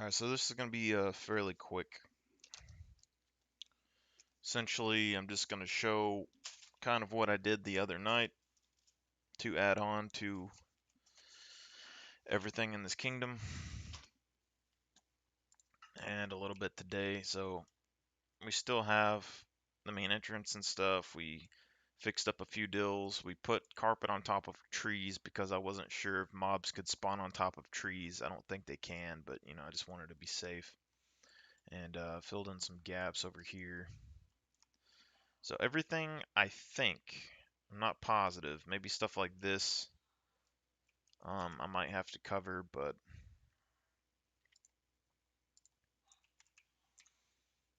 Alright, so this is going to be fairly quick. Essentially, I'm just going to show kind of what I did the other night to add on to everything in this kingdom, and a little bit today. So we still have the main entrance and stuff. We fixed up a few dills. We put carpet on top of trees because I wasn't sure if mobs could spawn on top of trees. I don't think they can, but I just wanted to be safe. And filled in some gaps over here. So everything, I think, I'm not positive. Maybe stuff like this, I might have to cover, but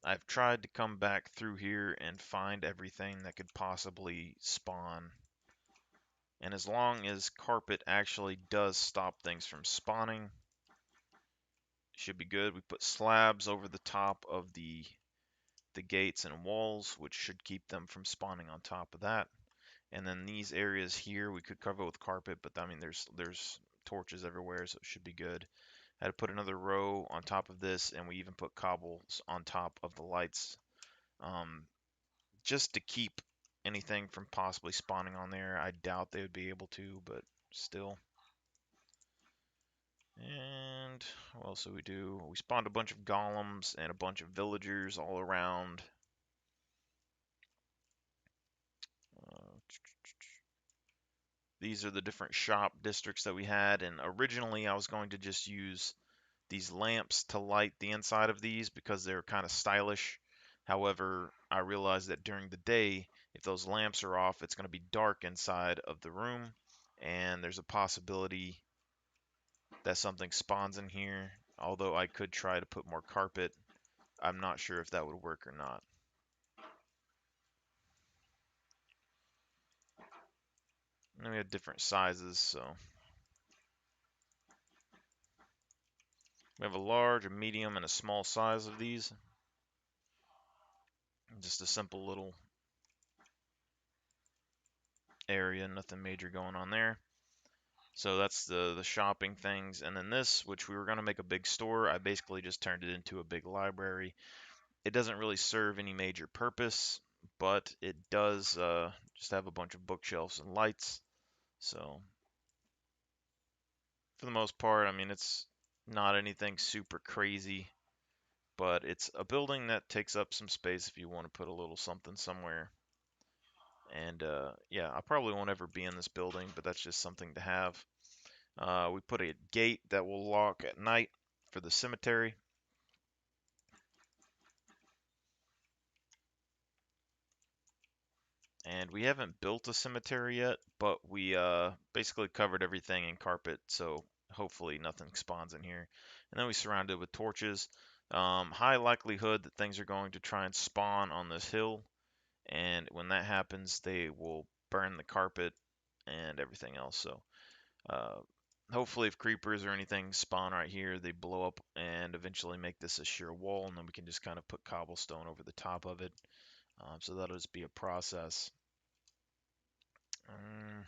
I've tried to come back through here and find everything that could possibly spawn. And as long as carpet actually does stop things from spawning, it should be good. We put slabs over the top of the gates and walls, which should keep them from spawning on top of that. And then these areas here we could cover with carpet, but I mean there's torches everywhere, so it should be good. I had to put another row on top of this, and we even put cobbles on top of the lights, um, just to keep anything from possibly spawning on there. I doubt they would be able to, but still. And what else do we do? We spawned a bunch of golems and a bunch of villagers all around. Uh, These are the different shop districts that we had, and originally I was going to just use these lamps to light the inside of these because they're kind of stylish. However, I realized that during the day, if those lamps are off, it's going to be dark inside of the room, and there's a possibility that something spawns in here. Although I could try to put more carpet, I'm not sure if that would work or not. And we have different sizes, so we have a large, a medium, and a small size of these. Just a simple little area, nothing major going on there. So that's the shopping things. And then this, which we were going to make a big store, I basically just turned it into a big library. It doesn't really serve any major purpose, but it does just have a bunch of bookshelves and lights. So for the most part, I mean, it's not anything super crazy, but it's a building that takes up some space if you want to put a little something somewhere. And yeah, I probably won't ever be in this building, but that's just something to have. We put a gate that will lock at night for the cemetery. And we haven't built a cemetery yet, but we basically covered everything in carpet, so hopefully nothing spawns in here. And then we surround it with torches. High likelihood that things are going to try and spawn on this hill, and when that happens, they will burn the carpet and everything else. So uh, hopefully if creepers or anything spawn right here, they blow up and eventually make this a sheer wall, and then we can just kind of put cobblestone over the top of it. So that'll just be a process. Um,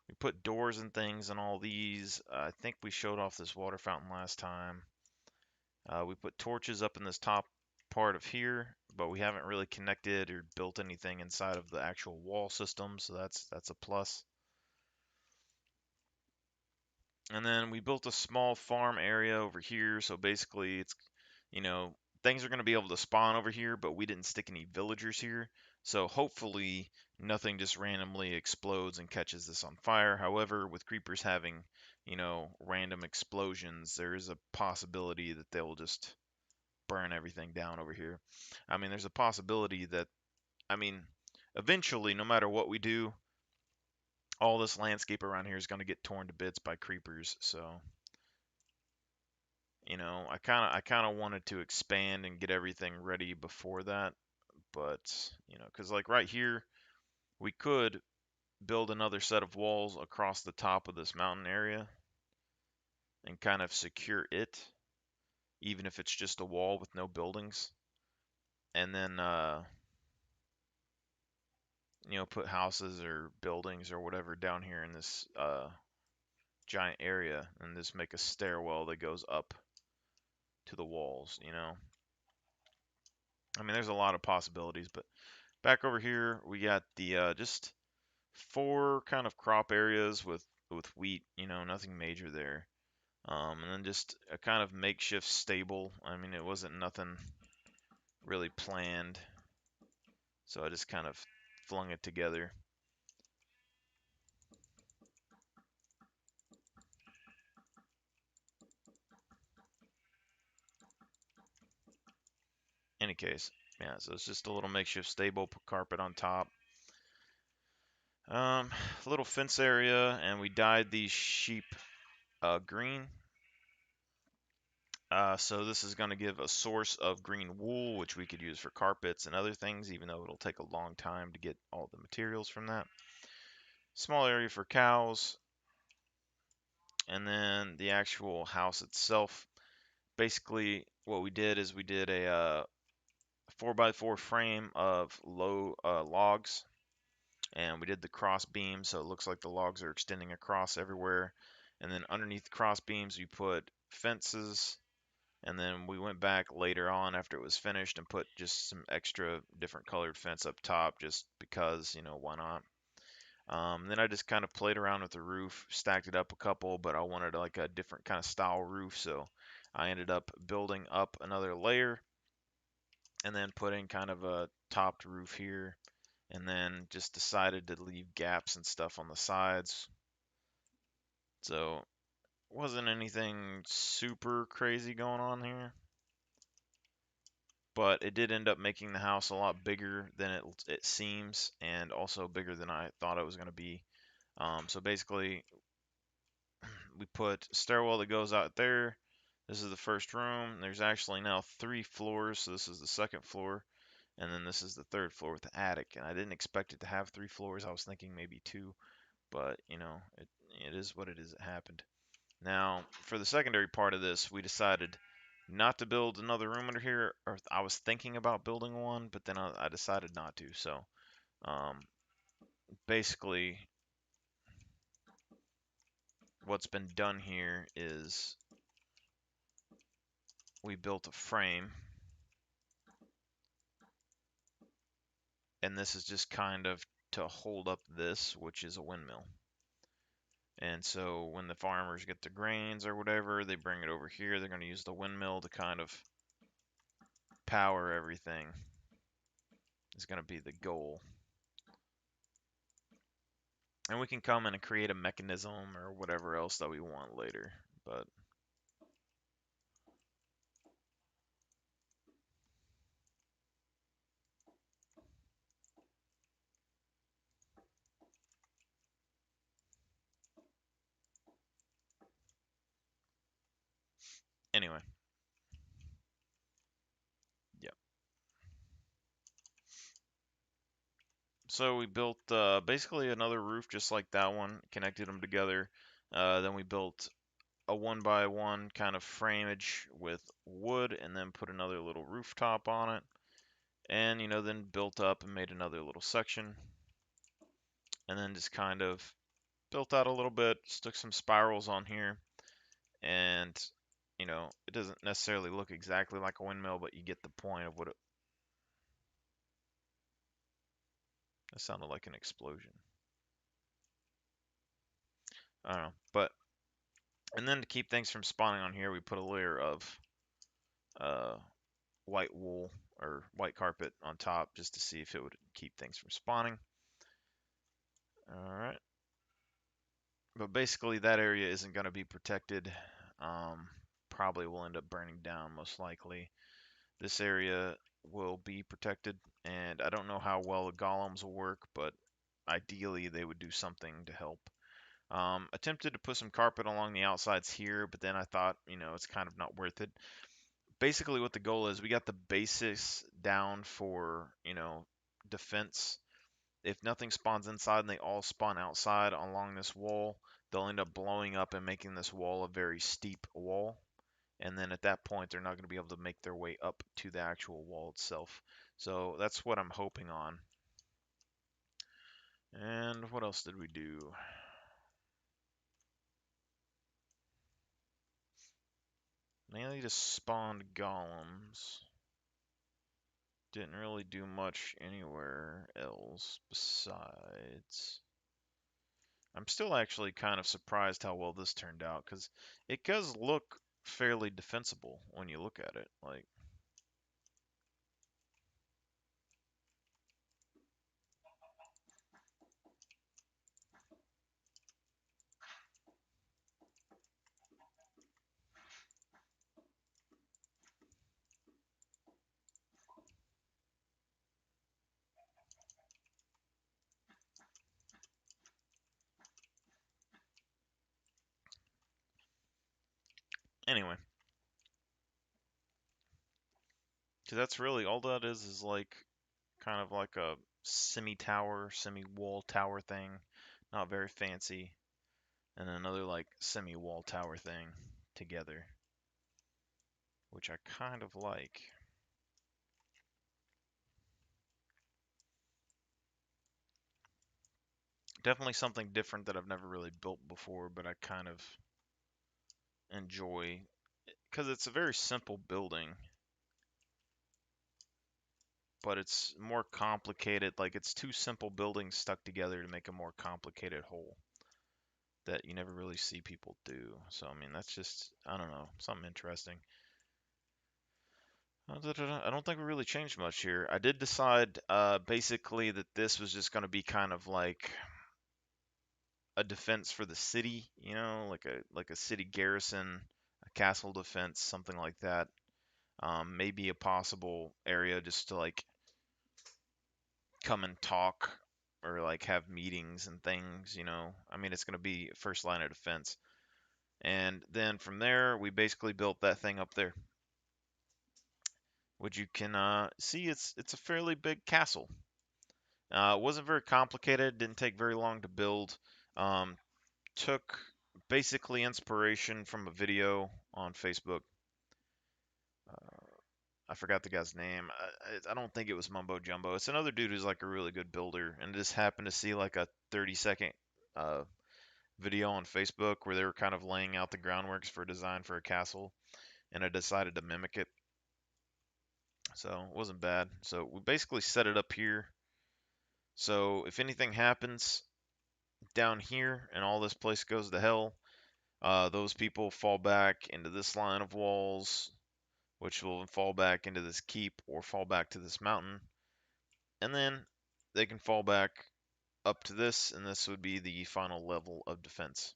we put doors and things in all these. I think we showed off this water fountain last time. We put torches up in this top part of here, but we haven't really connected or built anything inside of the actual wall system, so that's a plus. And then we built a small farm area over here, so basically it's, you know, things are going to be able to spawn over here, but we didn't stick any villagers here. So hopefully nothing just randomly explodes and catches this on fire. However, with creepers having, random explosions, there is a possibility that they'll just burn everything down over here. I mean, there's a possibility that, I mean, eventually, no matter what we do, all this landscape around here is going to get torn to bits by creepers. So, I kind of wanted to expand and get everything ready before that, but because like right here, we could build another set of walls across the top of this mountain area and kind of secure it, even if it's just a wall with no buildings, and then put houses or buildings or whatever down here in this giant area, and just make a stairwell that goes up to the walls, you know. I mean, there's a lot of possibilities, but back over here we got the just 4 kind of crop areas with wheat, you know, nothing major there. And then just a kind of makeshift stable. I mean, it wasn't nothing really planned, so I just kind of flung it together. Any case, yeah, so it's just a little makeshift stable, put carpet on top. A little fence area, and we dyed these sheep green. So this is going to give a source of green wool, which we could use for carpets and other things, even though it'll take a long time to get all the materials from that. Small area for cows, and then the actual house itself. Basically, what we did is we did a 4x4 frame of low logs, and we did the cross beam, so it looks like the logs are extending across everywhere. And then underneath the cross beams, we put fences. And then we went back later on after it was finished and put just some extra different colored fence up top just because, you know, why not? Then I just kind of played around with the roof, stacked it up a couple, but I wanted like a different kind of style roof, so I ended up building up another layer and then putting kind of a topped roof here, and then just decided to leave gaps and stuff on the sides. So wasn't anything super crazy going on here, but it did end up making the house a lot bigger than it seems, and also bigger than I thought it was going to be. So basically, we put stairwell that goes out there. This is the first room. There's actually now 3 floors, so this is the second floor, and then this is the third floor with the attic. And I didn't expect it to have 3 floors. I was thinking maybe 2, but you know, it is what it is. It happened. Now, for the secondary part of this, we decided not to build another room under here, or I was thinking about building one, but then I decided not to. So, um, basically, what's been done here is we built a frame, and this is just kind of to hold up this, which is a windmill. And so when the farmers get their grains or whatever, they bring it over here. They're going to use the windmill to kind of power everything. Is going to be the goal. And we can come in and create a mechanism or whatever else that we want later. But anyway, yeah. So we built basically another roof just like that one, connected them together. Then we built a 1x1 kind of frameage with wood, and then put another little rooftop on it. And, you know, then built up and made another little section. And then just kind of built out a little bit, stuck some spirals on here. And, you know, it doesn't necessarily look exactly like a windmill, but you get the point of what it. That sounded like an explosion. I don't know, but and then to keep things from spawning on here, we put a layer of uh, white wool or white carpet on top just to see if it would keep things from spawning. All right, but basically that area isn't going to be protected. Probably will end up burning down most likely. This area will be protected, and I don't know how well the golems will work, but ideally they would do something to help. Attempted to put some carpet along the outsides here, but then I thought, you know, it's kind of not worth it. Basically, what the goal is, we got the basics down for, you know, defense. If nothing spawns inside and they all spawn outside along this wall, they'll end up blowing up and making this wall a very steep wall. And then at that point, they're not going to be able to make their way up to the actual wall itself. So that's what I'm hoping on. And what else did we do? Mainly just spawned golems. Didn't really do much anywhere else besides. I'm still actually kind of surprised how well this turned out, because it does look fairly defensible when you look at it. Like, anyway, because that's really all that is like kind of like a semi-tower, semi-wall tower thing, not very fancy, and another like semi-wall tower thing together, which I kind of like. Definitely something different that I've never really built before, but I kind of enjoy because it's a very simple building, but it's more complicated. Like it's two simple buildings stuck together to make a more complicated whole that you never really see people do. So I mean, that's just I don't know, something interesting. I don't think we really changed much here. I did decide basically that this was just going to be kind of like a defense for the city, you know, like a city garrison, a castle defense, something like that. Maybe a possible area just to like come and talk or like have meetings and things, you know. I mean, it's going to be first line of defense. And then from there, we basically built that thing up there, which you can see it's a fairly big castle. It wasn't very complicated, didn't take very long to build. Um, Took basically inspiration from a video on Facebook. Uh, I forgot the guy's name. I don't think it was Mumbo Jumbo. It's another dude who's like a really good builder, and just happened to see like a 30-second uh, video on Facebook where they were kind of laying out the groundworks for a design for a castle, and I decided to mimic it. So it wasn't bad. So we basically set it up here. So if anything happens down here and all this place goes to hell, those people fall back into this line of walls, which will fall back into this keep or fall back to this mountain. And then they can fall back up to this, and this would be the final level of defense.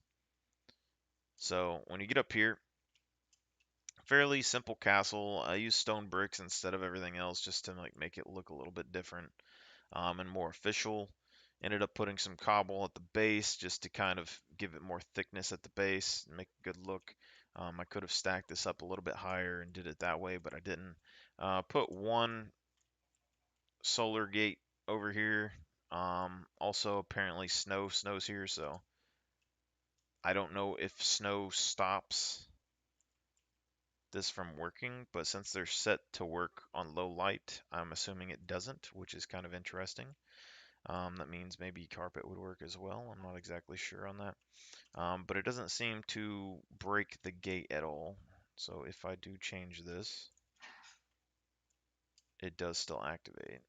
So when you get up here, fairly simple castle. I use stone bricks instead of everything else just to like make it look a little bit different and more official. Ended up putting some cobble at the base just to kind of give it more thickness at the base and make a good look. I could have stacked this up a little bit higher and did it that way, but I didn't. Put one solar gate over here. Also, apparently snows here, so I don't know if snow stops this from working, but since they're set to work on low light, I'm assuming it doesn't, which is kind of interesting. That means maybe carpet would work as well. I'm not exactly sure on that. But it doesn't seem to break the gate at all. So if I do change this, it does still activate.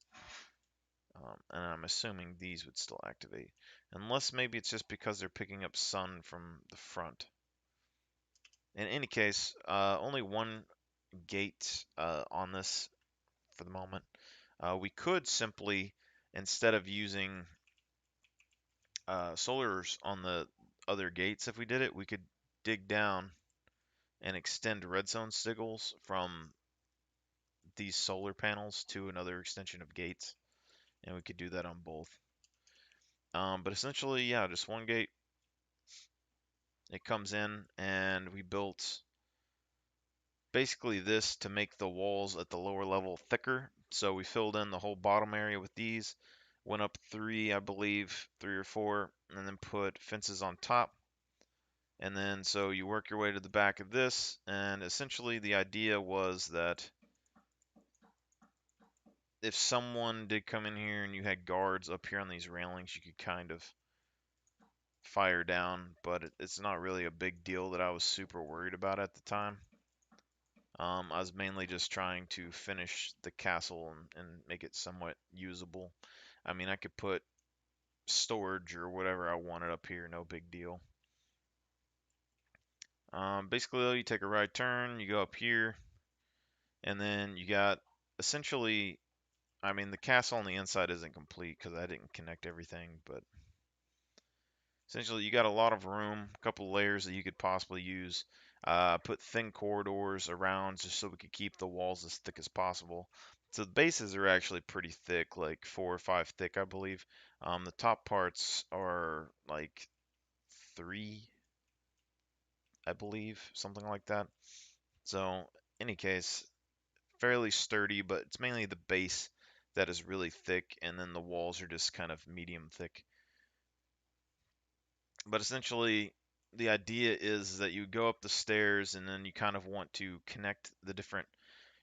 And I'm assuming these would still activate. Unless maybe it's just because they're picking up sun from the front. In any case, only one gate on this for the moment. We could simply, instead of using solars on the other gates, if we did it, we could dig down and extend redstone signals from these solar panels to another extension of gates, and we could do that on both. But essentially, yeah, just one gate. It comes in, and we built basically this to make the walls at the lower level thicker. So we filled in the whole bottom area with these, went up three, I believe, three or four, and then put fences on top. And then so you work your way to the back of this, and essentially the idea was that if someone did come in here and you had guards up here on these railings, you could kind of fire down, but it's not really a big deal that I was super worried about at the time. I was mainly just trying to finish the castle and make it somewhat usable. I mean, I could put storage or whatever I wanted up here, no big deal. Basically, you take a right turn, you go up here, and then you got essentially, I mean, the castle on the inside isn't complete because I didn't connect everything, but essentially you got a lot of room, a couple layers that you could possibly use. Put thin corridors around just so we could keep the walls as thick as possible. So the bases are actually pretty thick, like 4 or 5 thick, I believe. The top parts are like 3, I believe, something like that. So, any case, fairly sturdy, but it's mainly the base that is really thick, and then the walls are just kind of medium thick. But essentially, the idea is that you go up the stairs and then you kind of want to connect the different.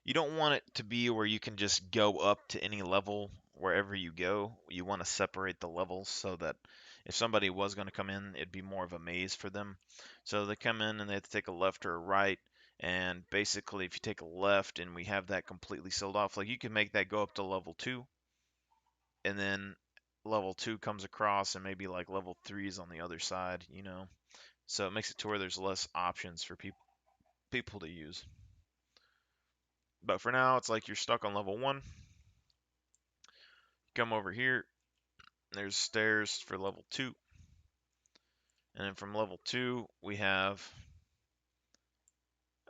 You don't want it to be where you can just go up to any level wherever you go. You want to separate the levels so that if somebody was going to come in, it'd be more of a maze for them. So they come in and they have to take a left or a right. And basically, if you take a left and we have that completely sealed off, like you can make that go up to level 2, and then level 2 comes across, and maybe like level 3 is on the other side, you know. So it makes it to where there's less options for people to use. But for now, it's like you're stuck on level 1. Come over here, there's stairs for level 2. And then from level 2, we have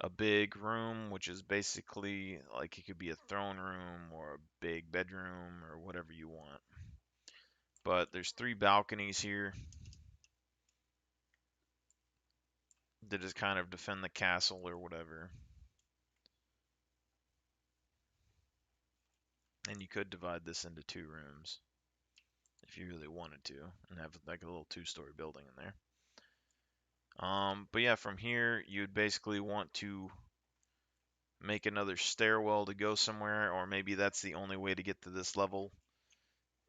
a big room, which is basically like it could be a throne room or a big bedroom or whatever you want. But there's 3 balconies here that just kind of defend the castle or whatever. And you could divide this into 2 rooms if you really wanted to and have like a little 2-story building in there. But yeah, from here you'd basically want to make another stairwell to go somewhere, or maybe that's the only way to get to this level.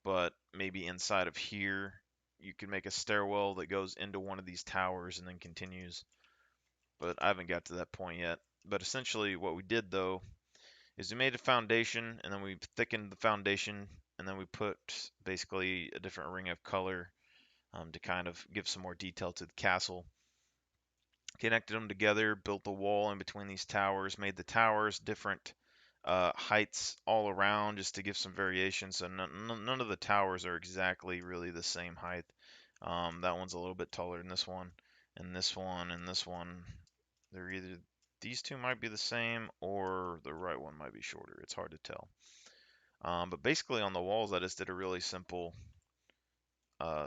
But maybe inside of here you can make a stairwell that goes into one of these towers and then continues. But I haven't got to that point yet. But essentially what we did though is we made a foundation and then we thickened the foundation and then we put basically a different ring of color to kind of give some more detail to the castle. Connected them together, built the wall in between these towers, made the towers different heights all around just to give some variation. So none of the towers are exactly really the same height. That one's a little bit taller than this one, and this one, and this one. They're either these two might be the same or the right one might be shorter. It's hard to tell. But basically on the walls, I just did a really simple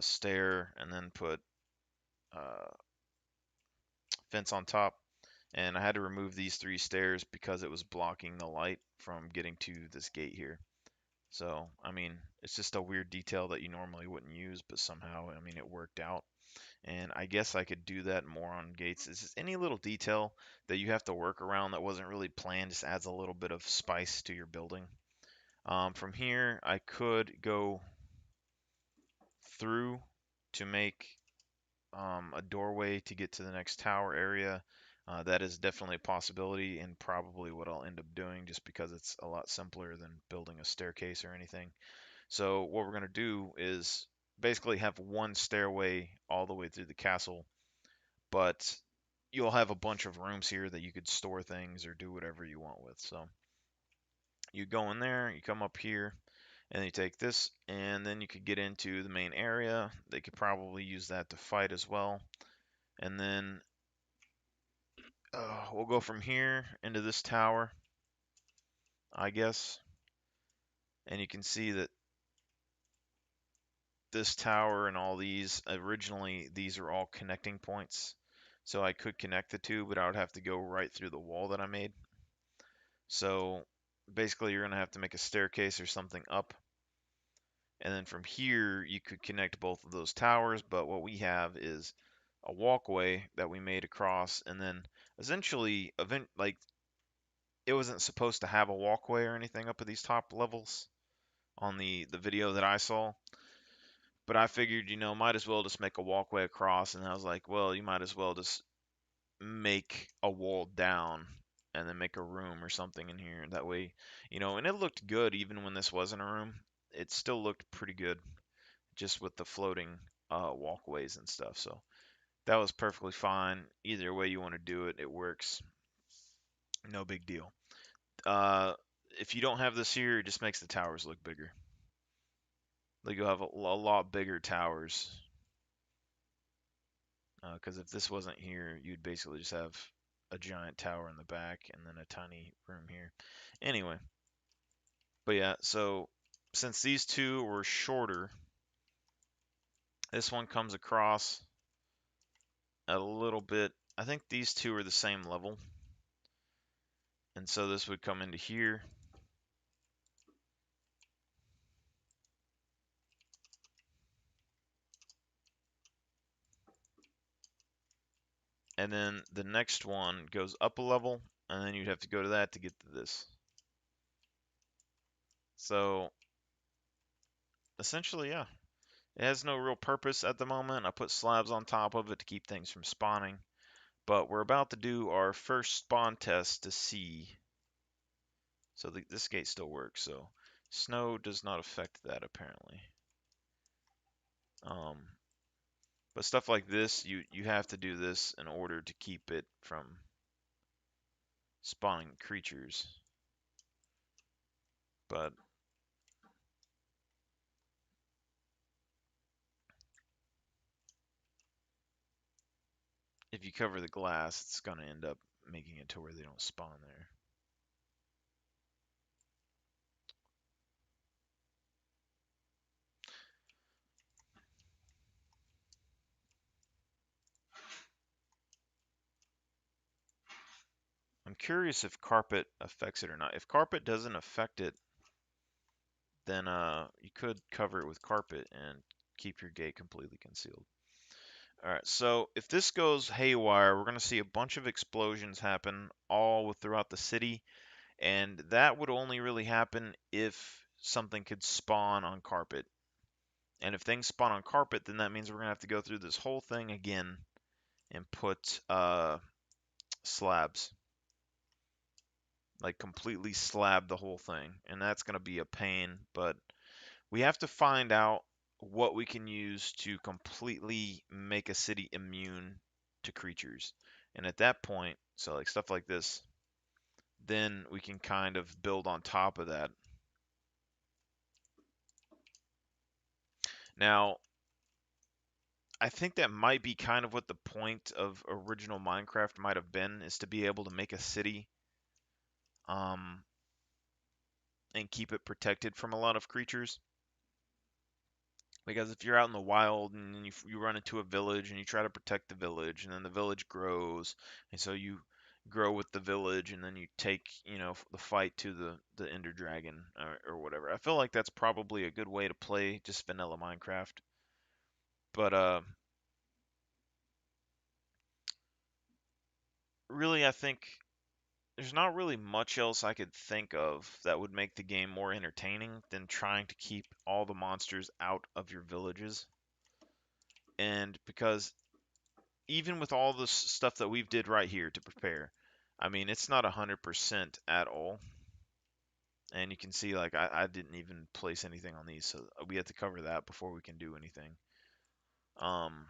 stair and then put uh, fence on top. And I had to remove these 3 stairs because it was blocking the light from getting to this gate here. So, I mean, it's just a weird detail that you normally wouldn't use, but somehow, I mean, it worked out. And I guess I could do that more on gates. It's just any little detail that you have to work around that wasn't really planned just adds a little bit of spice to your building. From here, I could go through to make a doorway to get to the next tower area. That is definitely a possibility and probably what I'll end up doing just because it's a lot simpler than building a staircase or anything. So what we're going to do is basically have one stairway all the way through the castle, but you'll have a bunch of rooms here that you could store things or do whatever you want with. So you go in there, you come up here, and you take this, and then you could get into the main area. They could probably use that to fight as well. And then we'll go from here into this tower, I guess. And you can see that this tower and all these, originally, these are all connecting points. So I could connect the two, but I would have to go right through the wall that I made. So basically, you're going to have to make a staircase or something up. And then from here, you could connect both of those towers. But what we have is a walkway that we made across. And then essentially, like, it wasn't supposed to have a walkway or anything up at these top levels on the video that I saw. But I figured, might as well just make a walkway across. And I was like, well, you might as well just make a wall down and then make a room or something in here. That way, and it looked good even when this wasn't a room. It still looked pretty good just with the floating walkways and stuff. So that was perfectly fine. Either way you want to do it, it works. No big deal. Uh, if you don't have this here, it just makes the towers look bigger. Like you'll have a lot bigger towers. Because if this wasn't here, you'd basically just have a giant tower in the back and then a tiny room here. Anyway, but yeah, so since these two were shorter, this one comes across a little bit. I think these two are the same level. And so this would come into here. And then the next one goes up a level, and then you'd have to go to that to get to this. So essentially, yeah, it has no real purpose at the moment. I put slabs on top of it to keep things from spawning. But we're about to do our first spawn test to see. So this gate still works. So snow does not affect that apparently. Um, but stuff like this, you have to do this in order to keep it from spawning creatures. But if you cover the glass, it's going to end up making it to where they don't spawn there. I'm curious if carpet affects it or not. If carpet doesn't affect it, then you could cover it with carpet and keep your gate completely concealed. All right, so if this goes haywire, we're going to see a bunch of explosions happen all throughout the city, and that would only really happen if something could spawn on carpet. And if things spawn on carpet, then that means we're going to have to go through this whole thing again and put slabs. Like completely slab the whole thing, and that's going to be a pain, but we have to find out what we can use to completely make a city immune to creatures. And at that point, so like stuff like this, then we can kind of build on top of that. Now, I think that might be kind of what the point of original Minecraft might have been, is to be able to make a city um, and keep it protected from a lot of creatures. Because if you're out in the wild and you run into a village and you try to protect the village, and then the village grows, and so you grow with the village, and then you take, the fight to the Ender Dragon or whatever. I feel like that's probably a good way to play just vanilla Minecraft. But really, I think there's not really much else I could think of that would make the game more entertaining than trying to keep all the monsters out of your villages. And because even with all this stuff that we've did right here to prepare, I mean, it's not 100% at all. And you can see, like, I didn't even place anything on these, so we have to cover that before we can do anything. Um,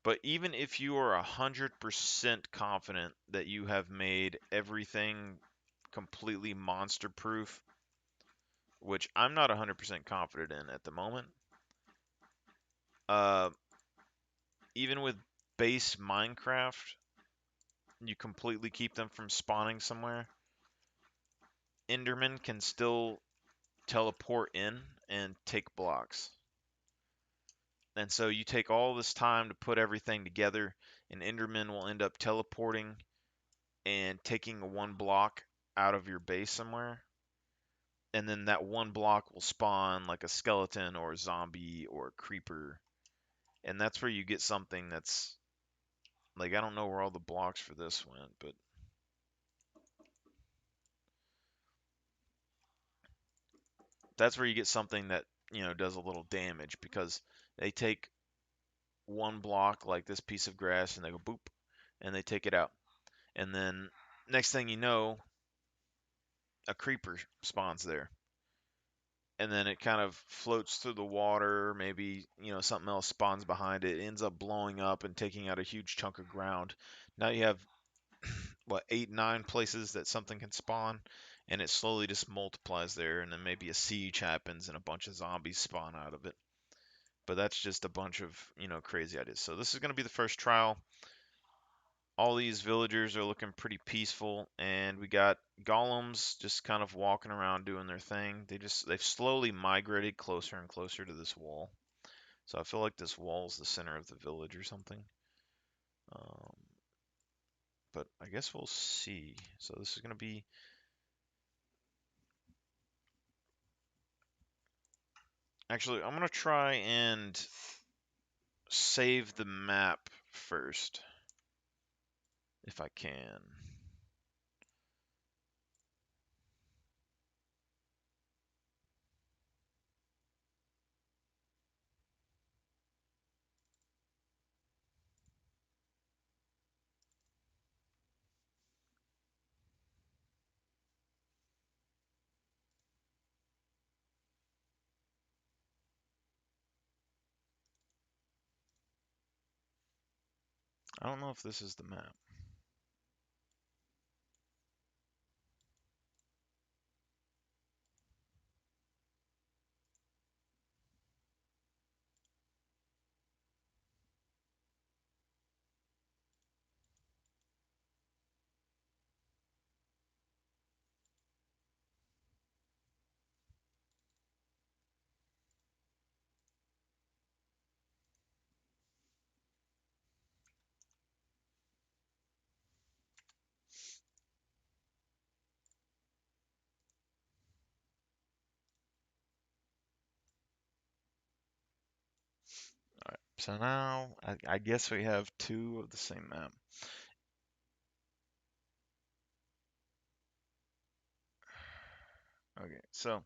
but even if you are 100% confident that you have made everything completely monster proof, which I'm not 100% confident in at the moment, uh, even with base Minecraft, you completely keep them from spawning somewhere. Enderman can still teleport in and take blocks. And so you take all this time to put everything together, and Enderman will end up teleporting and taking one block out of your base somewhere. And then that one block will spawn like a skeleton or a zombie or a creeper. And that's where you get something that's like, I don't know where all the blocks for this went, but that's where you get something that, does a little damage, because they take one block like this piece of grass and they go boop, and they take it out. And then next thing you know, a creeper spawns there. And then it kind of floats through the water. Maybe, something else spawns behind it. It ends up blowing up and taking out a huge chunk of ground. Now you have, what, 8, 9 places that something can spawn, and it slowly just multiplies there. And then maybe a siege happens and a bunch of zombies spawn out of it. But that's just a bunch of, crazy ideas. So this is going to be the first trial. All these villagers are looking pretty peaceful, and we got golems just kind of walking around doing their thing. They've slowly migrated closer and closer to this wall. So I feel like this wall is the center of the village or something. Um, but I guess we'll see. So this is going to be... Actually, I'm going to try and save the map first, if I can. I don't know if this is the map. All right, so now I guess we have two of the same map. Okay, so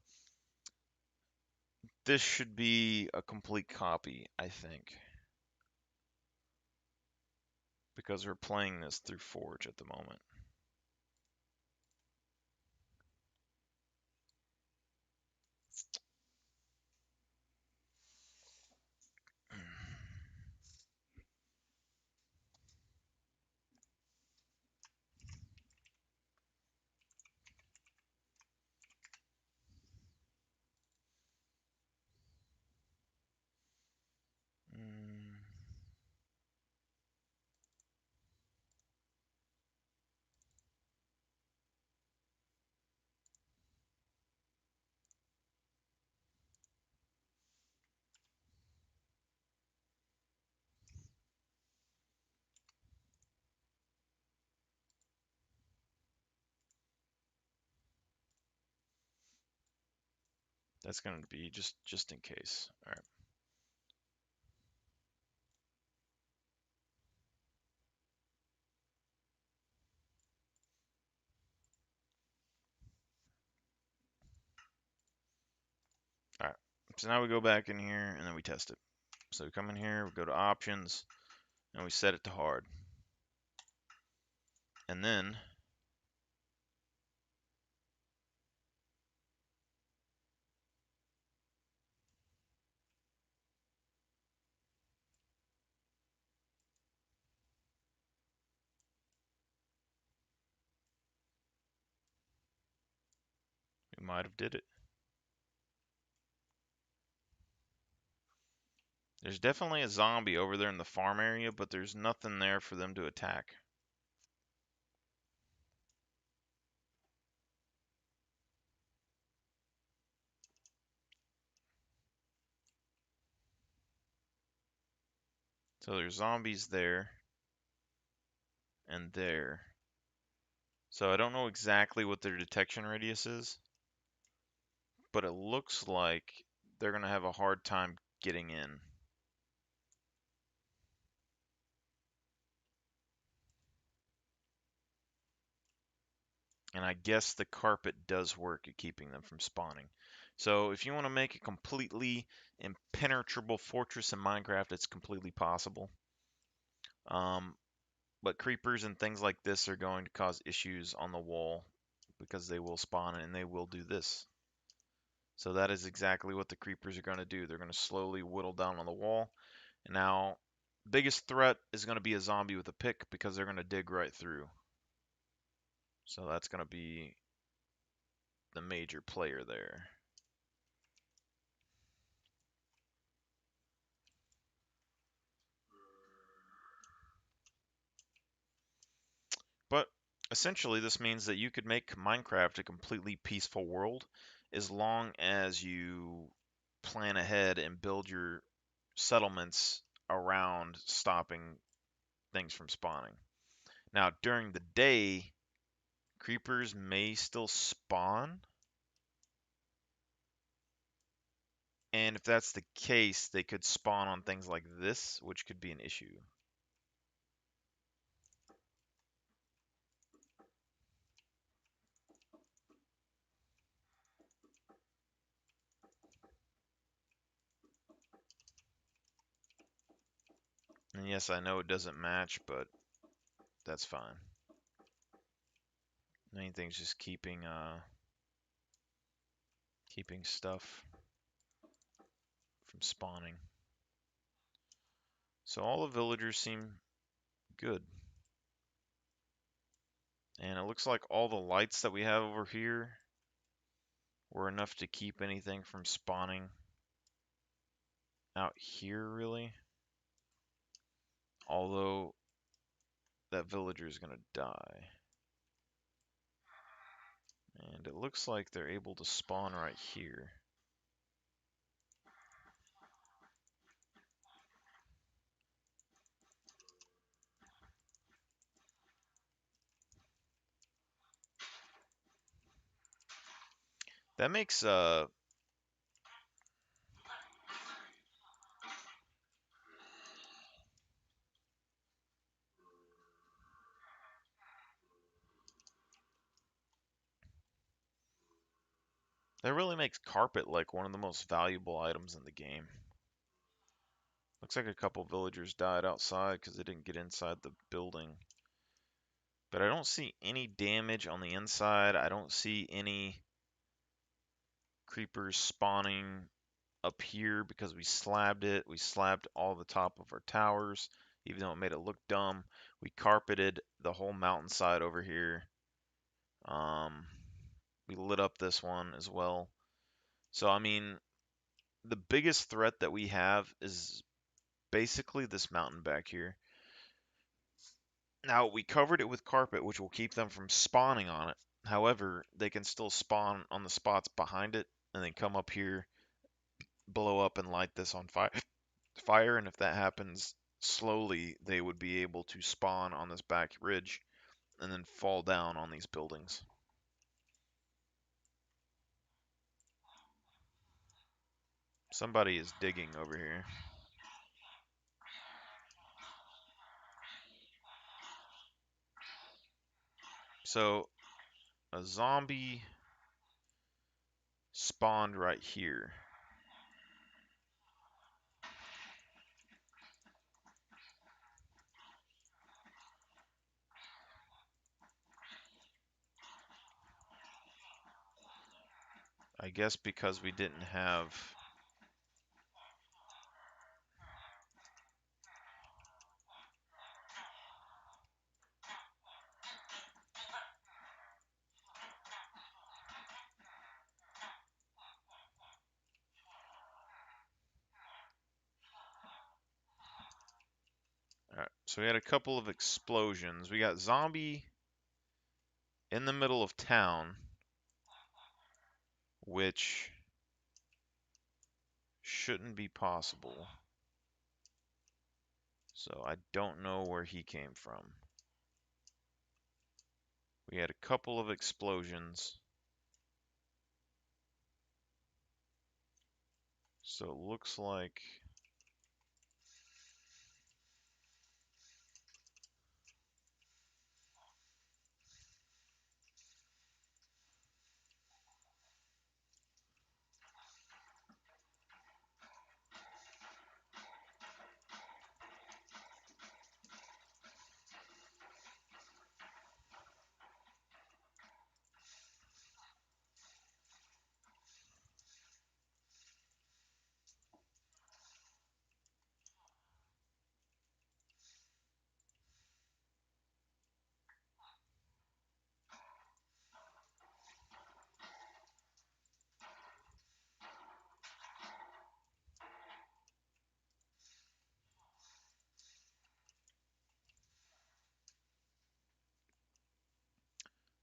this should be a complete copy, I think, because we're playing this through Forge at the moment. Mm, that's going to be just in case. All right. All right. So now we go back in here and then we test it. So we come in here, we go to options, and we set it to hard. And then we might have did it. There's definitely a zombie over there in the farm area, but there's nothing there for them to attack. So there's zombies there and there. So I don't know exactly what their detection radius is, but it looks like they're going to have a hard time getting in. And I guess the carpet does work at keeping them from spawning. So if you want to make a completely impenetrable fortress in Minecraft, it's completely possible. Um, But creepers and things like this are going to cause issues on the wall because they will spawn and they will do this. So that is exactly what the creepers are going to do. They're going to slowly whittle down on the wall. And now, biggest threat is going to be a zombie with a pick because they're going to dig right through. So that's going to be the major player there. But essentially, this means that you could make Minecraft a completely peaceful world as long as you plan ahead and build your settlements around stopping things from spawning. Now, during the day, creepers may still spawn, and if that's the case, they could spawn on things like this, which could be an issue. And yes, I know it doesn't match, but that's fine. Main thing's just keeping stuff from spawning. So all the villagers seem good. And it looks like all the lights that we have over here were enough to keep anything from spawning out here, really. Although that villager is going to die. And it looks like they're able to spawn right here. That makes that really makes carpet like one of the most valuable items in the game. Looks like a couple villagers died outside because they didn't get inside the building. But I don't see any damage on the inside. I don't see any creepers spawning up here because we slabbed it. We slabbed all the top of our towers, even though it made it look dumb. We carpeted the whole mountainside over here. We lit up this one as well. So, I mean, the biggest threat that we have is basically this mountain back here. Now, we covered it with carpet, which will keep them from spawning on it. However, they can still spawn on the spots behind it and then come up here, blow up and light this on fire. And if that happens slowly, they would be able to spawn on this back ridge and then fall down on these buildings. Somebody is digging over here. So, a zombie spawned right here. I guess because we didn't have... Alright, so we had a couple of explosions. We got zombie in the middle of town, which shouldn't be possible. So I don't know where he came from. We had a couple of explosions. So it looks like...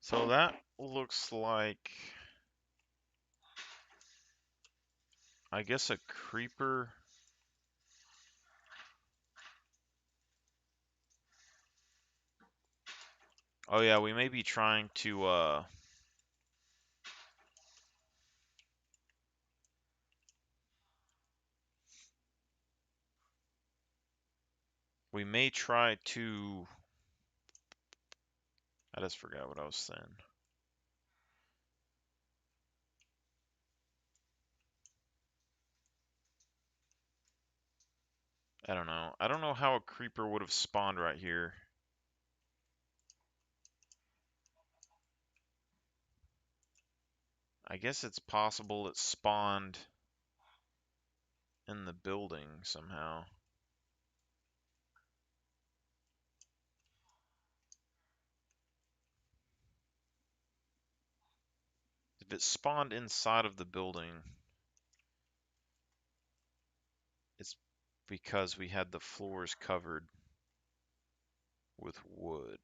So that looks like, I guess, a creeper. Oh yeah, we may be trying to, we may try to, I just forgot what I was saying. I don't know. I don't know how a creeper would have spawned right here. I guess it's possible it spawned in the building somehow. If it spawned inside of the building, it's because we had the floors covered with wood.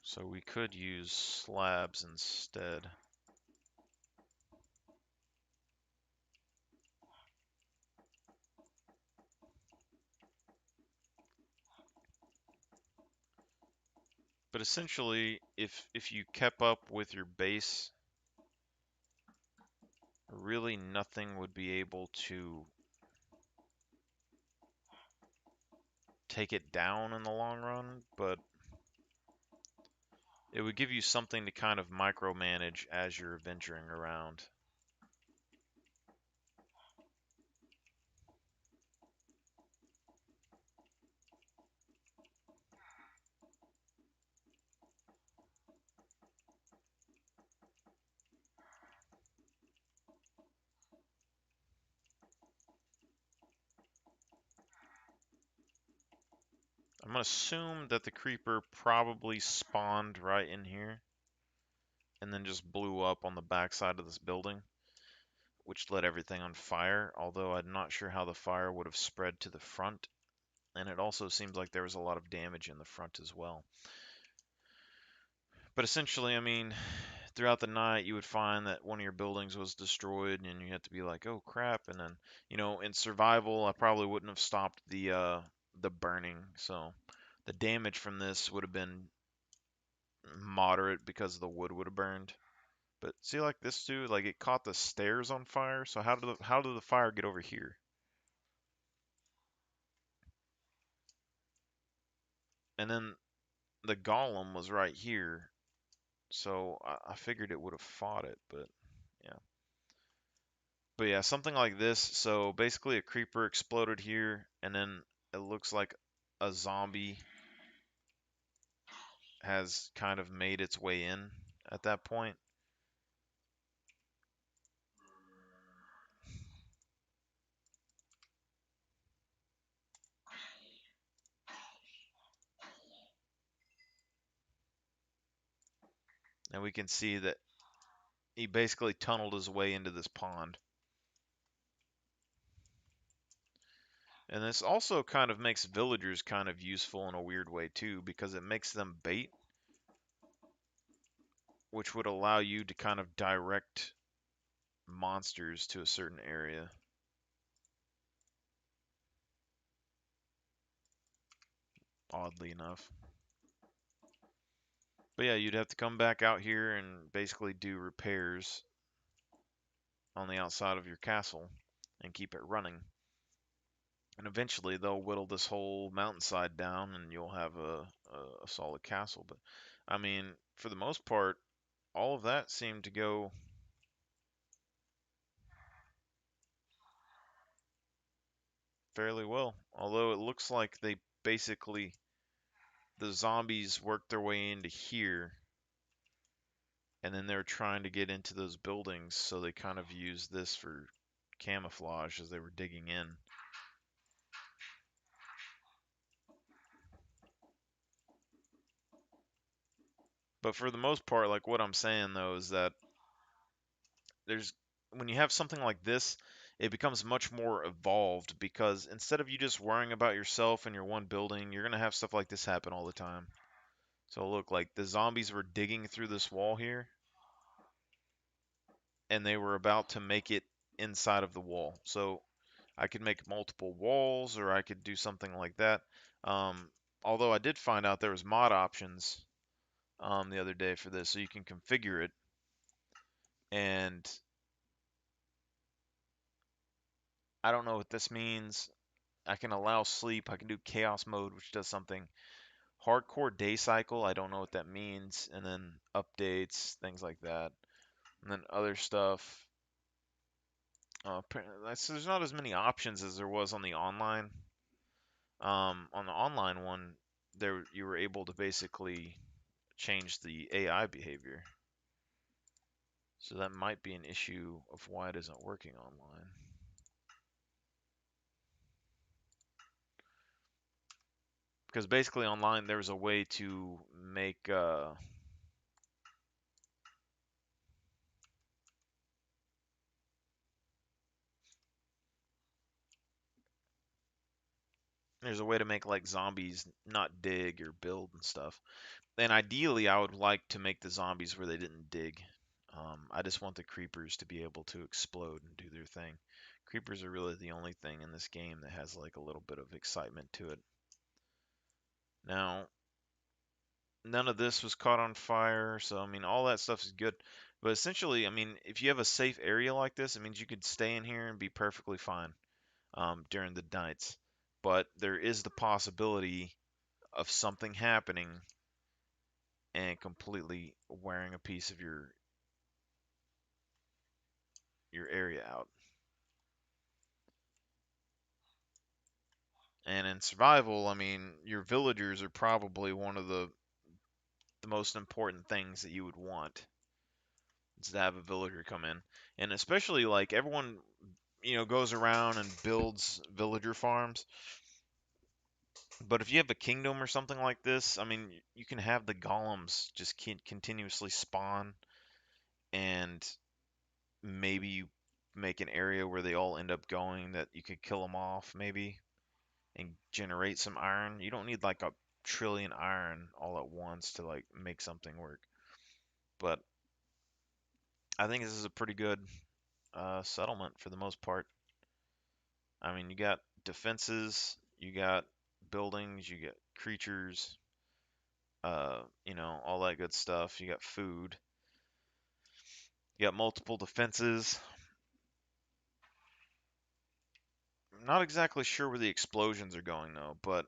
So we could use slabs instead. But essentially, if you kept up with your base, really nothing would be able to take it down in the long run, but it would give you something to kind of micromanage as you're venturing around. I'm going to assume that the creeper probably spawned right in here and then just blew up on the backside of this building, which lit everything on fire, although I'm not sure how the fire would have spread to the front. And it also seems like there was a lot of damage in the front as well. But essentially, I mean, throughout the night, you would find that one of your buildings was destroyed, and you had to be like, "Oh crap!" And then, in survival, I probably wouldn't have stopped the burning, so the damage from this would have been moderate because the wood would have burned. But see, like this dude, like it caught the stairs on fire. So how did the fire get over here? And then the golem was right here, so I figured it would have fought it, but yeah. But yeah, something like this. So basically, a creeper exploded here, and then it looks like a zombie has kind of made its way in at that point. And we can see that he basically tunneled his way into this pond. And this also kind of makes villagers kind of useful in a weird way too, because it makes them bait, which would allow you to kind of direct monsters to a certain area, oddly enough. But yeah, you'd have to come back out here and basically do repairs on the outside of your castle and keep it running. And eventually they'll whittle this whole mountainside down and you'll have a solid castle. But I mean, for the most part, all of that seemed to go fairly well. Although it looks like they basically, the zombies worked their way into here and then they're trying to get into those buildings, so they kind of used this for camouflage as they were digging in. But for the most part, like what I'm saying though is that there's when you have something like this, it becomes much more evolved because instead of you just worrying about yourself and your one building, you're gonna have stuff like this happen all the time. So look, like the zombies were digging through this wall here, and they were about to make it inside of the wall. So I could make multiple walls, or I could do something like that. Um, Although I did find out there was mod options the other day for this, so you can configure it, and I don't know what this means. I can allow sleep. I can do chaos mode, which does something. Hardcore day cycle, I don't know what that means. And then updates, things like that. And then other stuff. There's not as many options as there was on the online. On the online one, there you were able to basically change the AI behavior. So that might be an issue of why it isn't working online. Because basically online there was a way to make there's a way to make like zombies not dig or build and stuff. And ideally, I would like to make the zombies where they didn't dig. I just want the creepers to be able to explode and do their thing. Creepers are really the only thing in this game that has like a little bit of excitement to it. Now, none of this was caught on fire, so I mean, all that stuff is good. But essentially, I mean, if you have a safe area like this, it means you could stay in here and be perfectly fine during the nights. But there is the possibility of something happening and completely wearing a piece of your area out. And in survival, I mean, your villagers are probably one of the most important things that you would want is to have a villager come in. And especially like everyone, goes around and builds villager farms. But if you have a kingdom or something like this, I mean, you can have the golems just continuously spawn and maybe you make an area where they all end up going that you could kill them off maybe and generate some iron. You don't need like a trillion iron all at once to like make something work. But I think this is a pretty good settlement for the most part. I mean, you got defenses, you got buildings, you got creatures, all that good stuff. You got food, you got multiple defenses. I'm not exactly sure where the explosions are going though, but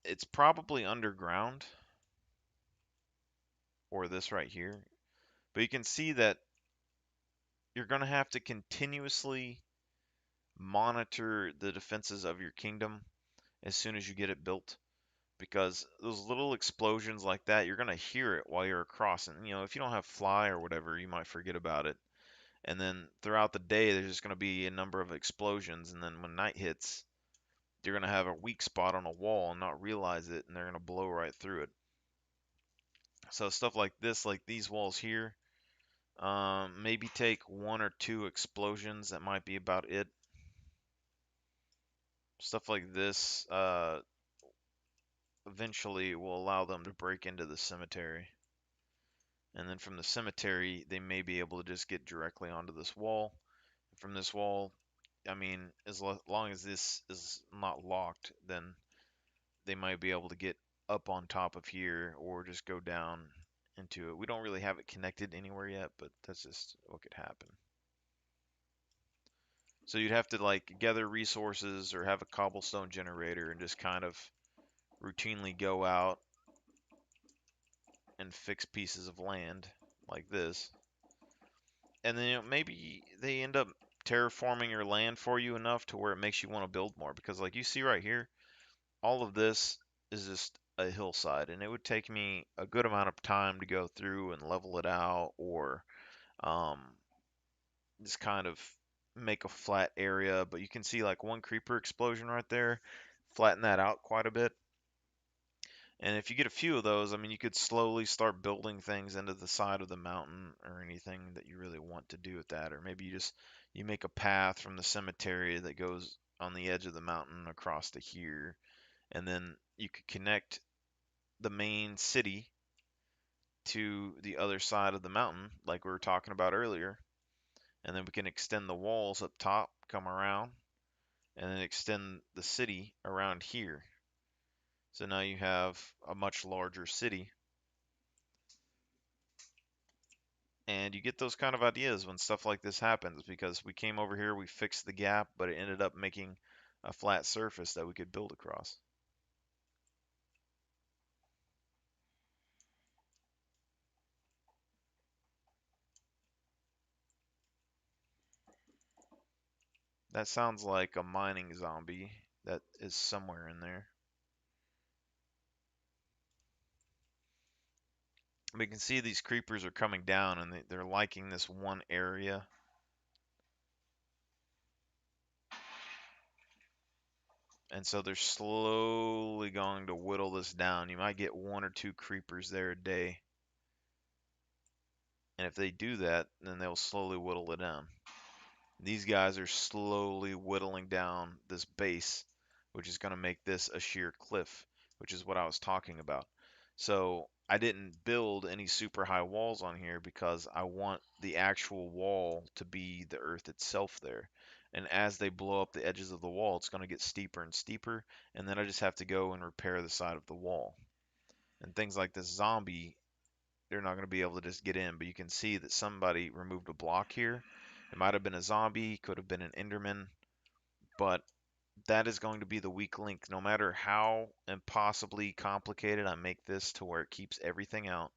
it's probably underground or this right here. But you can see that you're going to have to continuously monitor the defenses of your kingdom as soon as you get it built because those little explosions like that, you're going to hear it while you're across. And, if you don't have fly or whatever, you might forget about it. And then throughout the day, there's just going to be a number of explosions. And then when night hits, you're going to have a weak spot on a wall and not realize it, and they're going to blow right through it. So stuff like this, like these walls here, maybe take one or two explosions. That might be about it. Stuff like this eventually will allow them to break into the cemetery. And then from the cemetery, they may be able to just get directly onto this wall. From this wall, I mean, as long as this is not locked, then they might be able to get up on top of here or just go down into it. We don't really have it connected anywhere yet, but that's just what could happen. So you'd have to like gather resources or have a cobblestone generator and just kind of routinely go out and fix pieces of land like this. And then maybe they end up terraforming your land for you enough to where it makes you want to build more. Because like you see right here, all of this is just a hillside, and it would take me a good amount of time to go through and level it out, or um, just kind of make a flat area. But you can see like one creeper explosion right there, flatten that out quite a bit. And if you get a few of those, I mean, you could slowly start building things into the side of the mountain or anything that you really want to do with that. Or maybe you make a path from the cemetery that goes on the edge of the mountain across to here, and then you could connect the main city to the other side of the mountain, like we were talking about earlier, and then we can extend the walls up top, come around, and then extend the city around here. So now you have a much larger city, and you get those kind of ideas when stuff like this happens because we came over here, we fixed the gap, but it ended up making a flat surface that we could build across. That sounds like a mining zombie that is somewhere in there. We can see these creepers are coming down and they're liking this one area. And so they're slowly going to whittle this down. You might get one or two creepers there a day. And if they do that, then they'll slowly whittle it down. These guys are slowly whittling down this base, which is going to make this a sheer cliff, which is what I was talking about. So I didn't build any super high walls on here because I want the actual wall to be the earth itself there. And as they blow up the edges of the wall, it's going to get steeper and steeper, and then I just have to go and repair the side of the wall. And things like this zombie, they're not going to be able to just get in, but you can see that somebody removed a block here. It might have been a zombie, could have been an Enderman, but that is going to be the weak link. No matter how impossibly complicated I make this to where it keeps everything out,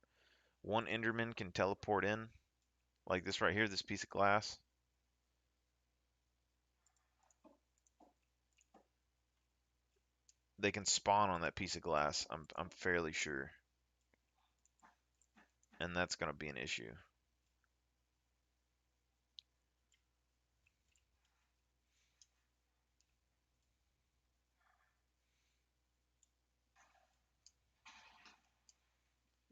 one Enderman can teleport in, like this right here, this piece of glass. They can spawn on that piece of glass, I'm fairly sure. And that's going to be an issue.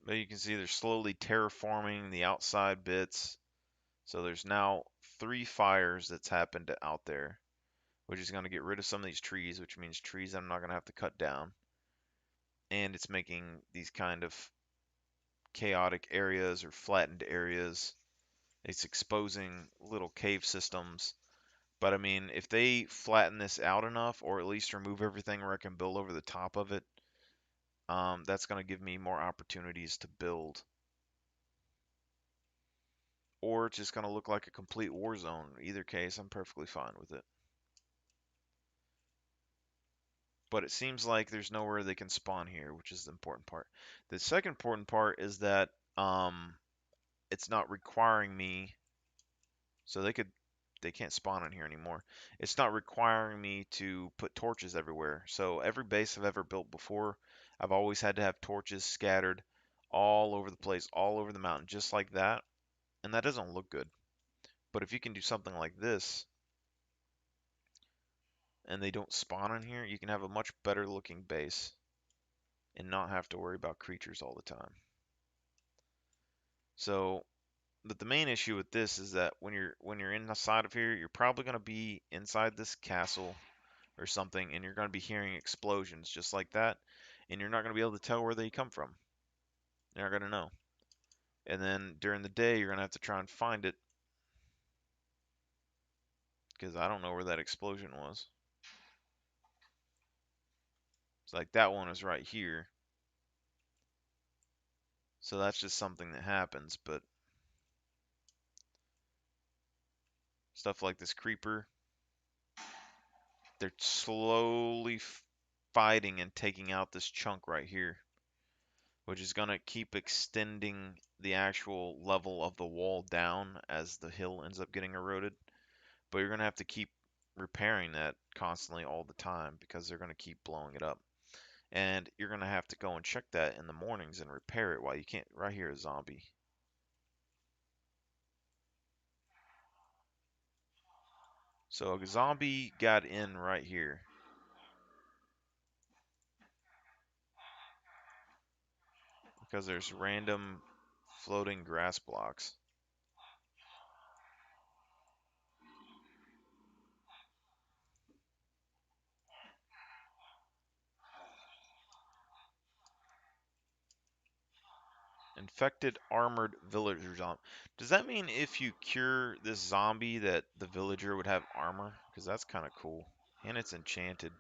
But you can see they're slowly terraforming the outside bits. So there's now 3 fires that's happened out there, which is going to get rid of some of these trees, which means trees I'm not going to have to cut down. And it's making these kind of chaotic areas or flattened areas. It's exposing little cave systems. But I mean, if they flatten this out enough, or at least remove everything where I can build over the top of it, that's going to give me more opportunities to build. Or it's just going to look like a complete war zone. In either case, I'm perfectly fine with it. But it seems like there's nowhere they can spawn here, which is the important part. The second important part is that it's not requiring me, so they can't spawn in here anymore. It's not requiring me to put torches everywhere. So every base I've ever built before, I've always had to have torches scattered all over the place, all over the mountain, just like that, and that doesn't look good. But if you can do something like this, and they don't spawn in here, you can have a much better looking base and not have to worry about creatures all the time. So, but the main issue with this is that when you're inside of here, you're probably going to be inside this castle or something, and you're going to be hearing explosions just like that, and you're not going to be able to tell where they come from. You're not going to know. And then during the day, you're going to have to try and find it because I don't know where that explosion was. It's like that one is right here. So that's just something that happens, but stuff like this creeper, they're slowly fighting and taking out this chunk right here, which is going to keep extending the actual level of the wall down as the hill ends up getting eroded. But you're going to have to keep repairing that constantly all the time because they're going to keep blowing it up. And you're going to have to go and check that in the mornings and repair it while you can't. Right here, a zombie. So a zombie got in right here. Because there's random floating grass blocks. Infected armored villager zombie. Does that mean if you cure this zombie that the villager would have armor? Because that's kind of cool. And it's enchanted.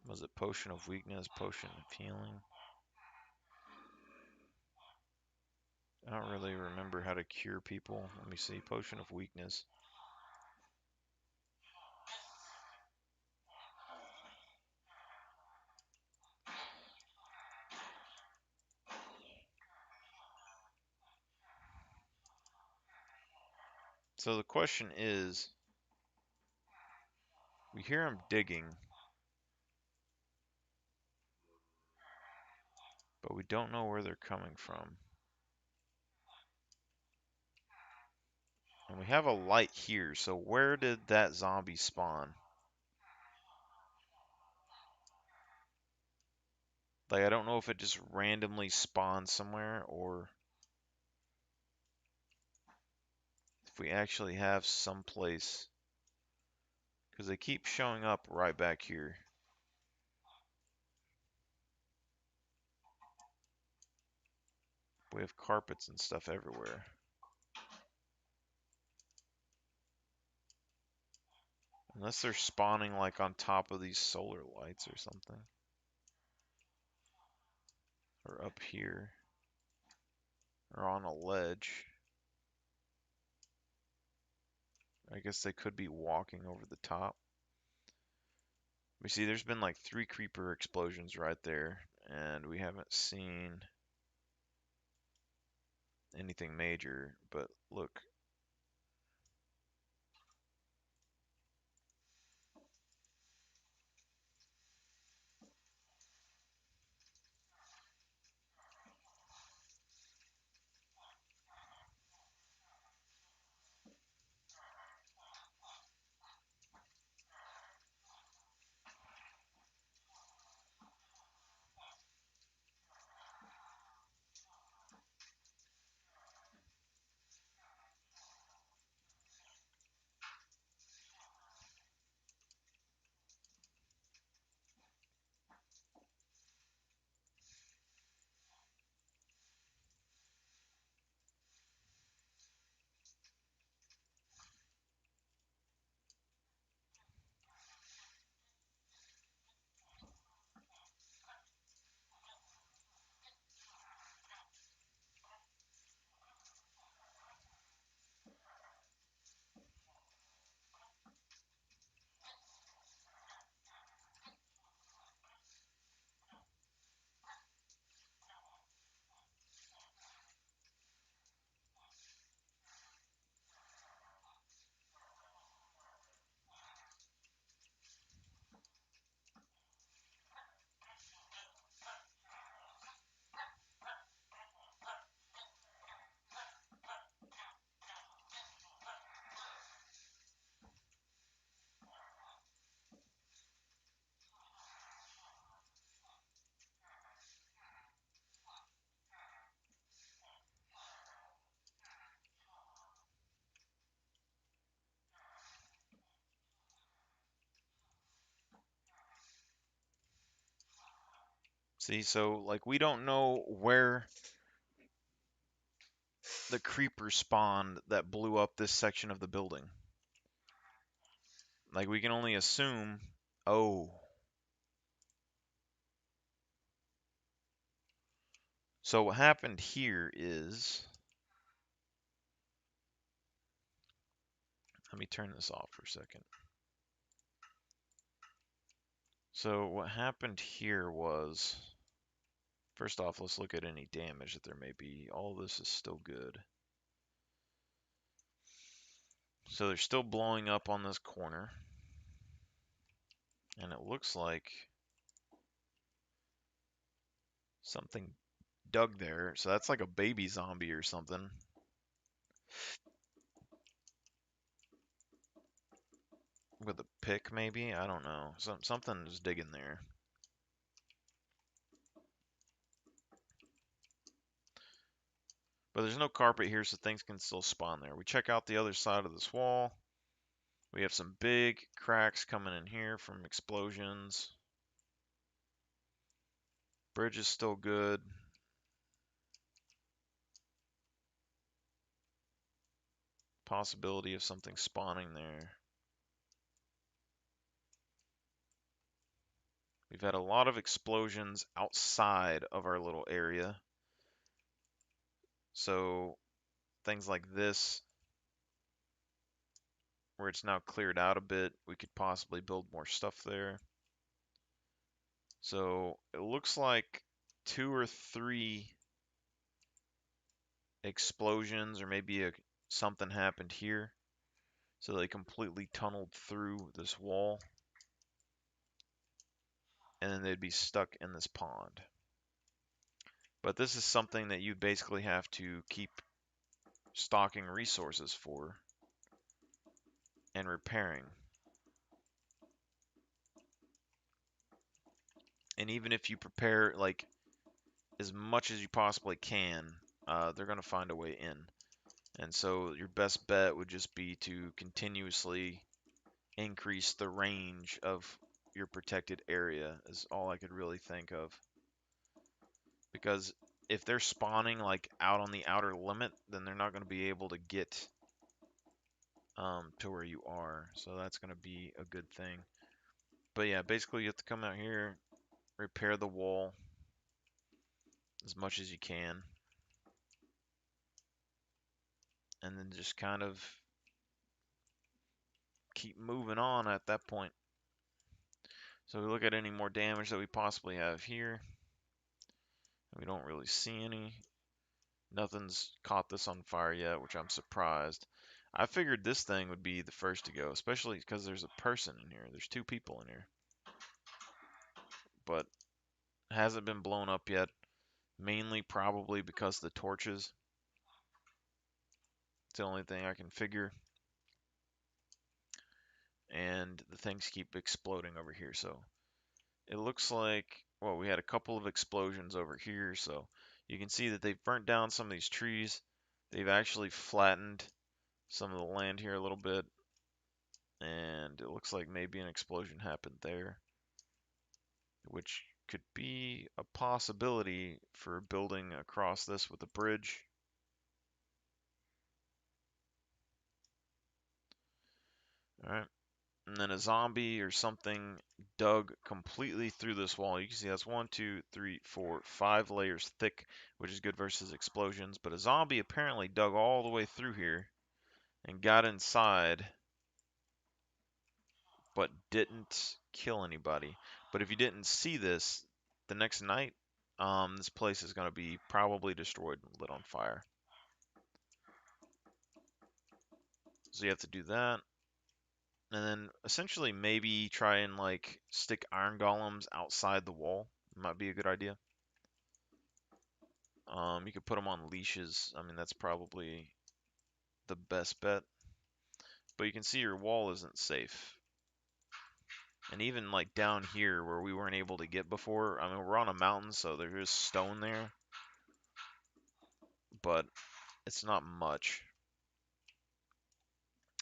Was it potion of weakness, potion of healing? I don't really remember how to cure people. Let me see. Potion of weakness. So the question is, we hear them digging, but we don't know where they're coming from. And we have a light here, so where did that zombie spawn? Like, I don't know if it just randomly spawned somewhere, or if we actually have some place, because they keep showing up right back here. We have carpets and stuff everywhere. Unless they're spawning like on top of these solar lights or something. Or up here. Or on a ledge. I guess they could be walking over the top. We see there's been like 3 creeper explosions right there, and we haven't seen anything major, but look. See, so like we don't know where the creeper spawned that blew up this section of the building. Like we can only assume, oh. So what happened here is, let me turn this off for a second. So what happened here was, first off, let's look at any damage that there may be. All this is still good. So they're still blowing up on this corner. And it looks like something dug there. So that's like a baby zombie or something. With a pick, maybe? I don't know. Something is digging there. But there's no carpet here, so things can still spawn there. We check out the other side of this wall. We have some big cracks coming in here from explosions. Bridge is still good. Possibility of something spawning there. We've had a lot of explosions outside of our little area. So things like this, where it's now cleared out a bit, we could possibly build more stuff there. So it looks like 2 or 3 explosions, or maybe something happened here. So they completely tunneled through this wall, and then they'd be stuck in this pond. But this is something that you basically have to keep stocking resources for and repairing. And even if you prepare like as much as you possibly can, they're going to find a way in. And so your best bet would just be to continuously increase the range of your protected area, is all I could really think of. Because if they're spawning like out on the outer limit, then they're not going to be able to get to where you are. So that's going to be a good thing. But yeah, basically you have to come out here, repair the wall as much as you can, and then just kind of keep moving on at that point. So we look at any more damage that we possibly have here. We don't really see any. Nothing's caught this on fire yet, which I'm surprised. I figured this thing would be the first to go, especially because there's a person in here. There's 2 people in here. But it hasn't been blown up yet, mainly probably because of the torches. It's the only thing I can figure. And the things keep exploding over here, so it looks like, well, we had a couple of explosions over here, so you can see that they've burnt down some of these trees. They've actually flattened some of the land here a little bit, and it looks like maybe an explosion happened there, which could be a possibility for building across this with a bridge. Alright, and then a zombie or something dug completely through this wall. You can see that's 1, 2, 3, 4, 5 layers thick, which is good versus explosions. But a zombie apparently dug all the way through here and got inside, but didn't kill anybody. But if you didn't see this, the next night, this place is going to be probably destroyed and lit on fire. So you have to do that. And then essentially maybe try and like stick iron golems outside the wall. Might be a good idea. You could put them on leashes. I mean, that's probably the best bet. But you can see your wall isn't safe. And even like down here where we weren't able to get before, I mean, we're on a mountain, so there's stone there. But it's not much.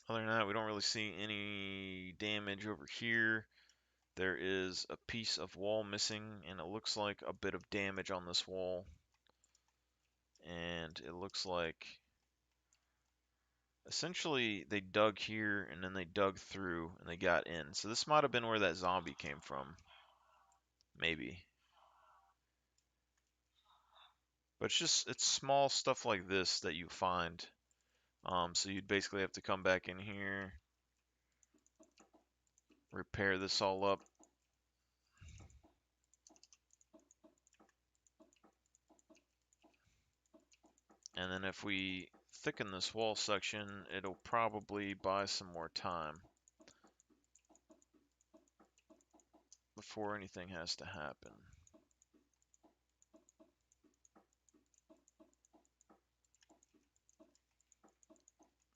Other than that, we don't really see any damage over here. There is a piece of wall missing, and it looks like a bit of damage on this wall. And it looks like essentially they dug here and then they dug through and they got in. So this might have been where that zombie came from. Maybe. But it's small stuff like this that you find. So you'd basically have to come back in here, repair this all up. And then if we thicken this wall section, it'll probably buy some more time before anything has to happen.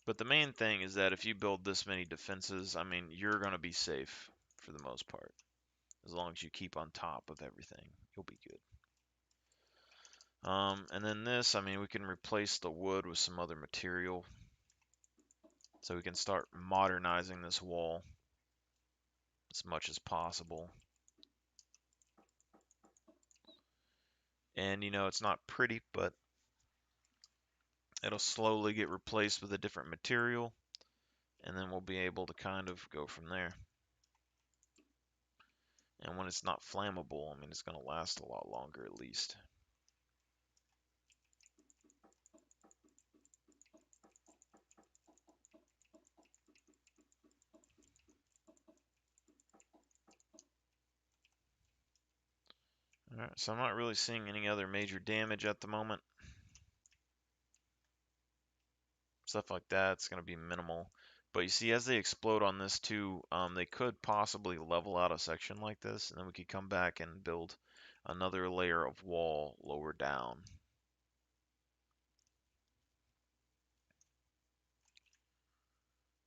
But the main thing is that if you build this many defenses, I mean, you're going to be safe for the most part. As long as you keep on top of everything, you'll be good. And then this, I mean, we can replace the wood with some other material. So we can start modernizing this wall as much as possible. And, you know, it's not pretty, but it'll slowly get replaced with a different material. And then we'll be able to kind of go from there. And when it's not flammable, I mean, it's going to last a lot longer at least. Alright, so I'm not really seeing any other major damage at the moment. Stuff like that's going to be minimal. But you see, as they explode on this too, they could possibly level out a section like this, and then we could come back and build another layer of wall lower down.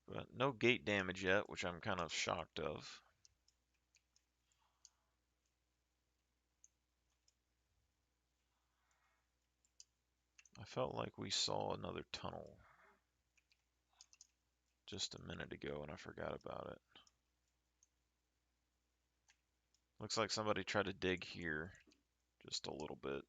But no gate damage yet, which I'm kind of shocked of. I felt like we saw another tunnel just a minute ago, and I forgot about it. Looks like somebody tried to dig here just a little bit.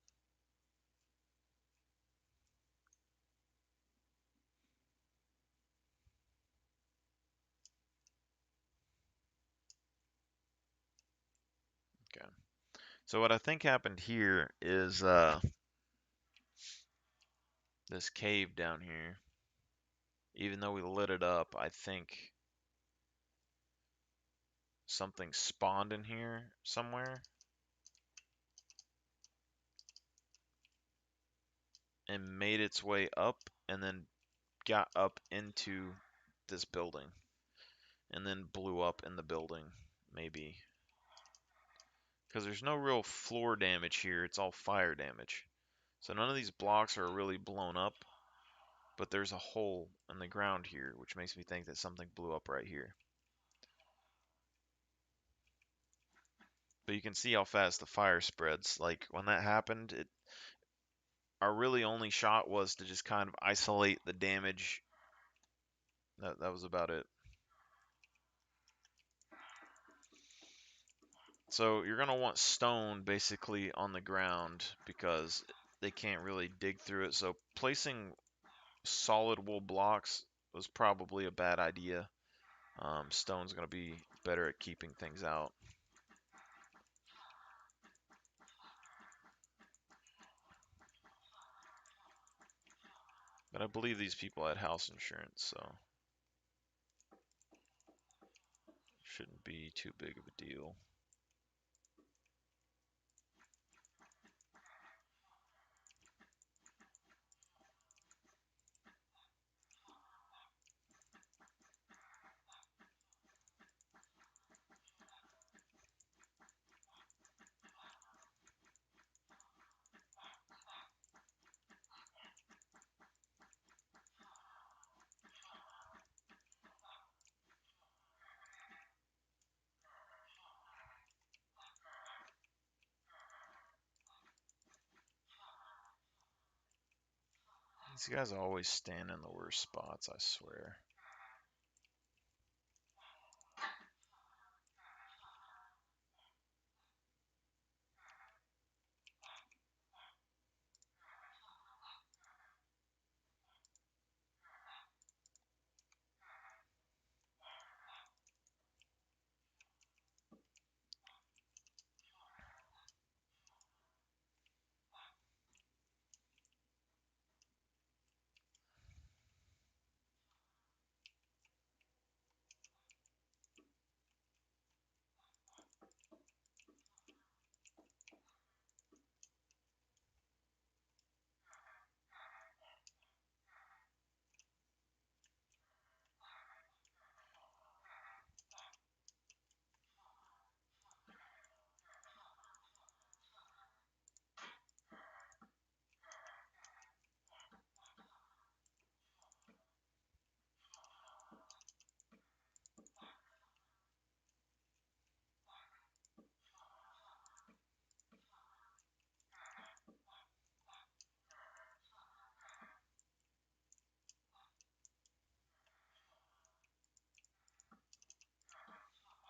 Okay. So what I think happened here is this cave down here. Even though we lit it up, I think something spawned in here somewhere and made its way up and then got up into this building and then blew up in the building, maybe. Because there's no real floor damage here, it's all fire damage. So none of these blocks are really blown up, but there's a hole in the ground here, which makes me think that something blew up right here. But you can see how fast the fire spreads. Like, when that happened, our really only shot was to just kind of isolate the damage. That was about it. So you're going to want stone basically on the ground because they can't really dig through it. So placing solid wool blocks was probably a bad idea. Stone's going to be better at keeping things out. But I believe these people had house insurance, so shouldn't be too big of a deal. These guys always stand in the worst spots, I swear.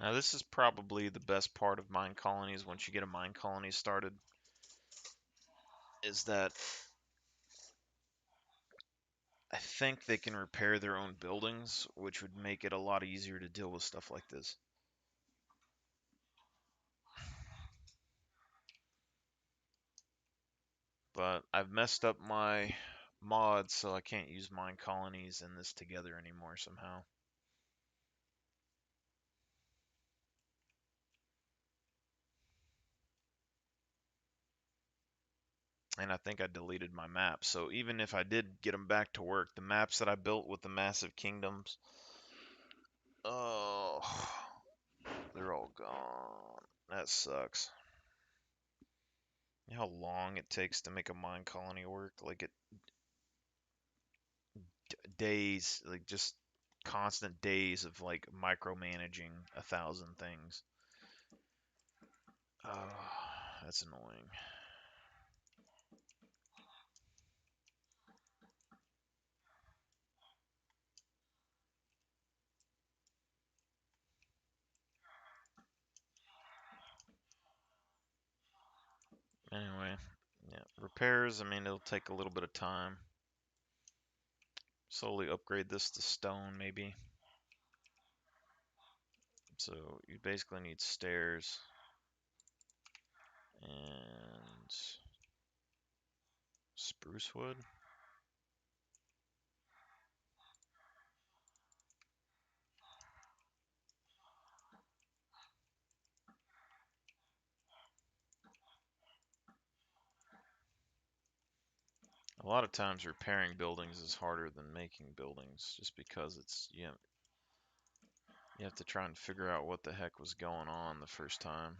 Now this is probably the best part of mine colonies once you get a mine colony started, is that I think they can repair their own buildings, which would make it a lot easier to deal with stuff like this. But I've messed up my mods, so I can't use mine colonies and this together anymore somehow. And I think I deleted my maps. So even if I did get them back to work, the maps that I built with the massive kingdoms, oh, they're all gone. That sucks. You know how long it takes to make a mine colony work? Like days, like just constant days of like micromanaging 1,000 things. Oh, that's annoying. Anyway, yeah, repairs, I mean, it'll take a little bit of time. Slowly upgrade this to stone, maybe. So you basically need stairs and spruce wood. A lot of times repairing buildings is harder than making buildings just because it's, you have to try and figure out what the heck was going on the first time.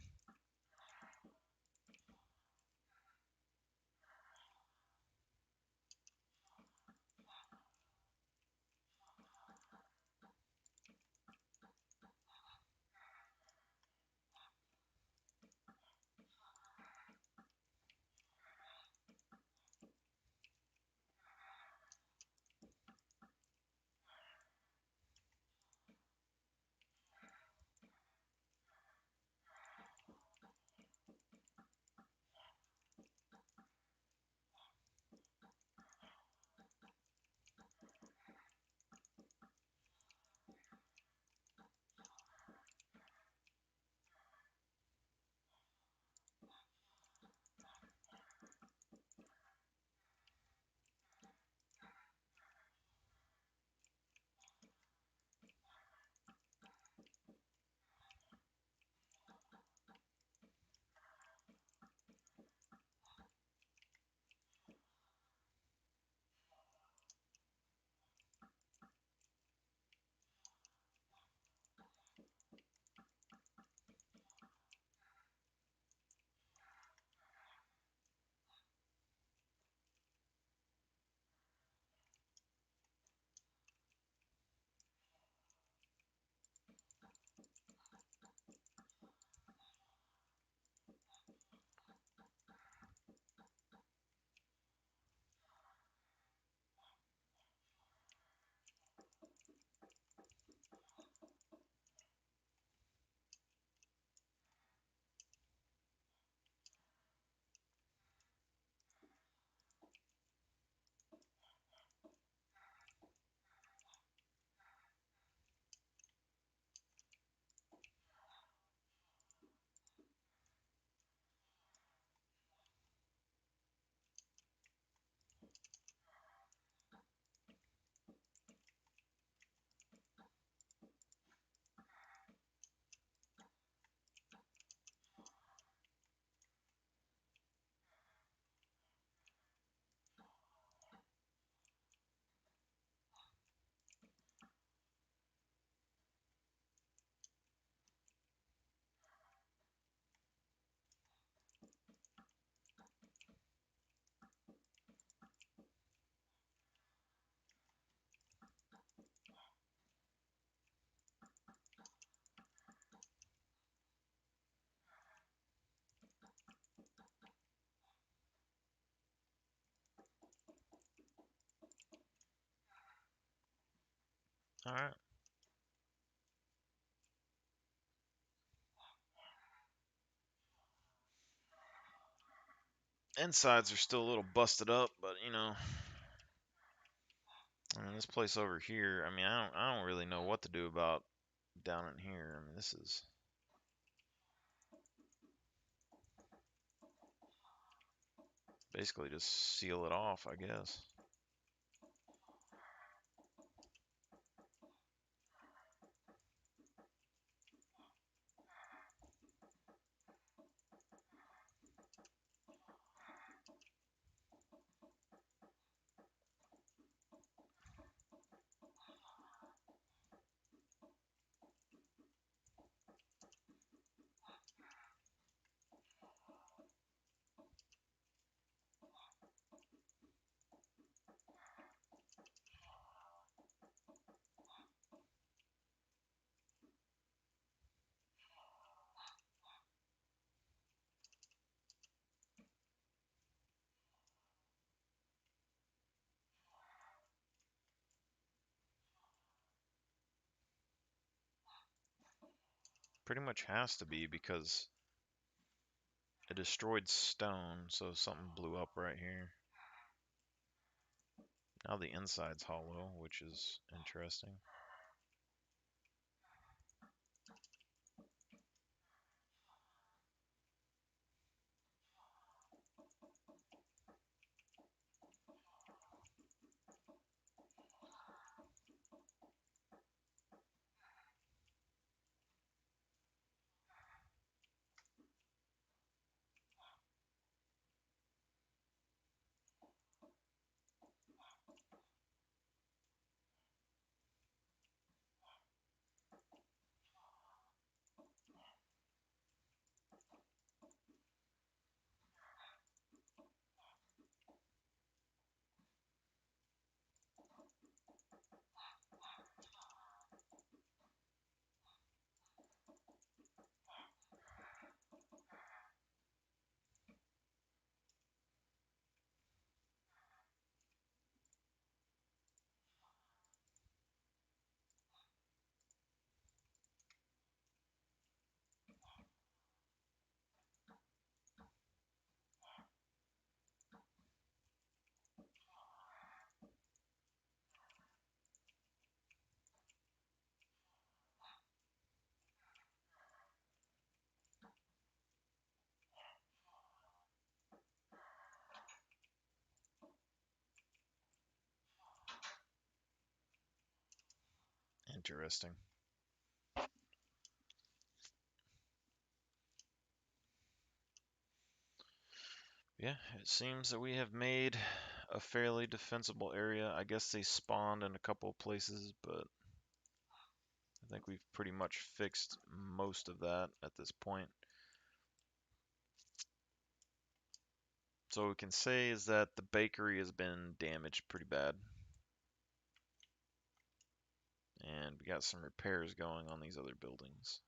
All right. Insides are still a little busted up, but you know, I mean, this place over here, I mean, I don't really know what to do about down in here. I mean, this is basically just seal it off, I guess. Pretty much has to be because it destroyed stone, so something blew up right here. Now the inside's hollow, which is interesting. Interesting. Yeah, it seems that we have made a fairly defensible area. I guess they spawned in a couple of places, but I think we've pretty much fixed most of that at this point. So what we can say is that the bakery has been damaged pretty bad. And we got some repairs going on these other buildings.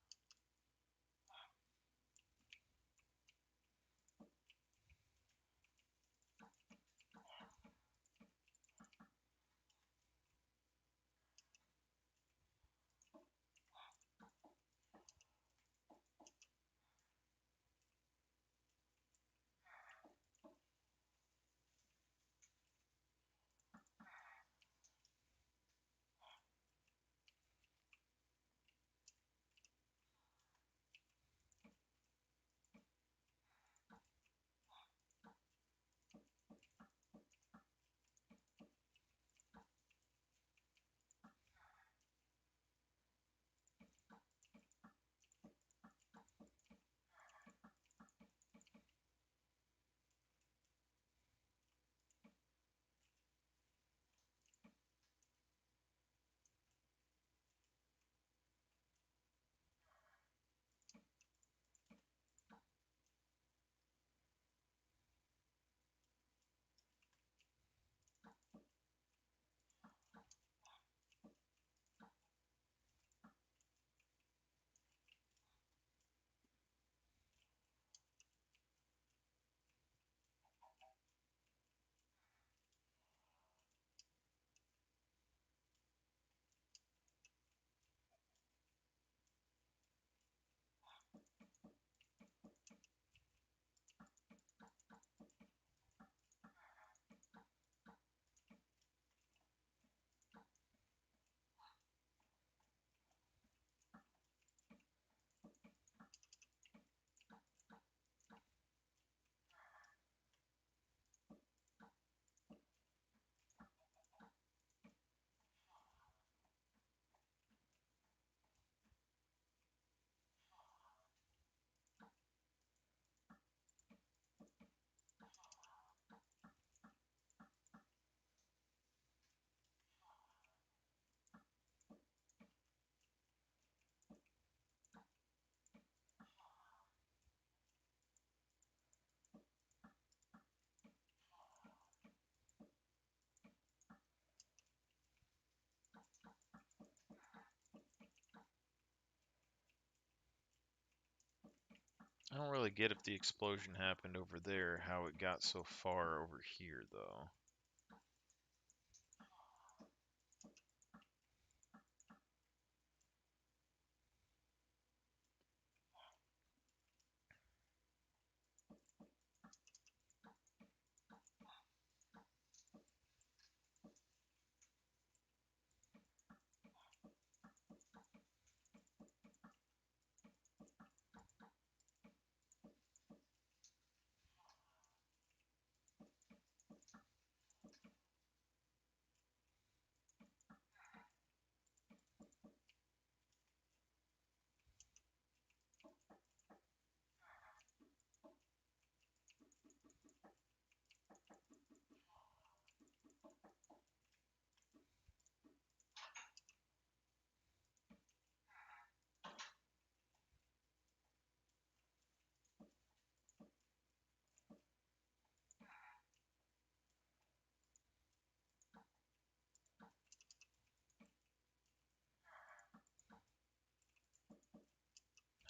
I don't really get if the explosion happened over there, how it got so far over here, though.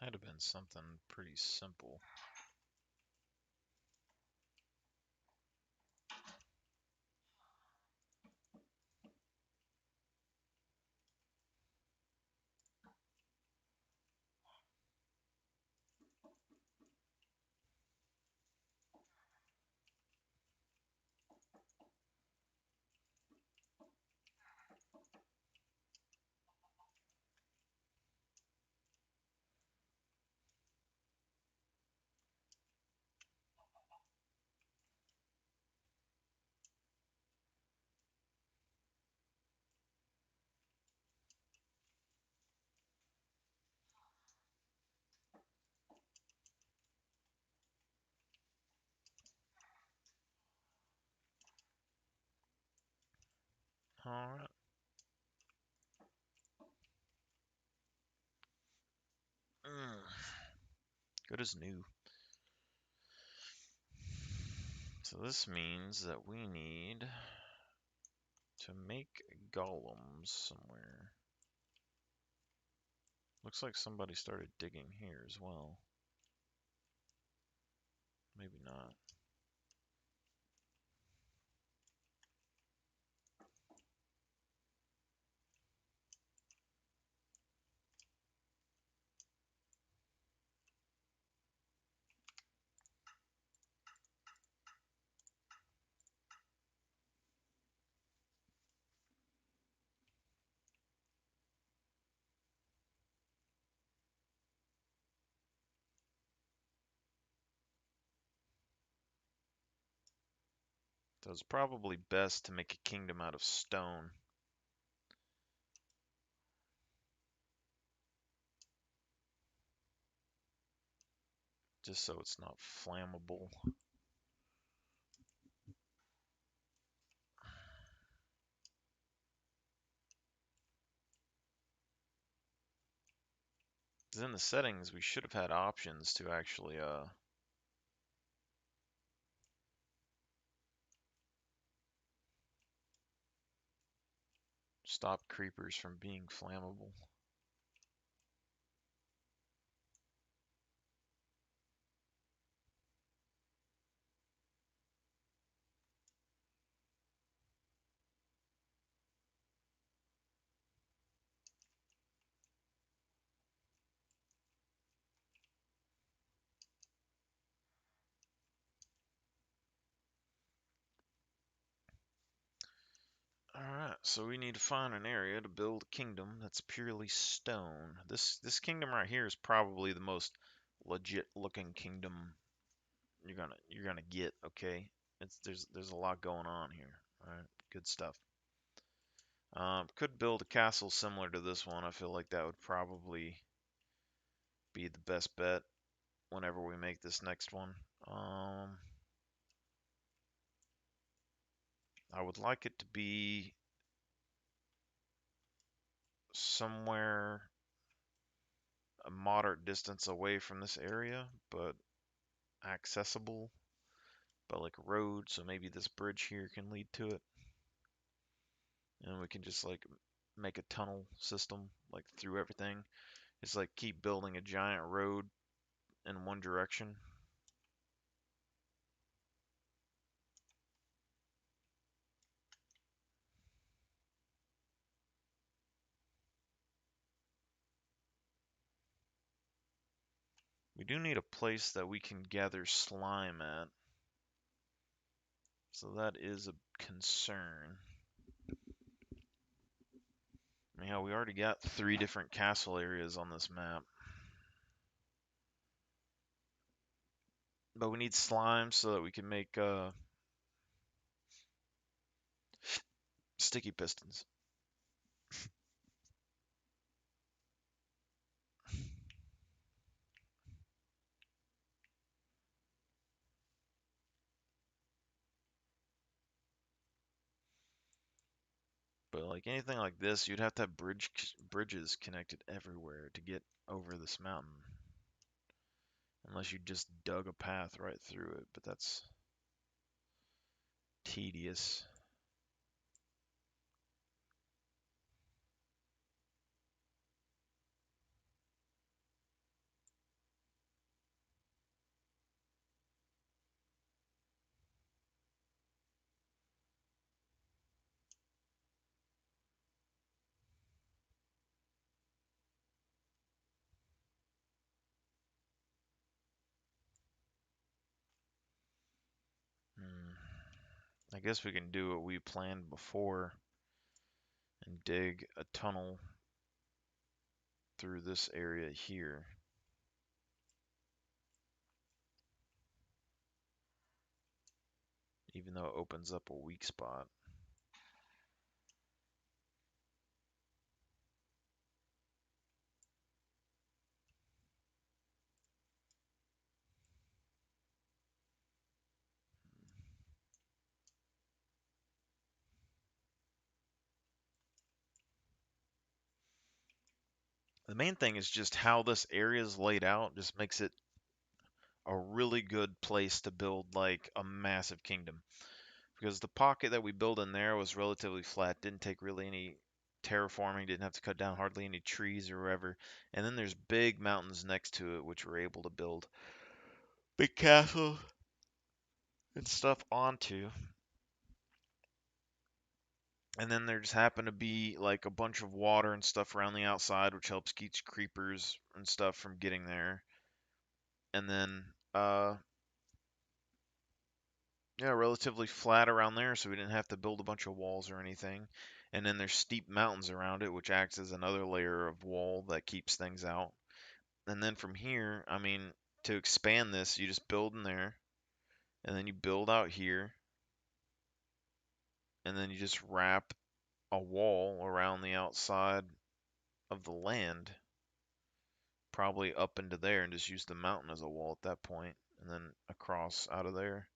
Had to have been something pretty simple. Alright. Good as new. So this means that we need to make golems somewhere. Looks like somebody started digging here as well. Maybe not. So it's probably best to make a kingdom out of stone. Just so it's not flammable. Because in the settings, we should have had options to actually stop creepers from being flammable. Alright, so we need to find an area to build a kingdom that's purely stone. This kingdom right here is probably the most legit looking kingdom you're gonna get, okay? There's a lot going on here. Alright, good stuff. Could build a castle similar to this one. I feel like that would probably be the best bet whenever we make this next one. I would like it to be somewhere a moderate distance away from this area, but accessible by like a road, so maybe this bridge here can lead to it. And we can just like make a tunnel system like through everything. It's like keep building a giant road in one direction. We do need a place that we can gather slime at. So that is a concern. Yeah, we already got 3 different castle areas on this map. But we need slime so that we can make sticky pistons. But like anything like this, you'd have to have bridges connected everywhere to get over this mountain. Unless you just dug a path right through it, but that's tedious. I guess we can do what we planned before and dig a tunnel through this area here. Even though it opens up a weak spot. The main thing is just how this area is laid out just makes it a really good place to build like a massive kingdom. Because the pocket that we built in there was relatively flat, didn't take really any terraforming, didn't have to cut down hardly any trees or whatever. And then there's big mountains next to it, which we're able to build big castles and stuff onto. And then there just happened to be like a bunch of water and stuff around the outside, which helps keep creepers and stuff from getting there. And then, yeah, relatively flat around there, so we didn't have to build a bunch of walls or anything. And then there's steep mountains around it, which acts as another layer of wall that keeps things out. And then from here, I mean, to expand this, you just build in there, and then you build out here, and then you just wrap a wall around the outside of the land, probably up into there, and just use the mountain as a wall at that point, and then across out of there.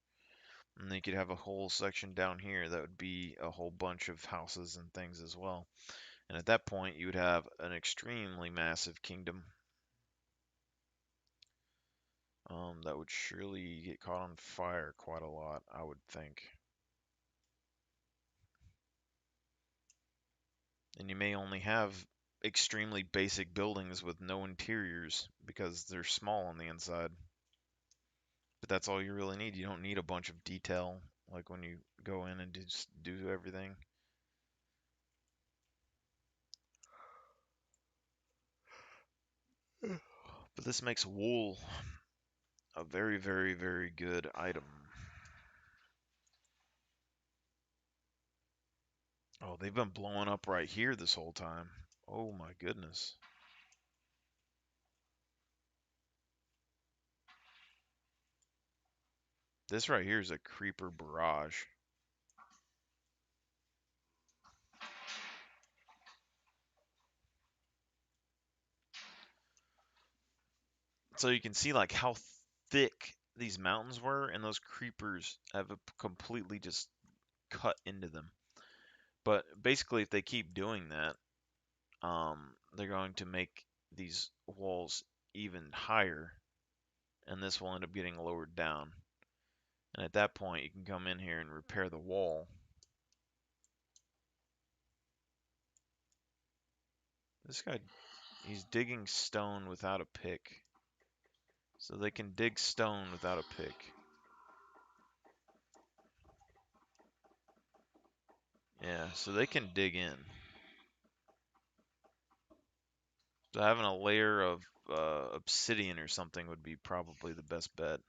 And then you could have a whole section down here that would be a whole bunch of houses and things as well. And at that point, you would have an extremely massive kingdom that would surely get caught on fire quite a lot, I would think. And you may only have extremely basic buildings with no interiors because they're small on the inside. But that's all you really need. You don't need a bunch of detail like when you go in and just do everything. But this makes wool a very, very, very good item. Oh, they've been blowing up right here this whole time. Oh my goodness. This right here is a creeper barrage. So you can see like how thick these mountains were, and those creepers have completely just cut into them. But basically, if they keep doing that, they're going to make these walls even higher, and this will end up getting lowered down. And at that point, you can come in here and repair the wall. This guy, he's digging stone without a pick. So they can dig stone without a pick. Yeah, so they can dig in. So having a layer of obsidian or something would be probably the best bet.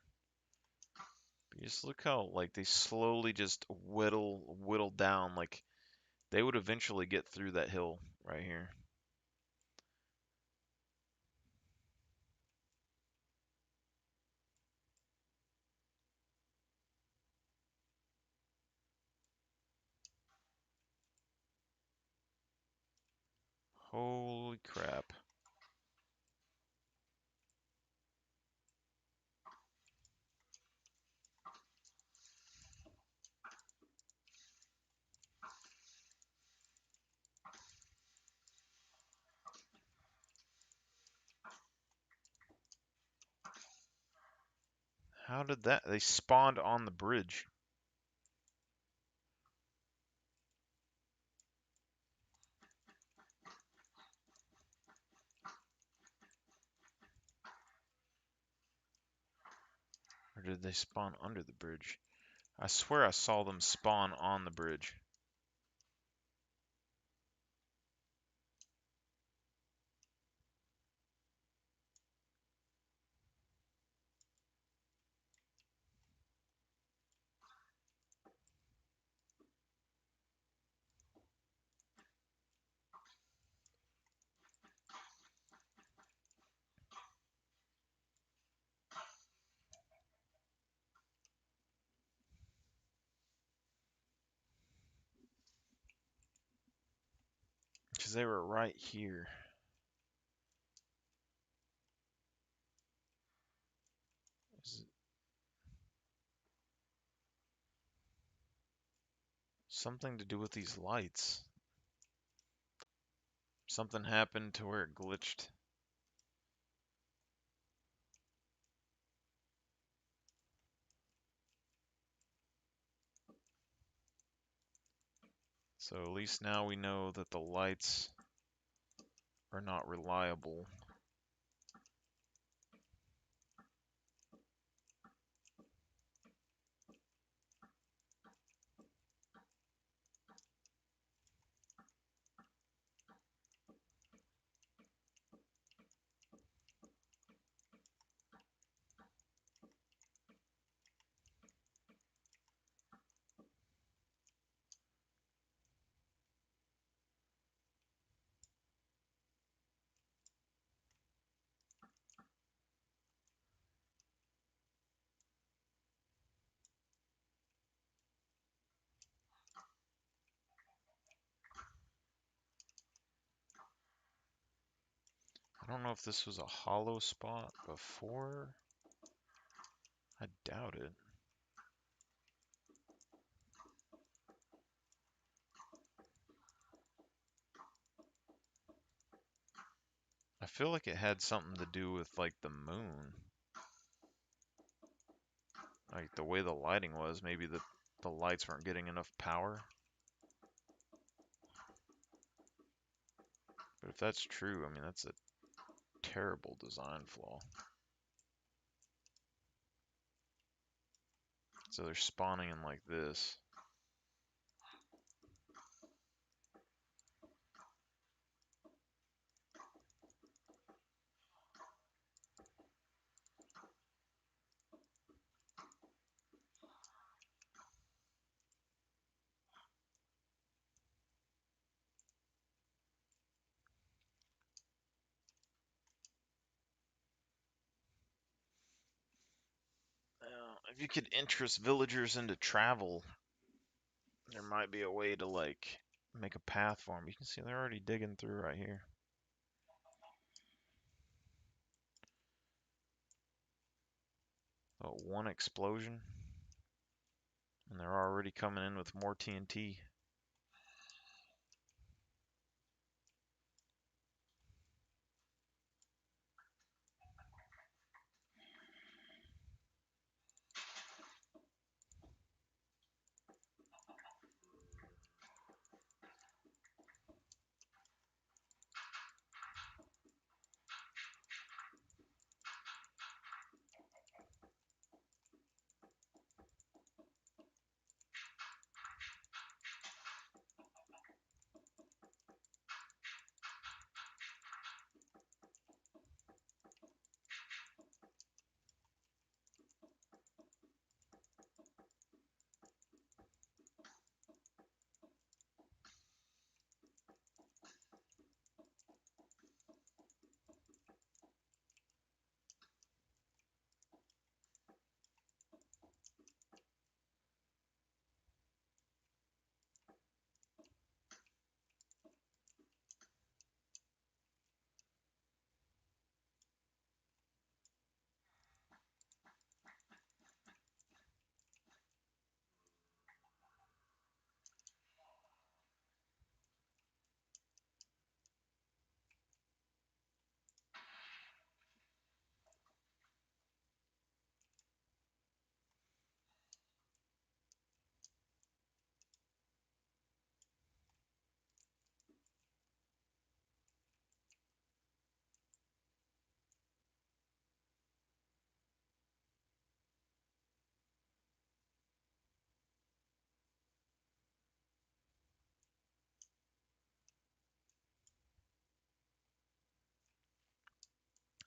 But just look how like they slowly just whittle down. Like they would eventually get through that hill right here. Holy crap. How did that? They spawned on the bridge. Or did they spawn under the bridge? I swear I saw them spawn on the bridge. Because they were right here. Is it something to do with these lights? Something happened to where it glitched. So at least now we know that the lights are not reliable. I don't know if this was a hollow spot before. I doubt it. I feel like it had something to do with like the moon. Like the way the lighting was, maybe the lights weren't getting enough power. But if that's true, I mean that's a terrible design flaw. So they're spawning in like this. Now, if you could interest villagers into travel, there might be a way to like make a path for them. You can see they're already digging through right here. Oh, one explosion, and they're already coming in with more TNT.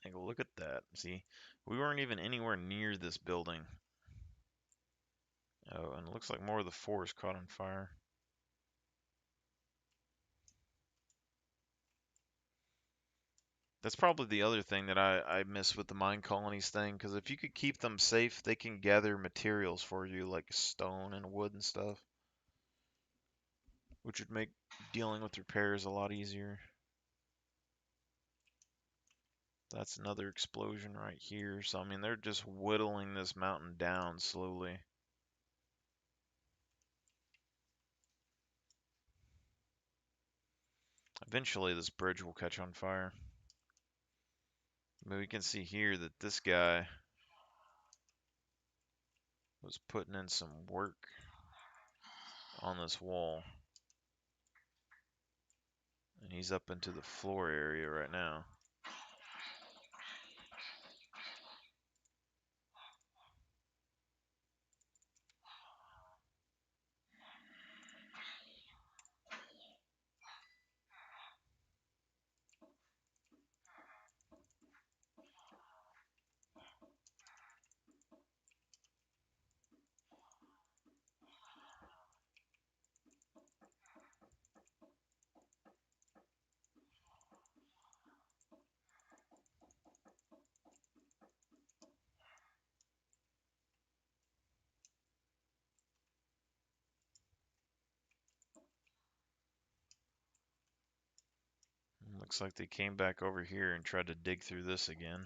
Like, look at that. See, we weren't even anywhere near this building. Oh, and it looks like more of the forest caught on fire. That's probably the other thing that I miss with the mine colonies thing, because if you could keep them safe, they can gather materials for you, like stone and wood and stuff, which would make dealing with repairs a lot easier. That's another explosion right here. So, I mean, they're just whittling this mountain down slowly. Eventually, this bridge will catch on fire. But we can see here that this guy was putting in some work on this wall. And he's up into the floor area right now. Looks like they came back over here and tried to dig through this again.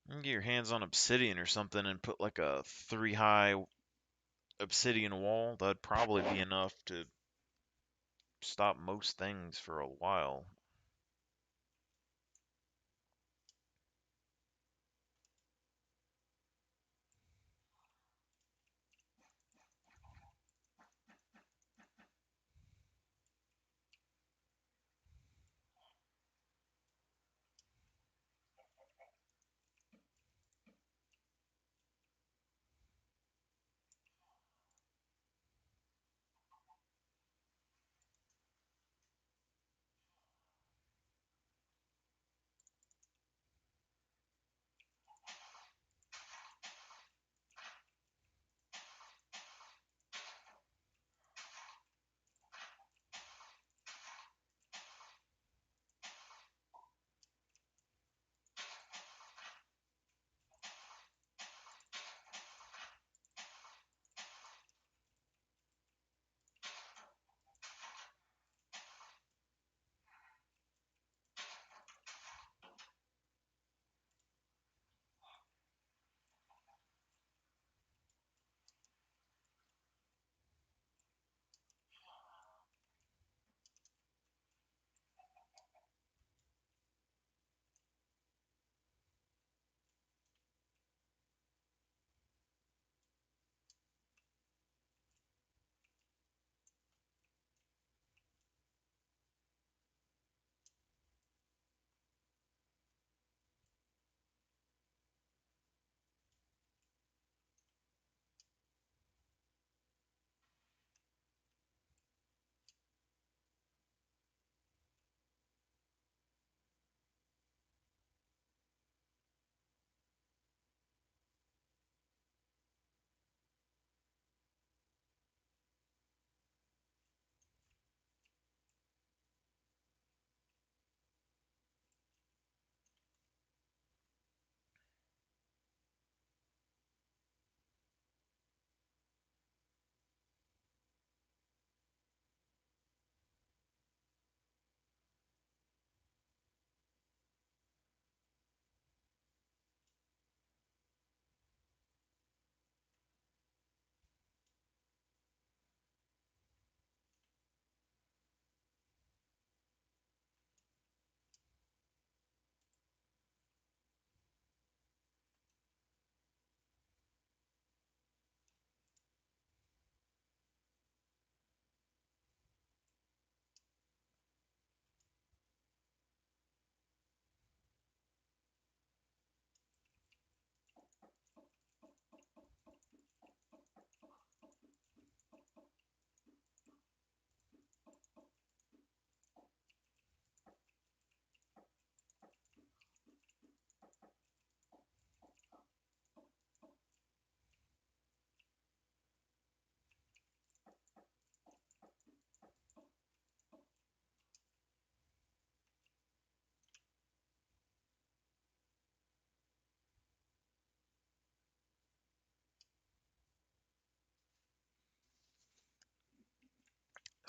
You can get your hands on obsidian or something and put like a 3-high obsidian wall. That'd probably be enough to stop most things for a while.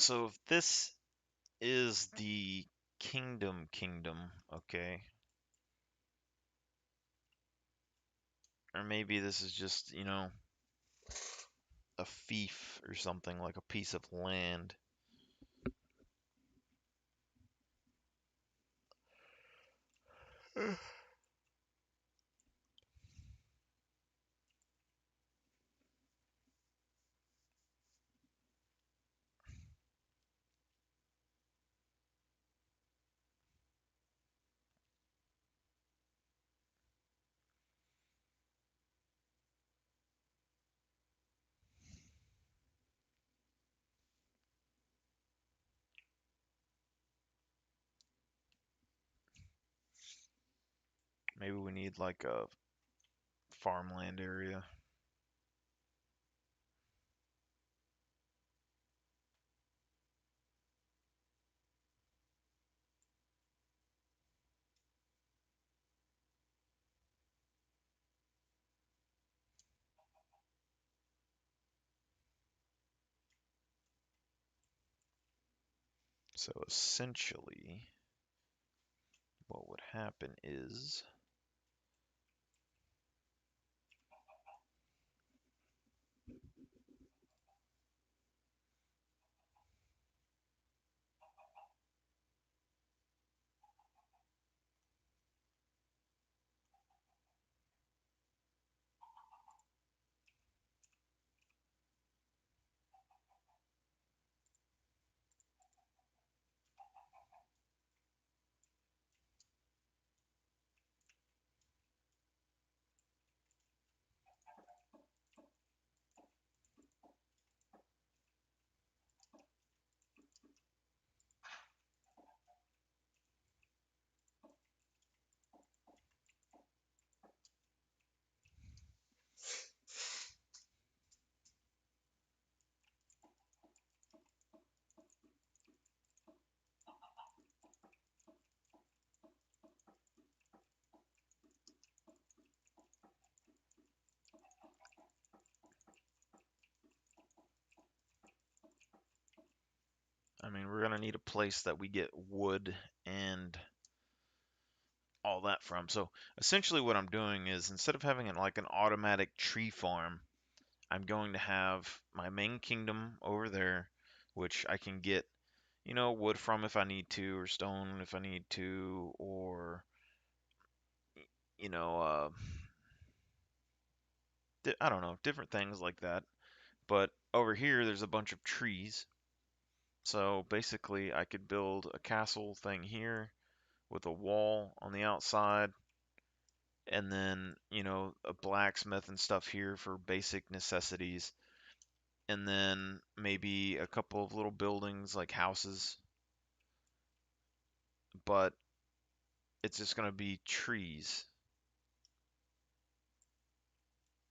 So if this is the kingdom, okay, or maybe this is just, a fief or something, like a piece of land. Maybe we need like a farmland area. So essentially, what would happen is, I mean, we're gonna need a place that we get wood and all that from. So essentially what I'm doing is, instead of having it like an automatic tree farm, I'm going to have my main kingdom over there, which I can get, wood from if I need to, or stone if I need to, or, you know, uh, I don't know, different things like that. But over here, there's a bunch of trees. So basically, I could build a castle thing here with a wall on the outside, and then, a blacksmith and stuff here for basic necessities, and then maybe a couple of little buildings like houses, but it's just going to be trees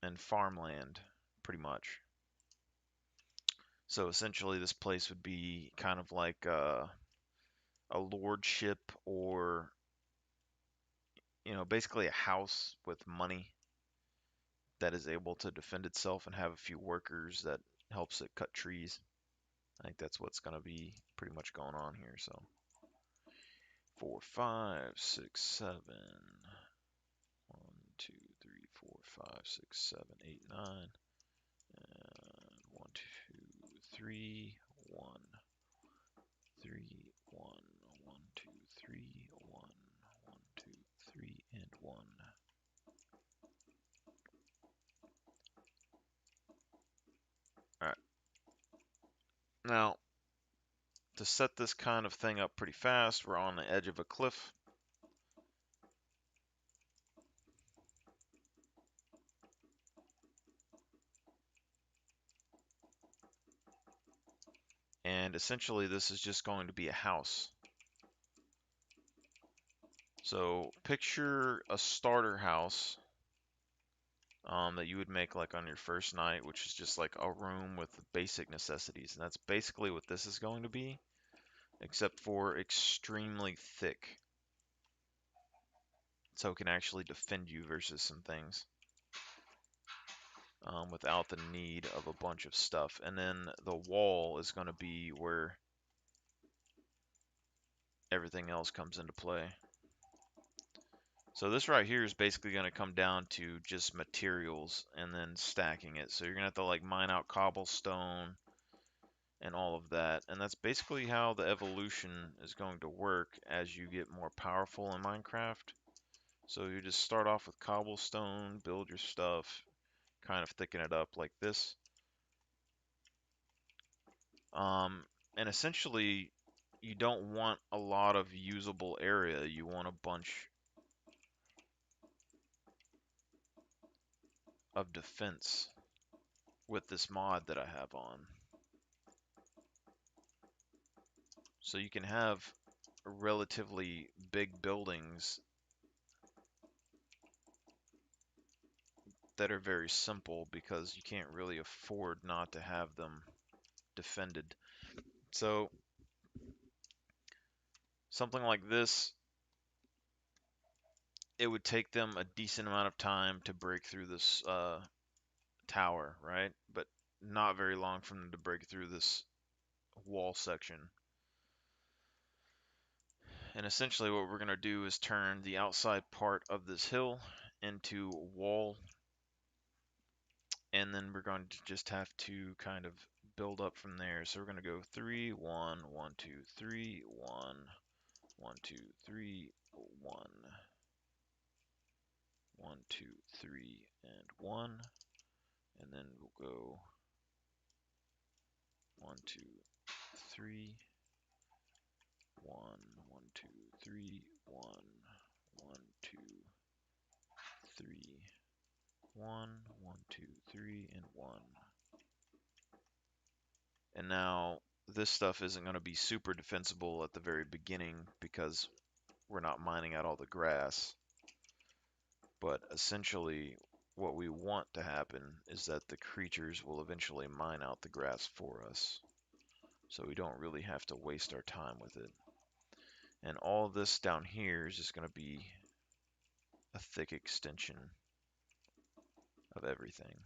and farmland, pretty much. So essentially, this place would be kind of like a lordship, or, basically a house with money that is able to defend itself and have a few workers that helps it cut trees. I think that's what's going to be pretty much going on here. So 4, 5, 6, 7. 1, 2, 3, 4, 5, 6, 7, 8, 9. And 1, 2, 3, 1, 3, 1, 1, 2, 3, 1, 1, 2, 3, and 1. Alright. Now, to set this kind of thing up pretty fast, we're on the edge of a cliff. And essentially, this is just going to be a house. So picture a starter house that you would make like on your first night, which is just like a room with basic necessities. And that's basically what this is going to be, except for extremely thick. So it can actually defend you versus some things without the need of a bunch of stuff. And then the wall is going to be where everything else comes into play. So this right here is basically going to come down to just materials and then stacking it. So you're going to have to like mine out cobblestone and all of that. And that's basically how the evolution is going to work as you get more powerful in Minecraft. So you just start off with cobblestone, build your stuff, kind of thicken it up like this. And essentially, you don't want a lot of usable area. You want a bunch of defense with this mod that I have on. So you can have relatively big buildings that are very simple because you can't really afford not to have them defended. So something like this, it would take them a decent amount of time to break through this tower, right? But not very long for them to break through this wall section. And essentially what we're going to do is turn the outside part of this hill into a wall, and then we're going to just have to kind of build up from there. So we're going to go 3, 1, 1, 2, 3, 1, 1, 2, 3, 1, 1, 2, 3, and 1, and then we'll go 1, 2, 3, 1, 1, 2, 3, 1, 1, 2, 3, 1, 1, 2, 3, and 1. And now this stuff isn't going to be super defensible at the very beginning because we're not mining out all the grass. But essentially what we want to happen is that the creatures will eventually mine out the grass for us. So we don't really have to waste our time with it. And all this down here is just going to be a thick extension of everything.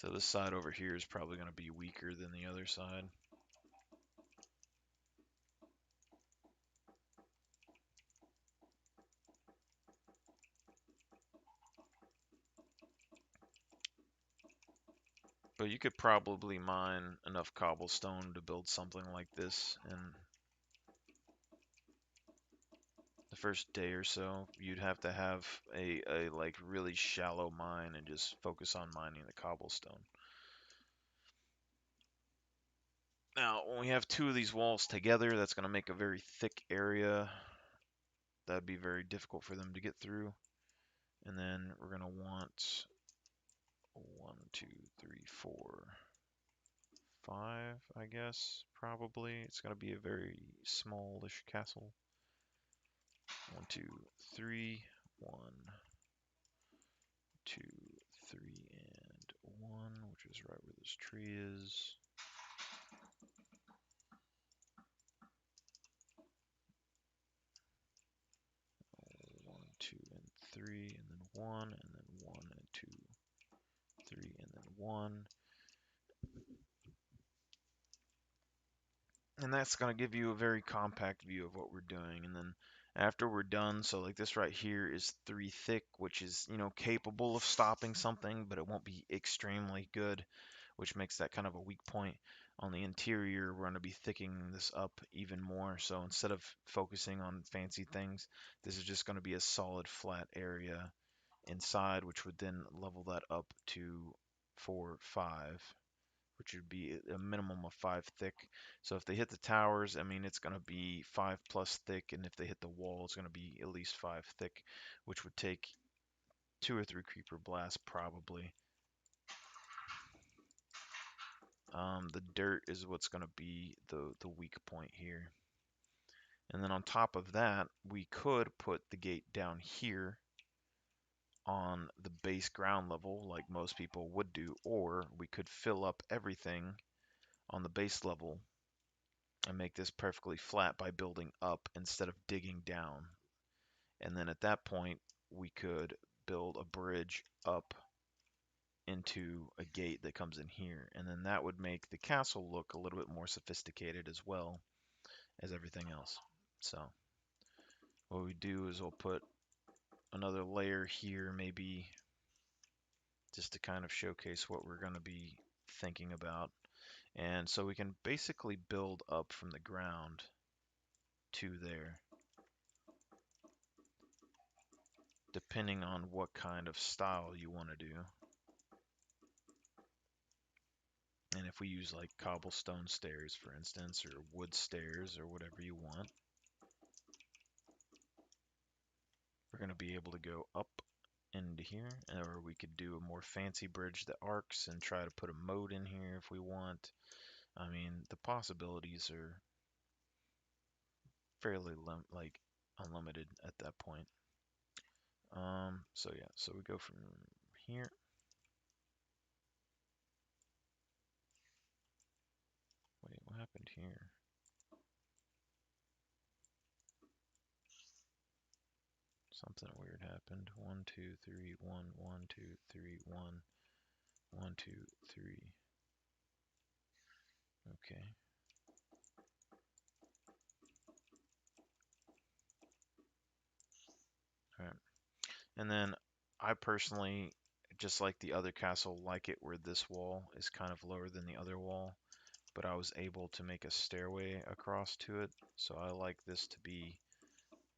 So this side over here is probably going to be weaker than the other side. But you could probably mine enough cobblestone to build something like this in the first day or so. You'd have to have a like really shallow mine and just focus on mining the cobblestone. Now, when we have two of these walls together, that's going to make a very thick area. That'd be very difficult for them to get through. And then we're going to want 1, 2, 3, 4, 5, I guess, probably. It's going to be a very smallish castle. 1, 2, 3, 1, 2, 3, and 1, which is right where this tree is. 1, 2, and 3, and then 1, and then 1, and 2, 3, and then 1. And that's going to give you a very compact view of what we're doing. And then after we're done, so like this right here is 3 thick, which is, capable of stopping something, but it won't be extremely good, which makes that kind of a weak point. On the interior, we're going to be thickening this up even more. So instead of focusing on fancy things, this is just going to be a solid flat area inside, which would then level that up to 4, 5, which would be a minimum of 5 thick. So if they hit the towers, I mean, it's going to be 5 plus thick, and if they hit the wall, it's going to be at least 5 thick, which would take 2 or 3 creeper blasts probably. The dirt is what's going to be the weak point here. And then on top of that, we could put the gate down here on the base ground level like most people would do, or we could fill up everything on the base level and make this perfectly flat by building up instead of digging down. And then at that point, we could build a bridge up into a gate that comes in here. And then that would make the castle look a little bit more sophisticated as well as everything else. So what we do is we'll put another layer here, maybe just to kind of showcase what we're going to be thinking about. And so we can basically build up from the ground to there, depending on what kind of style you want to do. And if we use like cobblestone stairs, for instance, or wood stairs, or whatever you want, we're going to be able to go up into here, or we could do a more fancy bridge that arcs and try to put a moat in here if we want. I mean, the possibilities are fairly unlimited at that point. So yeah, so we go from here. Wait, what happened here? Something weird happened. 1, 2, 3, 1, 1, 2, 3, 1, 1, 2, 3. Okay. All right. And then I personally, just like the other castle, like it where this wall is kind of lower than the other wall, but I was able to make a stairway across to it. So I like this to be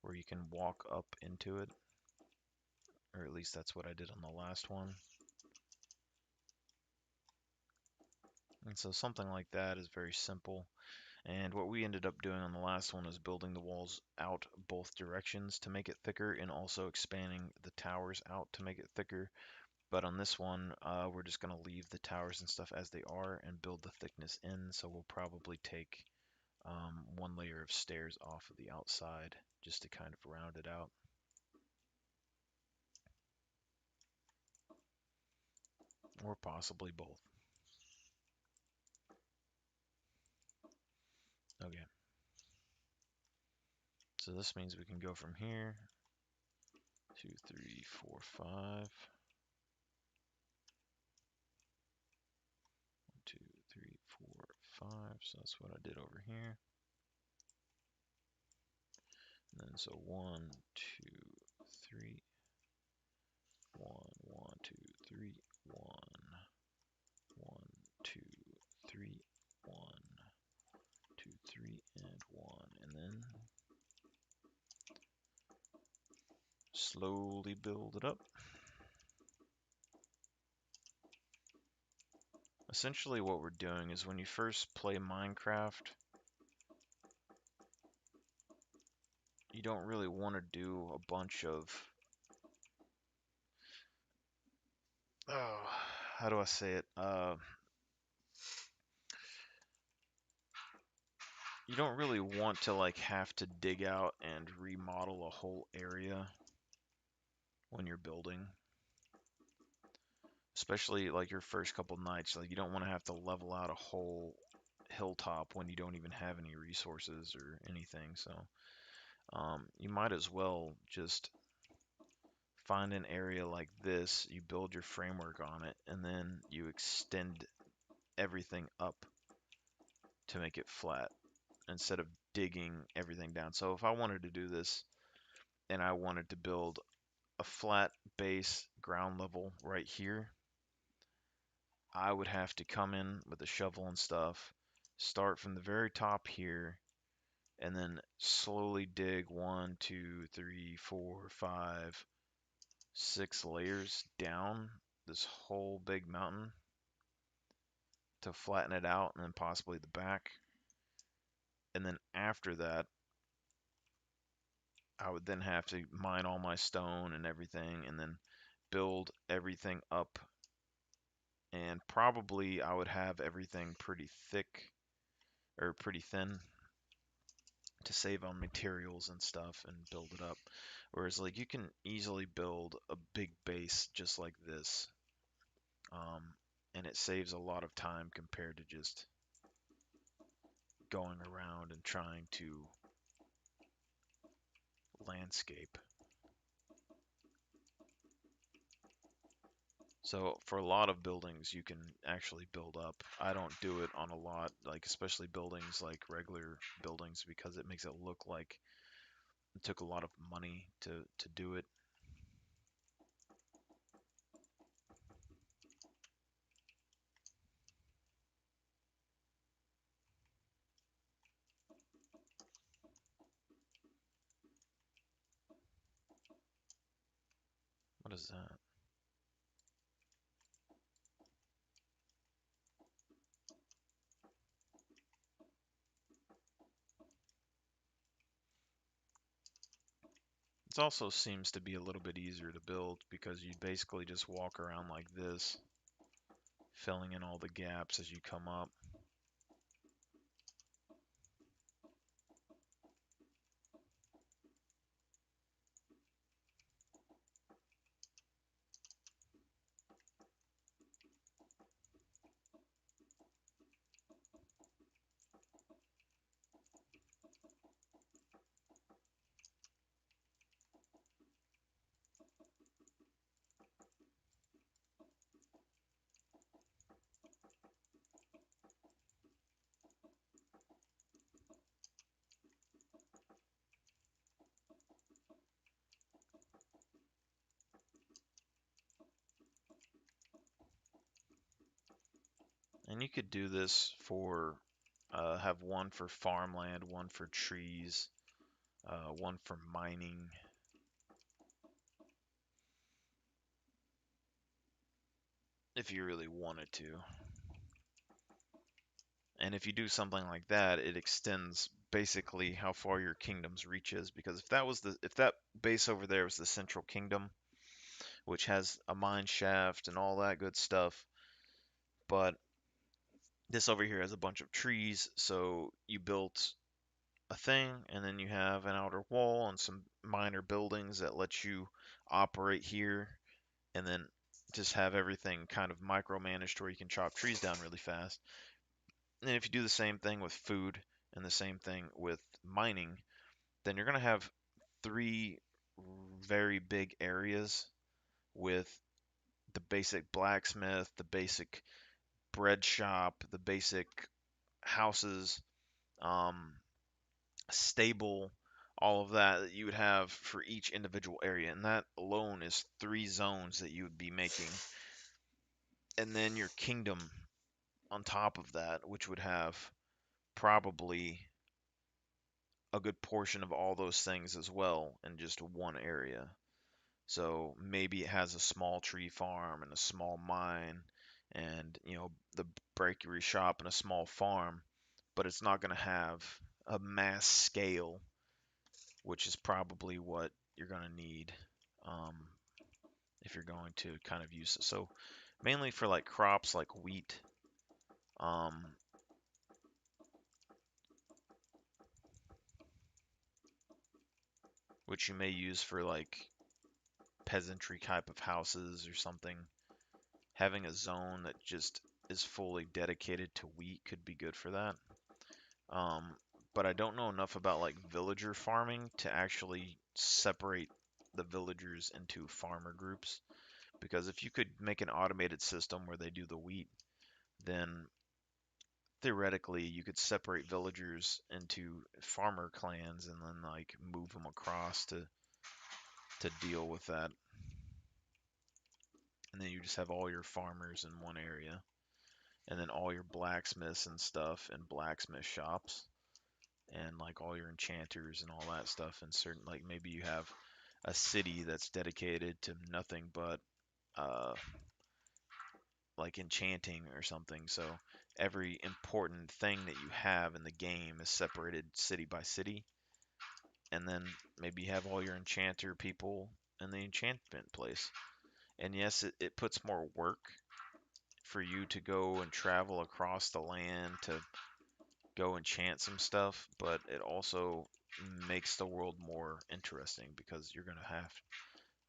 where you can walk up into it, or at least that's what I did on the last one. And so something like that is very simple. And what we ended up doing on the last one is building the walls out both directions to make it thicker, and also expanding the towers out to make it thicker. But on this one, we're just going to leave the towers and stuff as they are and build the thickness in. So we'll probably take one layer of stairs off of the outside just to kind of round it out. Or possibly both. Okay. So this means we can go from here, 2, 3, 4, 5. 1, 2, 3, 4, 5. So that's what I did over here. And then so 1, 2, 3. 1, 1, 2, 3, 1, 1, 2, 3, 1, 2, 3, and 1. And then slowly build it up. Essentially what we're doing is when you first play Minecraft, you don't really want to do a bunch of, oh, how do I say it? You don't really want to like have to dig out and remodel a whole area when you're building. Especially like your first couple nights, like you don't want to have to level out a whole hilltop when you don't even have any resources or anything. So you might as well just find an area like this, you build your framework on it, and then you extend everything up to make it flat instead of digging everything down. So if I wanted to do this and I wanted to build a flat base ground level right here, I would have to come in with a shovel and stuff, start from the very top here, and then slowly dig 1, 2, 3, 4, 5, 6 layers down this whole big mountain to flatten it out, and then possibly the back. And then after that, I would then have to mine all my stone and everything, and then build everything up. And probably I would have everything pretty thick or pretty thin to save on materials and stuff and build it up. Whereas like you can easily build a big base just like this, um, and it saves a lot of time compared to just going around and trying to landscape. So for a lot of buildings, you can actually build up. I don't do it on a lot, like especially buildings like regular buildings, because it makes it look like it took a lot of money to do it. What is that? It also seems to be a little bit easier to build because you basically just walk around like this, filling in all the gaps as you come up. And you could do this for, have one for farmland, one for trees, one for mining. If you really wanted to. And if you do something like that, it extends basically how far your kingdom's reaches. Because if that base over there was the central kingdom, which has a mine shaft and all that good stuff, but this over here has a bunch of trees, so you built a thing, and then you have an outer wall and some minor buildings that let you operate here, and then just have everything kind of micromanaged where you can chop trees down really fast. And if you do the same thing with food and the same thing with mining, then you're going to have three very big areas with the basic blacksmith, the basic bread shop, the basic houses, um, stable, all of that that you would have for each individual area. And that alone is three zones that you would be making. And then your kingdom on top of that, which would have probably a good portion of all those things as well in just one area. So maybe it has a small tree farm and a small mine and, the bakery shop and a small farm, but it's not going to have a mass scale, which is probably what you're going to need, um, if you're going to kind of use it. So mainly for like crops like wheat, um, which you may use for like peasantry type of houses or something. Having a zone that just is fully dedicated to wheat could be good for that. Um, but I don't know enough about like villager farming to actually separate the villagers into farmer groups. Because if you could make an automated system where they do the wheat, then theoretically you could separate villagers into farmer clans and then like move them across to deal with that. And then you just have all your farmers in one area, and then all your blacksmiths and stuff in blacksmith shops, and like all your enchanters and all that stuff in certain, like maybe you have a city that's dedicated to nothing but uh like enchanting or something. So every important thing that you have in the game is separated city by city, and then maybe you have all your enchanter people in the enchantment place. And yes, it puts more work for you to go and travel across the land to go enchant some stuff, but it also makes the world more interesting because you're going to have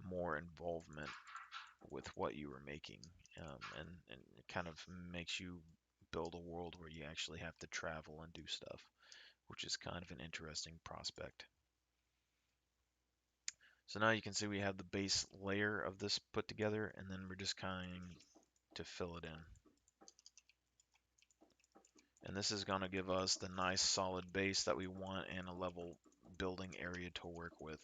more involvement with what you were making, and it kind of makes you build a world where you actually have to travel and do stuff, which is kind of an interesting prospect. So now you can see we have the base layer of this put together, and then we're just kind to fill it in. And this is going to give us the nice solid base that we want and a level building area to work with.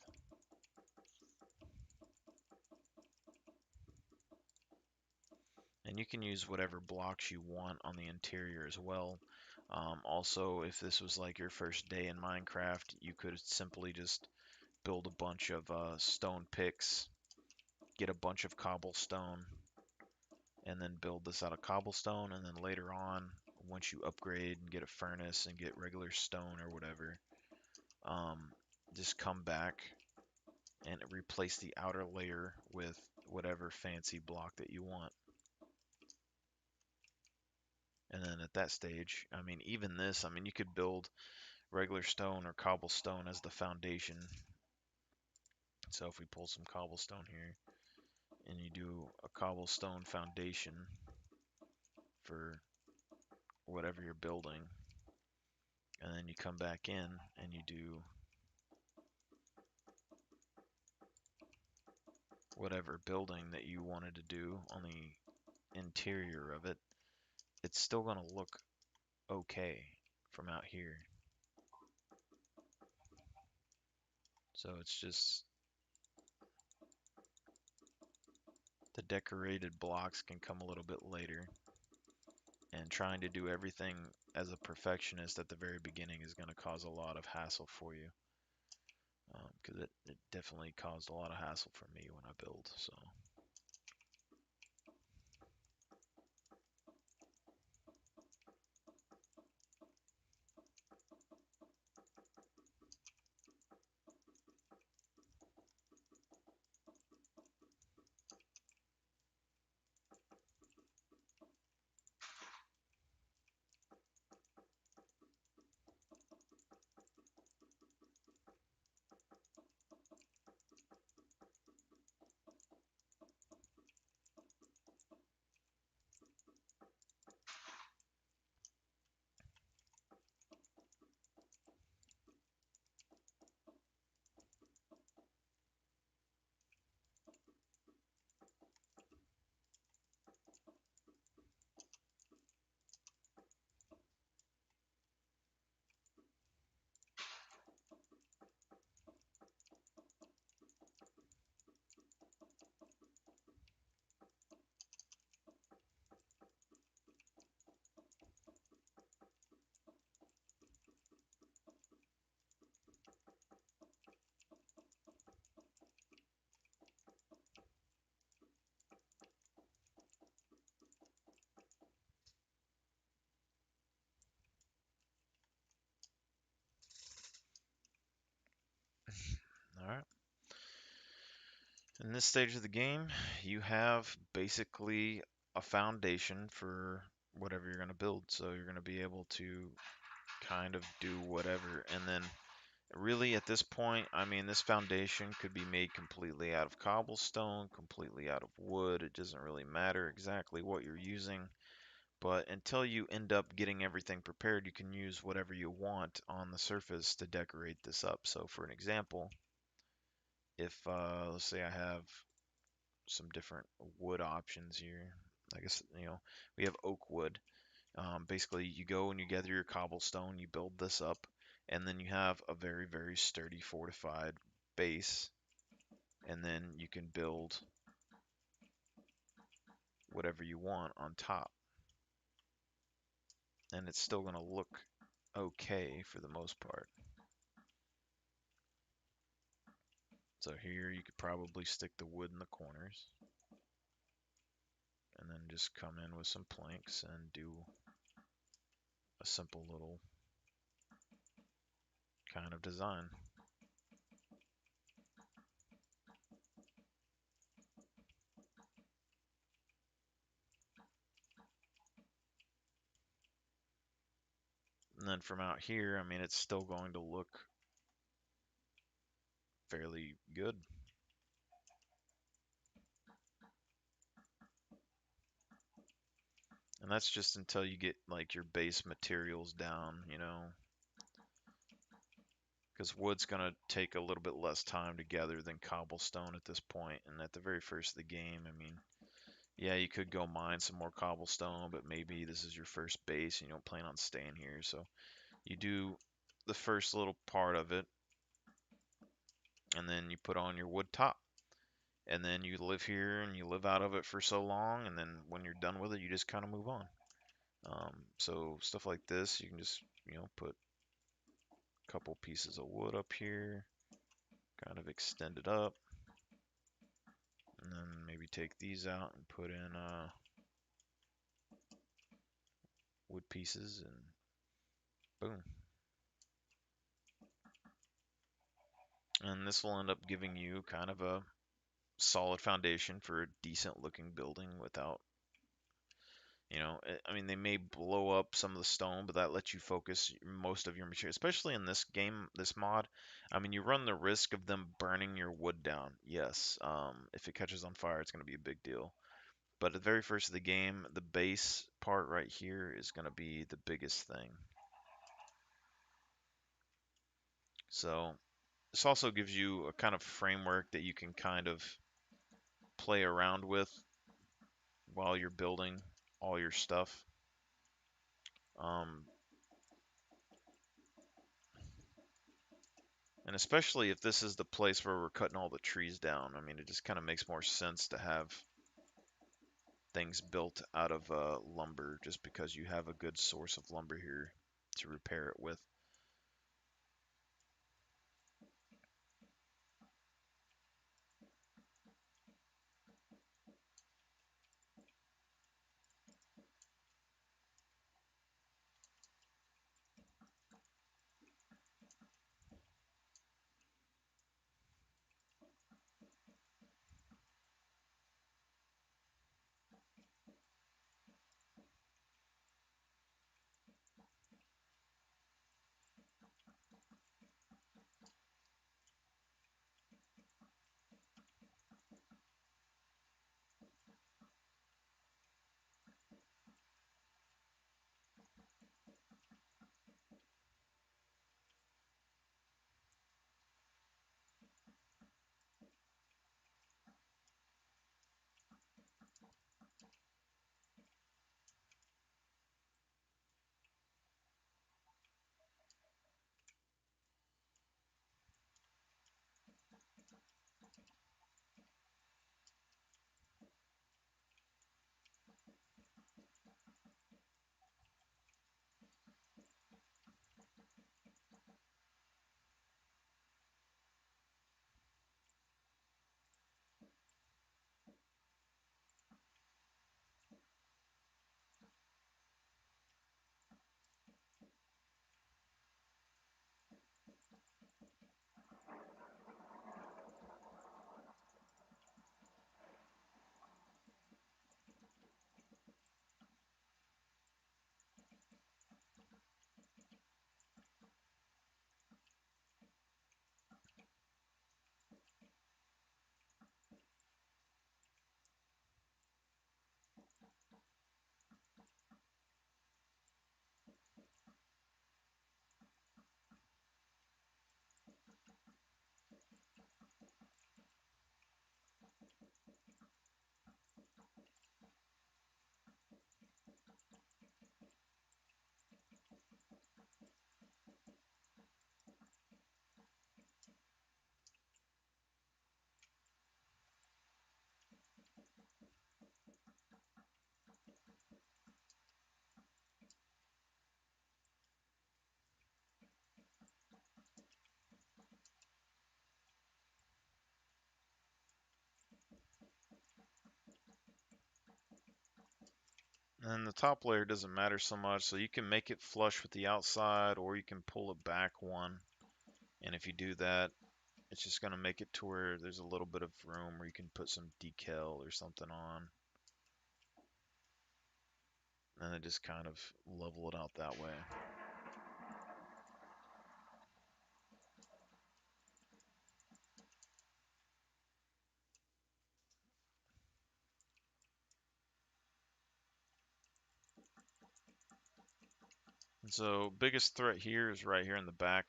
And you can use whatever blocks you want on the interior as well. Also, if this was like your first day in Minecraft, you could simply just build a bunch of stone picks, get a bunch of cobblestone, and then build this out of cobblestone. And then later on, once you upgrade and get a furnace and get regular stone or whatever, um, just come back and replace the outer layer with whatever fancy block that you want. And then at that stage, I mean, even this, I mean, you could build regular stone or cobblestone as the foundation. So if we pull some cobblestone here and you do a cobblestone foundation for whatever you're building, and then you come back in and you do whatever building that you wanted to do on the interior of it, it's still going to look okay from out here. So it's just the decorated blocks can come a little bit later, and trying to do everything as a perfectionist at the very beginning is going to cause a lot of hassle for you, because it definitely caused a lot of hassle for me when I build. So all right. In this stage of the game, you have basically a foundation for whatever you're going to build. So you're going to be able to kind of do whatever. And then really at this point, I mean, this foundation could be made completely out of cobblestone, completely out of wood. It doesn't really matter exactly what you're using. But until you end up getting everything prepared, you can use whatever you want on the surface to decorate this up. So for an example, if let's say I have some different wood options here. I guess, we have oak wood. Basically, you go and you gather your cobblestone, you build this up, and then you have a very, very sturdy, fortified base. And then you can build whatever you want on top. And it's still going to look okay for the most part. So here you could probably stick the wood in the corners. And then just come in with some planks and do a simple little kind of design. And then from out here, I mean, it's still going to look fairly good. And that's just until you get like your base materials down, you know, because wood's going to take a little bit less time to gather than cobblestone at this point. And at the very first of the game, I mean, yeah, you could go mine some more cobblestone, but maybe this is your first base and you don't plan on staying here. So you do the first little part of it, and then you put on your wood top. And then you live here and you live out of it for so long, and then when you're done with it, you just kind of move on. So stuff like this, you can just, you know, put a couple pieces of wood up here, kind of extend it up, and then maybe take these out and put in wood pieces, and boom. And this will end up giving you kind of a solid foundation for a decent looking building without, you know, I mean, they may blow up some of the stone, but that lets you focus most of your material, especially in this game, this mod. I mean, you run the risk of them burning your wood down. Yes, if it catches on fire, it's going to be a big deal. But at the very first of the game, the base part right here is going to be the biggest thing. So this also gives you a kind of framework that you can kind of play around with while you're building all your stuff. Um, And especially if this is the place where we're cutting all the trees down, I mean, it just kind of makes more sense to have things built out of lumber just because you have a good source of lumber here to repair it with. And the top layer doesn't matter so much, so you can make it flush with the outside or you can pull it back one. And if you do that, it's just going to make it to where there's a little bit of room where you can put some decal or something on. And then just kind of level it out that way. So biggest threat here is right here in the back,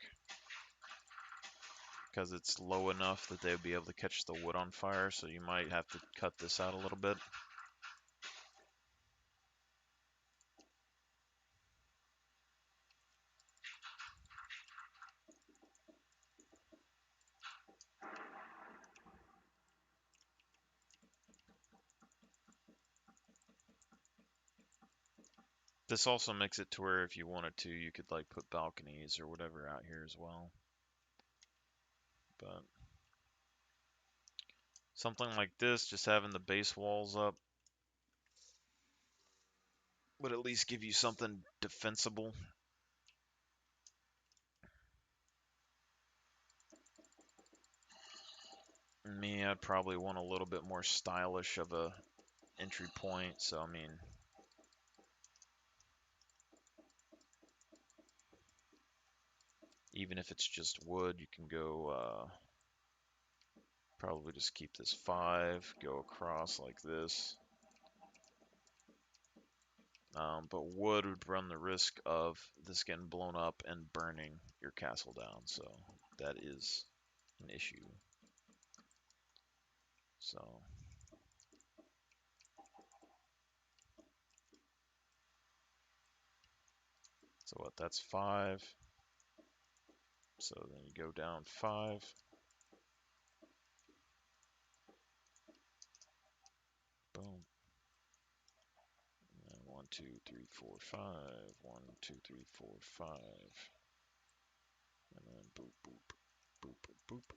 because it's low enough that they would be able to catch the wood on fire, so you might have to cut this out a little bit. This also makes it to where if you wanted to, you could like put balconies or whatever out here as well. But something like this, just having the base walls up, would at least give you something defensible. Me, I'd probably want a little bit more stylish of a entry point, so I mean, even if it's just wood, you can go, probably just keep this 5, go across like this. But wood would run the risk of this getting blown up and burning your castle down, so that is an issue. So what, that's 5. So then you go down 5. Boom. And 1, 2, 3, 4, 5. 1, 2, 3, 4, 5. And then boop, boop, boop, boop, boop.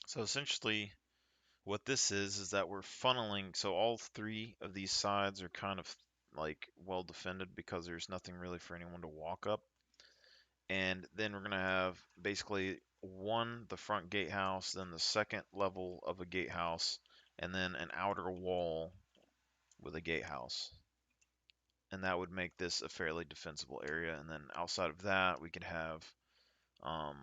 So essentially, what this is that we're funneling, so all three of these sides are kind of like well defended because there's nothing really for anyone to walk up. And then we're gonna have basically the front gatehouse, then the second level of a gatehouse, and then an outer wall with a gatehouse. And that would make this a fairly defensible area. And then outside of that, we could have um,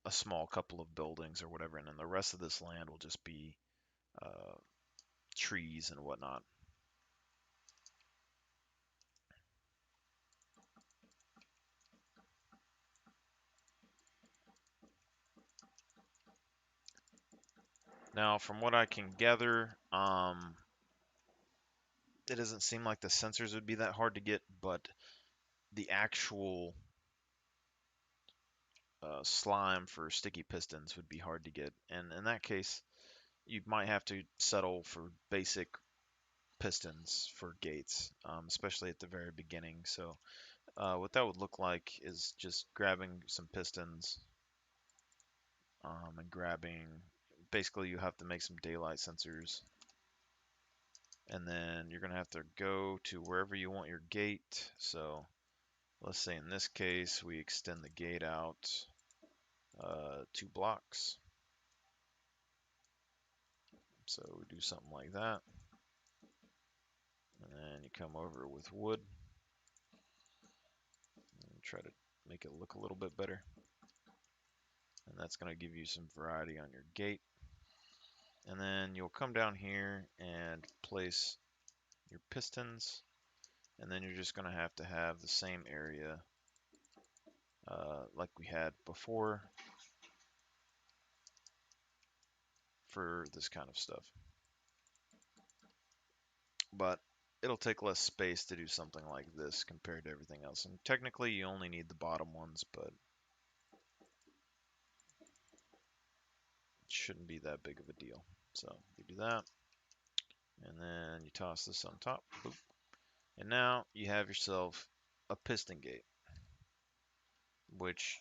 a small couple of buildings or whatever, and then the rest of this land will just be uh, trees and whatnot. Now, from what I can gather, it doesn't seem like the sensors would be that hard to get, but the actual slime for sticky pistons would be hard to get. And in that case, you might have to settle for basic pistons for gates, especially at the very beginning. So what that would look like is just grabbing some pistons and grabbing, basically you have to make some daylight sensors, and then you're going to have to go to wherever you want your gate. So let's say in this case we extend the gate out 2 blocks. So we do something like that, and then you come over with wood and try to make it look a little bit better, and that's going to give you some variety on your gate. And then you'll come down here and place your pistons, and then you're just going to have the same area like we had before for this kind of stuff. But it'll take less space to do something like this compared to everything else. And technically you only need the bottom ones, but it shouldn't be that big of a deal. So you do that, and then you toss this on top. Boop. And now you have yourself a piston gate, which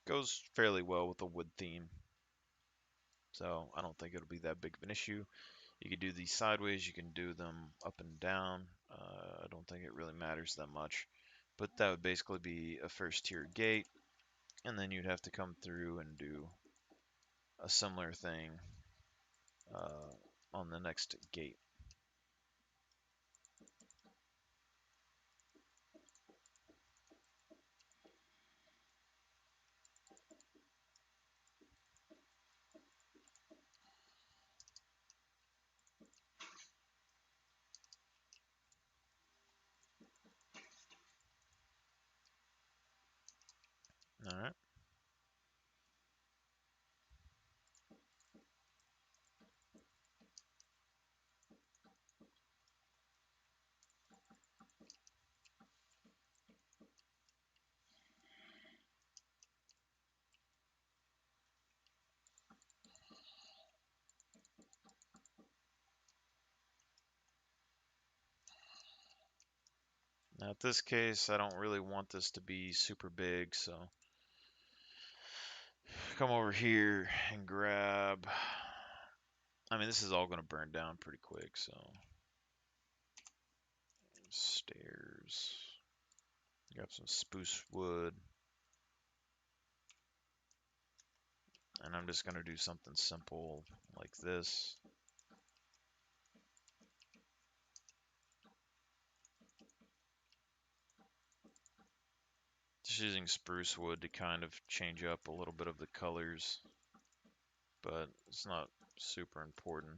goes fairly well with the wood theme. So I don't think it'll be that big of an issue. You can do these sideways, you can do them up and down. I don't think it really matters that much. But that would basically be a first tier gate, and then you'd have to come through and do a similar thing on the next gate. Alright. Now, in this case, I don't really want this to be super big, so come over here and grab. I mean, this is all going to burn down pretty quick, so stairs. Grab some spruce wood, and I'm just going to do something simple like this. Just using spruce wood to kind of change up a little bit of the colors, but it's not super important.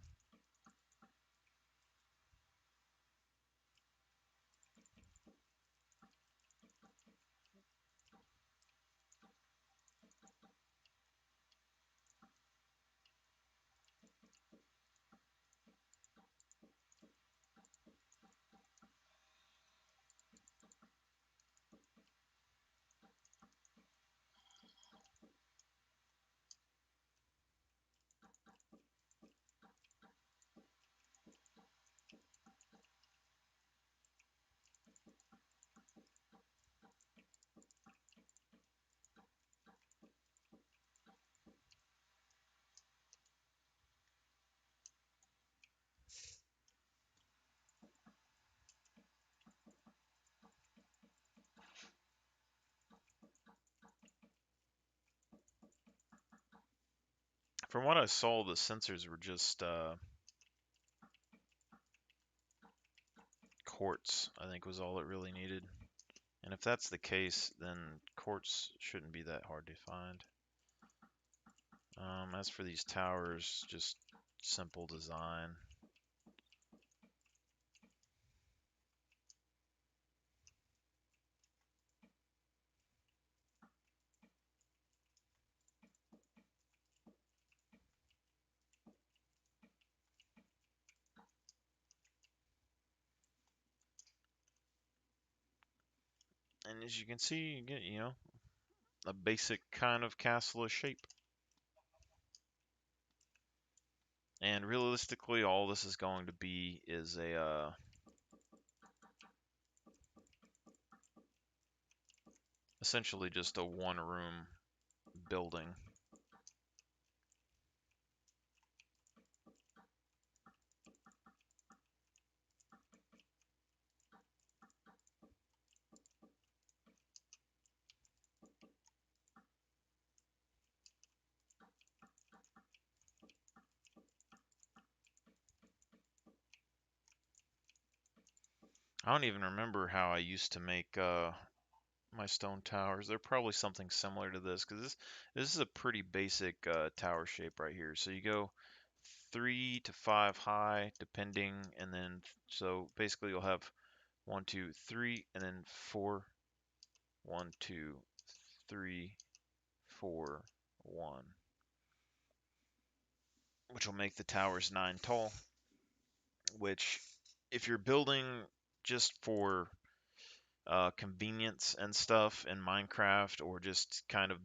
From what I saw, the sensors were just quartz, I think was all it really needed. And if that's the case, then quartz shouldn't be that hard to find. As for these towers, just simple design. And as you can see, you get, a basic kind of castle shape. And realistically, all this is going to be is essentially just a one-room building. I don't even remember how I used to make my stone towers. They're probably something similar to this because this is a pretty basic tower shape right here. So you go 3 to 5 high, depending, and then so basically you'll have 1, 2, 3, and then 4, 1, 2, 3, 4, 1, which will make the towers 9 tall. Which, if you're building just for convenience and stuff in Minecraft or just kind of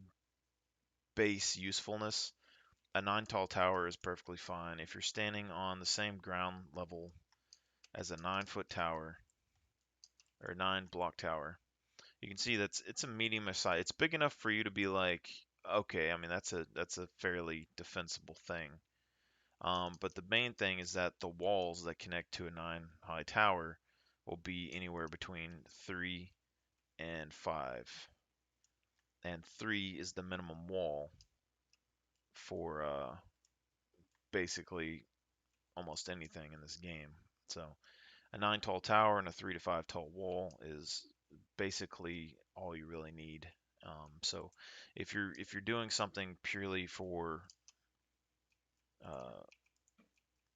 base usefulness, a 9 tall tower is perfectly fine. If you're standing on the same ground level as a 9-foot tower or 9 block tower, you can see it's a medium size. It's big enough for you to be like, okay, I mean that's a fairly defensible thing. But the main thing is that the walls that connect to a 9 high tower will be anywhere between 3 and 5. And 3 is the minimum wall for basically almost anything in this game. So a 9 tall tower and a 3 to 5 tall wall is basically all you really need. So if you're doing something purely for uh,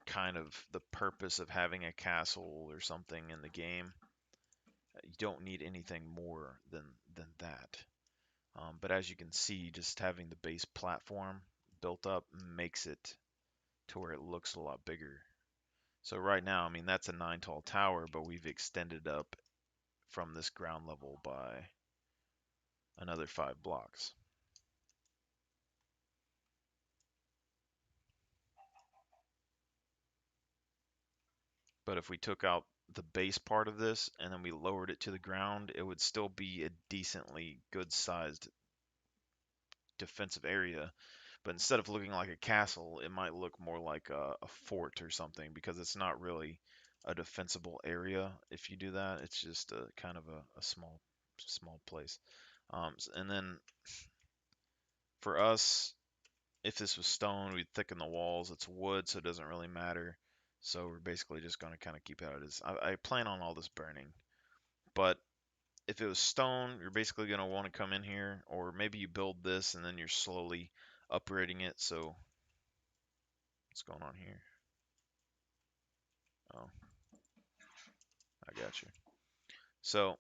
kind of the purpose of having a castle or something in the game, you don't need anything more than that. But as you can see, just having the base platform built up makes it to where it looks a lot bigger. So right now, I mean, that's a 9 tall tower, but we've extended up from this ground level by another 5 blocks. But if we took out the base part of this and then we lowered it to the ground, it would still be a decently good sized defensive area. But instead of looking like a castle, it might look more like a fort or something because it's not really a defensible area if you do that. It's just a kind of a small place. And then for us, if this was stone, we'd thicken the walls. It's wood, so it doesn't really matter. So we're basically just going to kind of keep it how it is. I plan on all this burning. But if it was stone, you're basically going to want to come in here, or maybe you build this and then you're slowly upgrading it. So what's going on here? Oh, I got you. So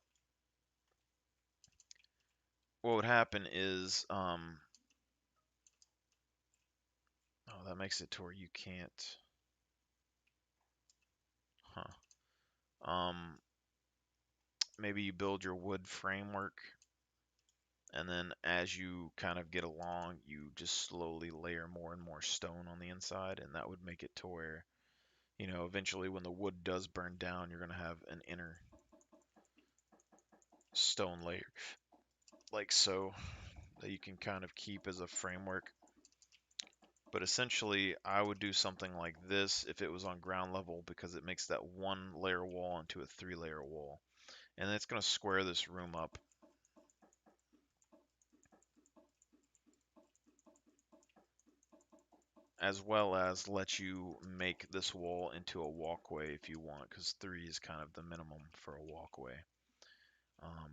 what would happen is, oh, that makes it to where you can't, huh? Maybe you build your wood framework, and then as you kind of get along, you just slowly layer more and more stone on the inside, and that would make it to where, eventually when the wood does burn down, you're going to have an inner stone layer, like so, that you can kind of keep as a framework. But essentially, I would do something like this if it was on ground level because it makes that 1 layer wall into a 3 layer wall. And it's going to square this room up. as well as let you make this wall into a walkway if you want, because 3 is kind of the minimum for a walkway.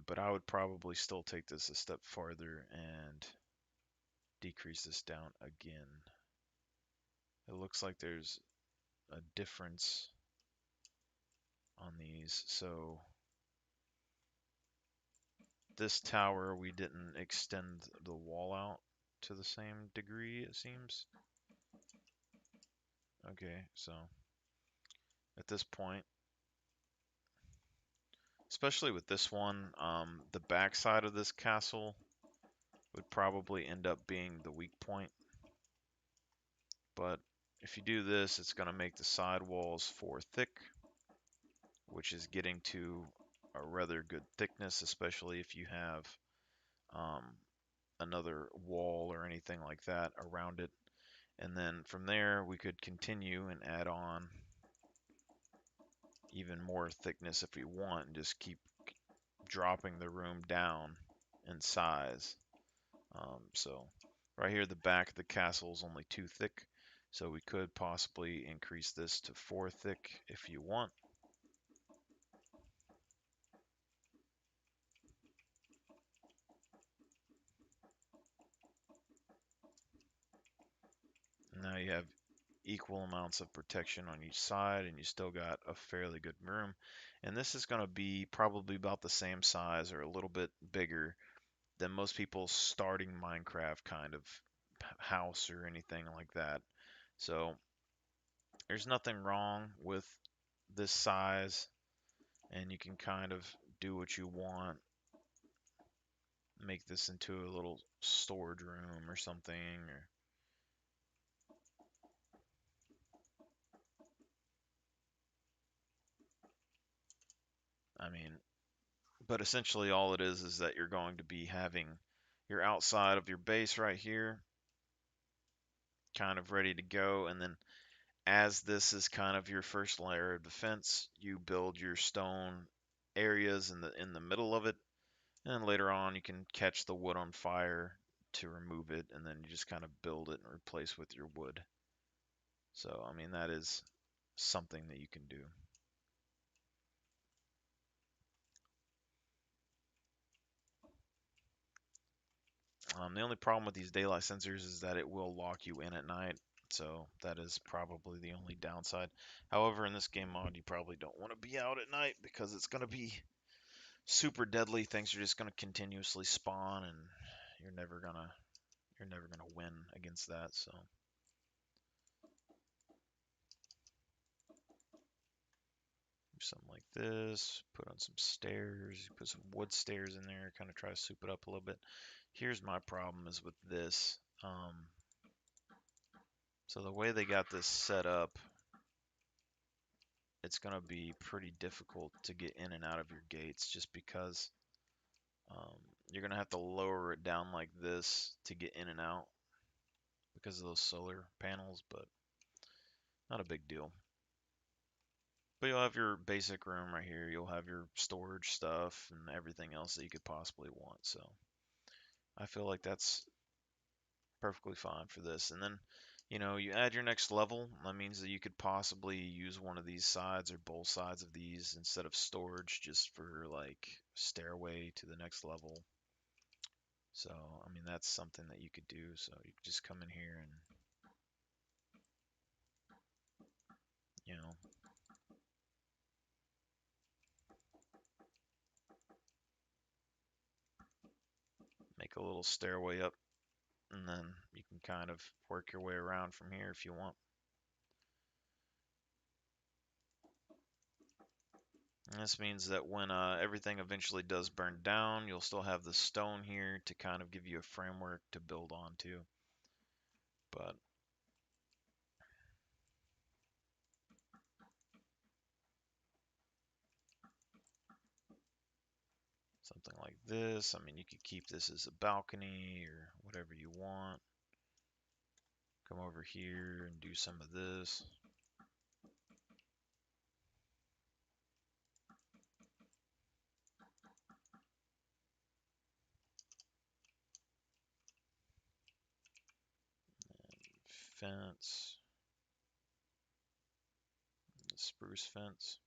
But I would probably still take this a step farther and decrease this down again. It looks like there's a difference on these. So this tower, we didn't extend the wall out to the same degree, it seems. Okay, so at this point, especially with this one, the back side of this castle would probably end up being the weak point. But if you do this, it's going to make the side walls 4 thick, which is getting to a rather good thickness, especially if you have um, another wall or anything like that around it. And then from there, we could continue and add on even more thickness if we want, and just keep dropping the room down in size. So right here, the back of the castle is only 2 thick, so we could possibly increase this to 4 thick if you want. Now you have equal amounts of protection on each side, and you still got a fairly good room. And this is going to be probably about the same size or a little bit bigger than most people's starting Minecraft kind of house or anything like that. So there's nothing wrong with this size, and you can kind of do what you want. Make this into a little storage room or something, or I mean, but essentially all it is that you're going to be having your outside of your base right here kind of ready to go, and then as this is kind of your first layer of defense, you build your stone areas in the middle of it, and then later on you can catch the wood on fire to remove it, and then you just kind of build it and replace with your wood. So I mean, that is something that you can do. The only problem with these daylight sensors is that it will lock you in at night, so that is probably the only downside. However, in this game mode, you probably don't want to be out at night because it's going to be super deadly. Things are just going to continuously spawn, and you're never gonna win against that. So do something like this. Put on some stairs. Put some wood stairs in there. Kind of try to soup it up a little bit. Here's my problem is with this. So the way they got this set up, it's going to be pretty difficult to get in and out of your gates just because um, you're going to have to lower it down like this to get in and out because of those solar panels, but not a big deal. But you'll have your basic room right here. You'll have your storage stuff and everything else that you could possibly want. So I feel like that's perfectly fine for this. And then, you add your next level. That means that you could possibly use one of these sides or both sides of these instead of storage just for like stairway to the next level. So, I mean, that's something that you could do. So you could just come in here and, you know, make a little stairway up, and then you can kind of work your way around from here if you want. And this means that when everything eventually does burn down, you'll still have the stone here to kind of give you a framework to build onto. But something like this, I mean, you could keep this as a balcony or whatever you want. Come over here and do some of this. fence, the spruce fence.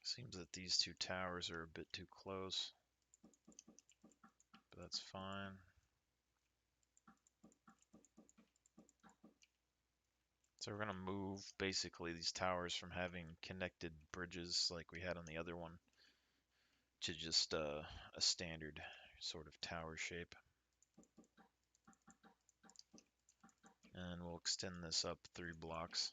Seems that these two towers are a bit too close, but that's fine. So we're going to move basically these towers from having connected bridges like we had on the other one to just a standard sort of tower shape. And we'll extend this up 3 blocks.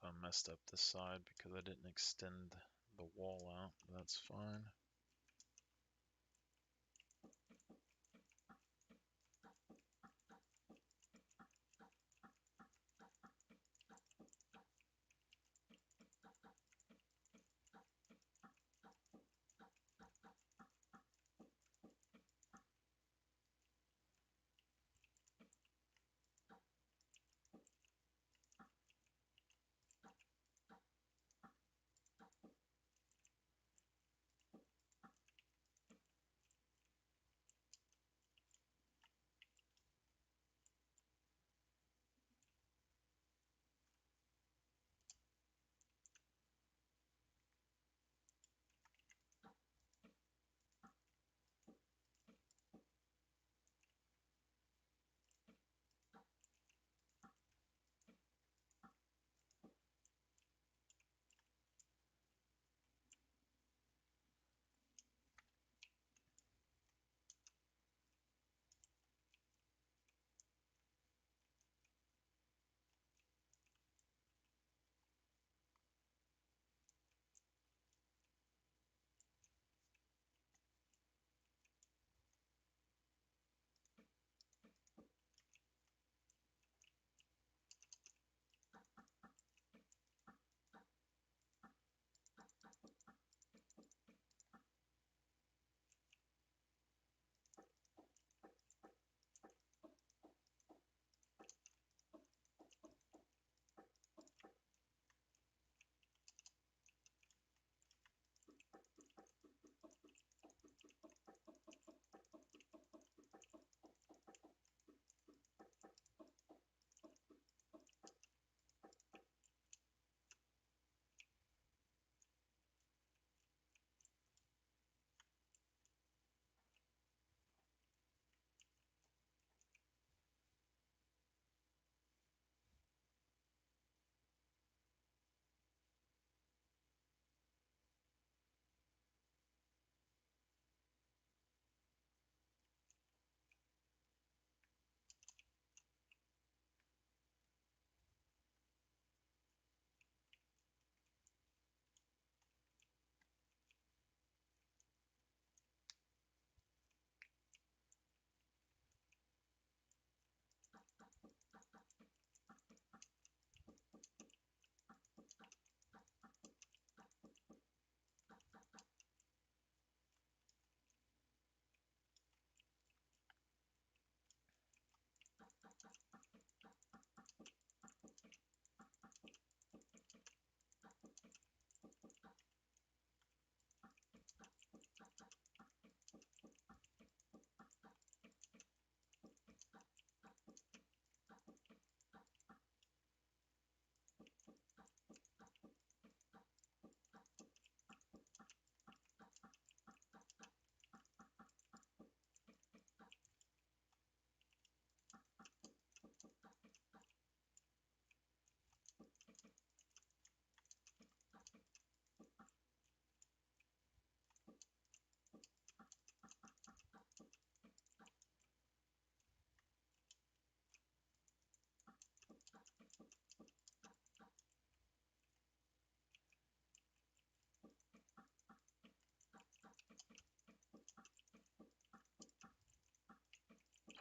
So I messed up this side because I didn't extend the wall out. That's fine.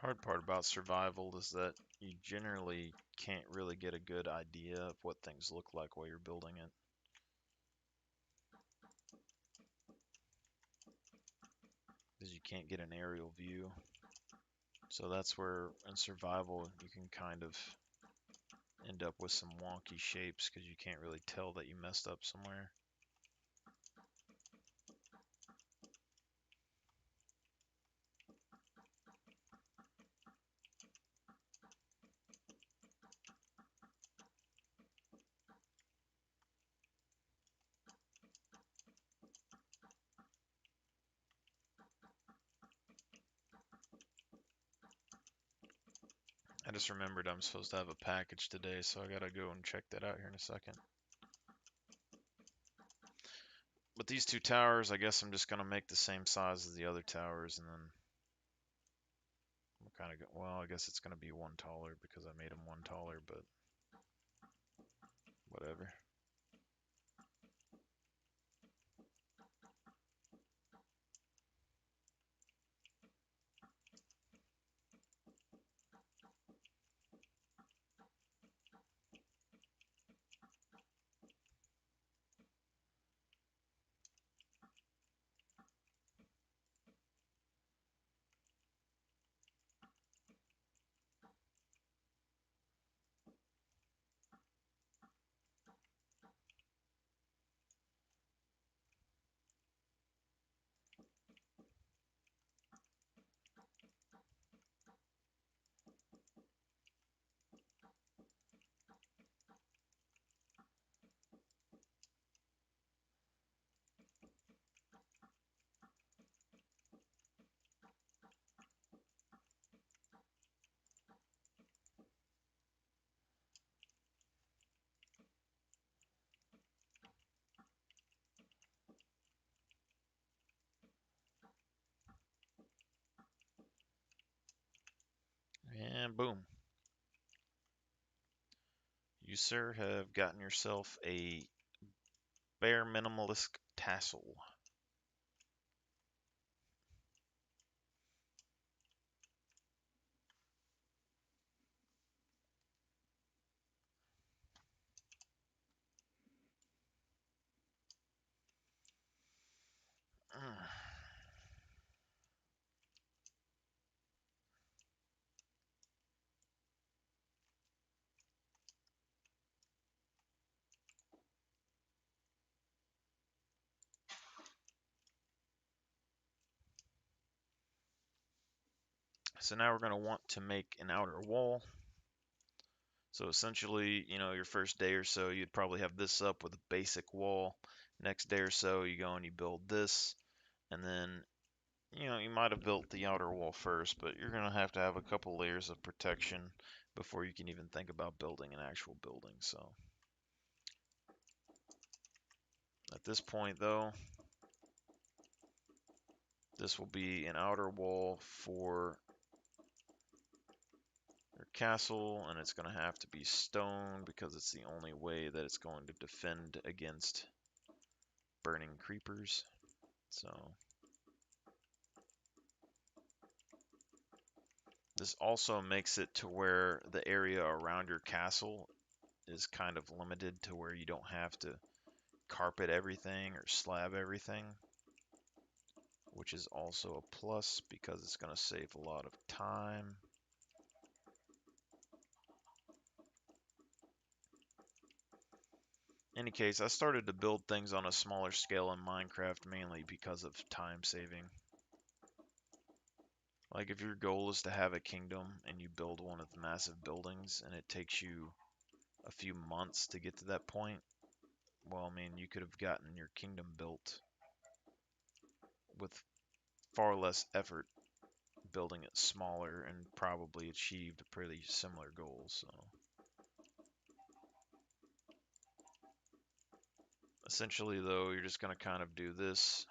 Hard part about survival is that you generally can't really get a good idea of what things look like while you're building it. Because you can't get an aerial view. So that's where in survival you can kind of end up with some wonky shapes because you can't really tell that you messed up somewhere. I just remembered I'm supposed to have a package today, so I gotta go and check that out here in a second. But these two towers, I guess I'm just gonna make the same size as the other towers, and then I'm kind of well, I guess it's gonna be one taller because I made them one taller, but whatever. And boom. You, sir, have gotten yourself a bare minimalist tassel. So now we're going to want to make an outer wall. So essentially, your first day or so, you'd probably have this up with a basic wall. Next day or so, you go and you build this. And then, you might have built the outer wall first, but you're going to have a couple layers of protection before you can even think about building an actual building. So at this point, though, this will be an outer wall for your castle, and it's going to have to be stone because it's the only way that it's going to defend against burning creepers. So this also makes it to where the area around your castle is kind of limited to where you don't have to carpet everything or slab everything, which is also a plus because it's going to save a lot of time. In any case, I started to build things on a smaller scale in Minecraft mainly because of time saving. Like if your goal is to have a kingdom and you build one of the massive buildings and it takes you a few months to get to that point, well, I mean, you could have gotten your kingdom built with far less effort building it smaller and probably achieved a pretty similar goal. So essentially, though, you're just going to kind of do this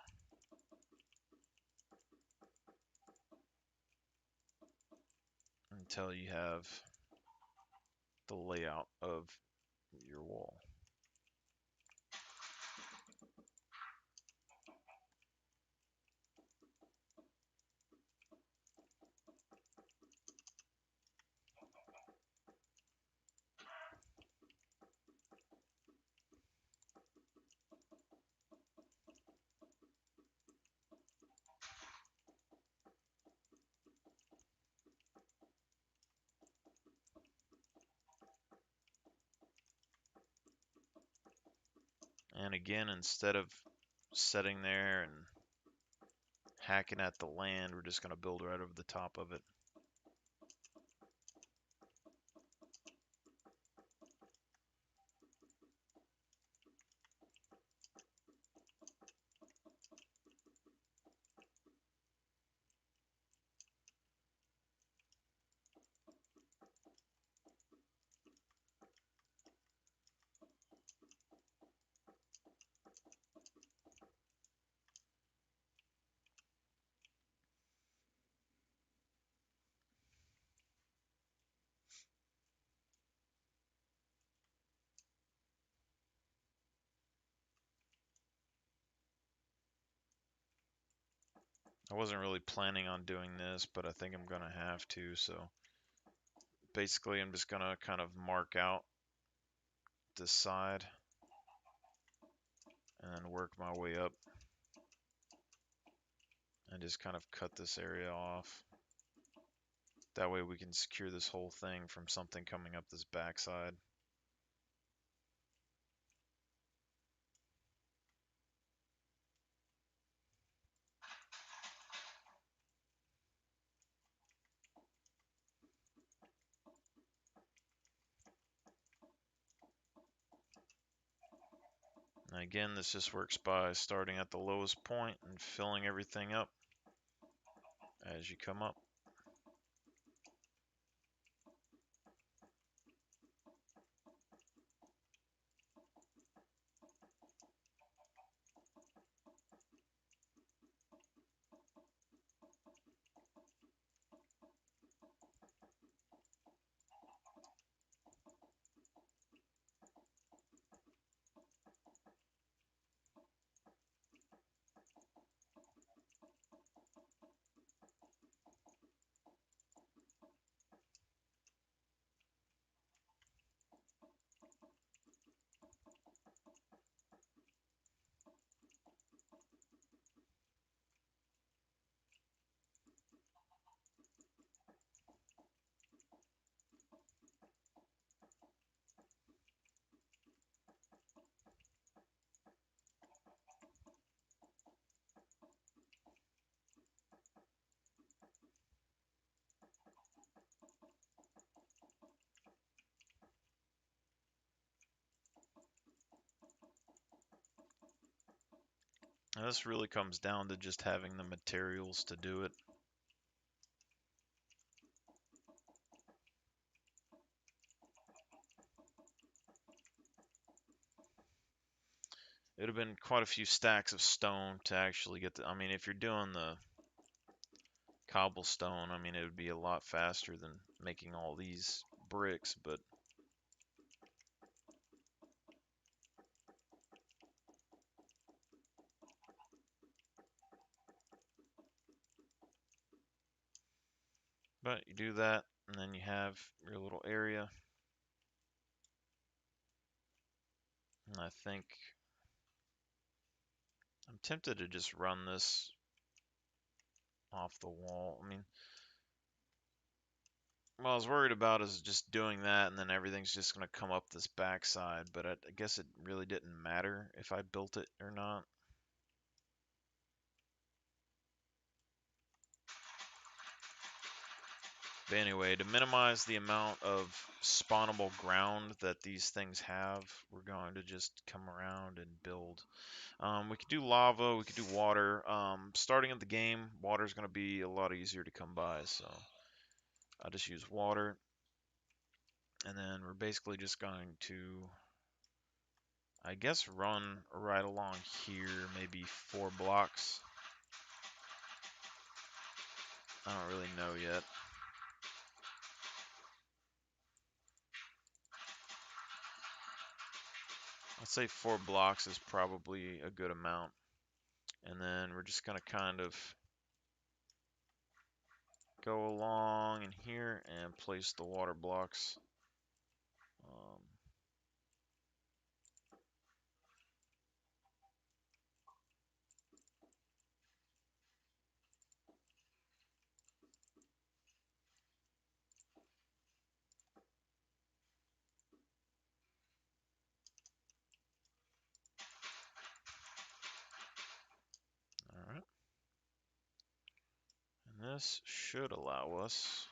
until you have the layout of your wall. And again, instead of sitting there and hacking at the land, we're just going to build right over the top of it. I wasn't really planning on doing this, but I think I'm going to have to. So basically, I'm just going to kind of mark out this side and then work my way up and just kind of cut this area off. That way we can secure this whole thing from something coming up this backside. And again, this just works by starting at the lowest point and filling everything up as you come up. And this really comes down to just having the materials to do it. It would have been quite a few stacks of stone to actually get the, I mean, if you're doing the cobblestone, I mean, it would be a lot faster than making all these bricks, but you do that, and then you have your little area. And I think I'm tempted to just run this off the wall. I mean, what I was worried about is just doing that, and then everything's just going to come up this backside, but I guess it really didn't matter if I built it or not. But anyway, to minimize the amount of spawnable ground that these things have, we're going to just come around and build. We could do lava, we could do water. Starting at the game, water is going to be a lot easier to come by, so I'll just use water. And then we're basically just going to, I guess, run right along here, maybe 4 blocks. I don't really know yet. I'd say 4 blocks is probably a good amount. And then we're just going to kind of go along in here and place the water blocks. this should allow us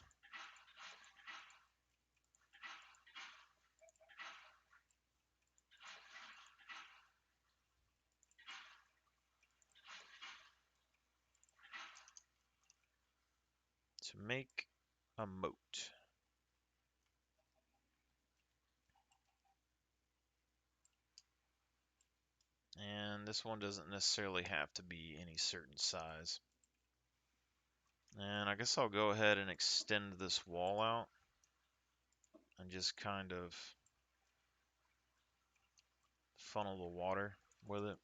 to make a moat. And this one doesn't necessarily have to be any certain size. And I guess I'll go ahead and extend this wall out and just kind of funnel the water with it.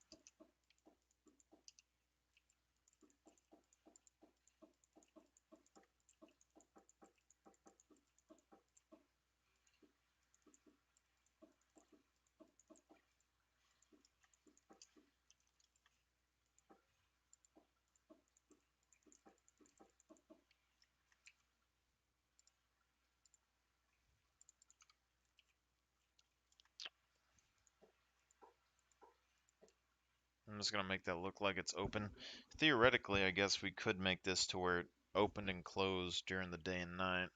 I'm just going to make that look like it's open. Theoretically, I guess we could make this to where it opened and closed during the day and night.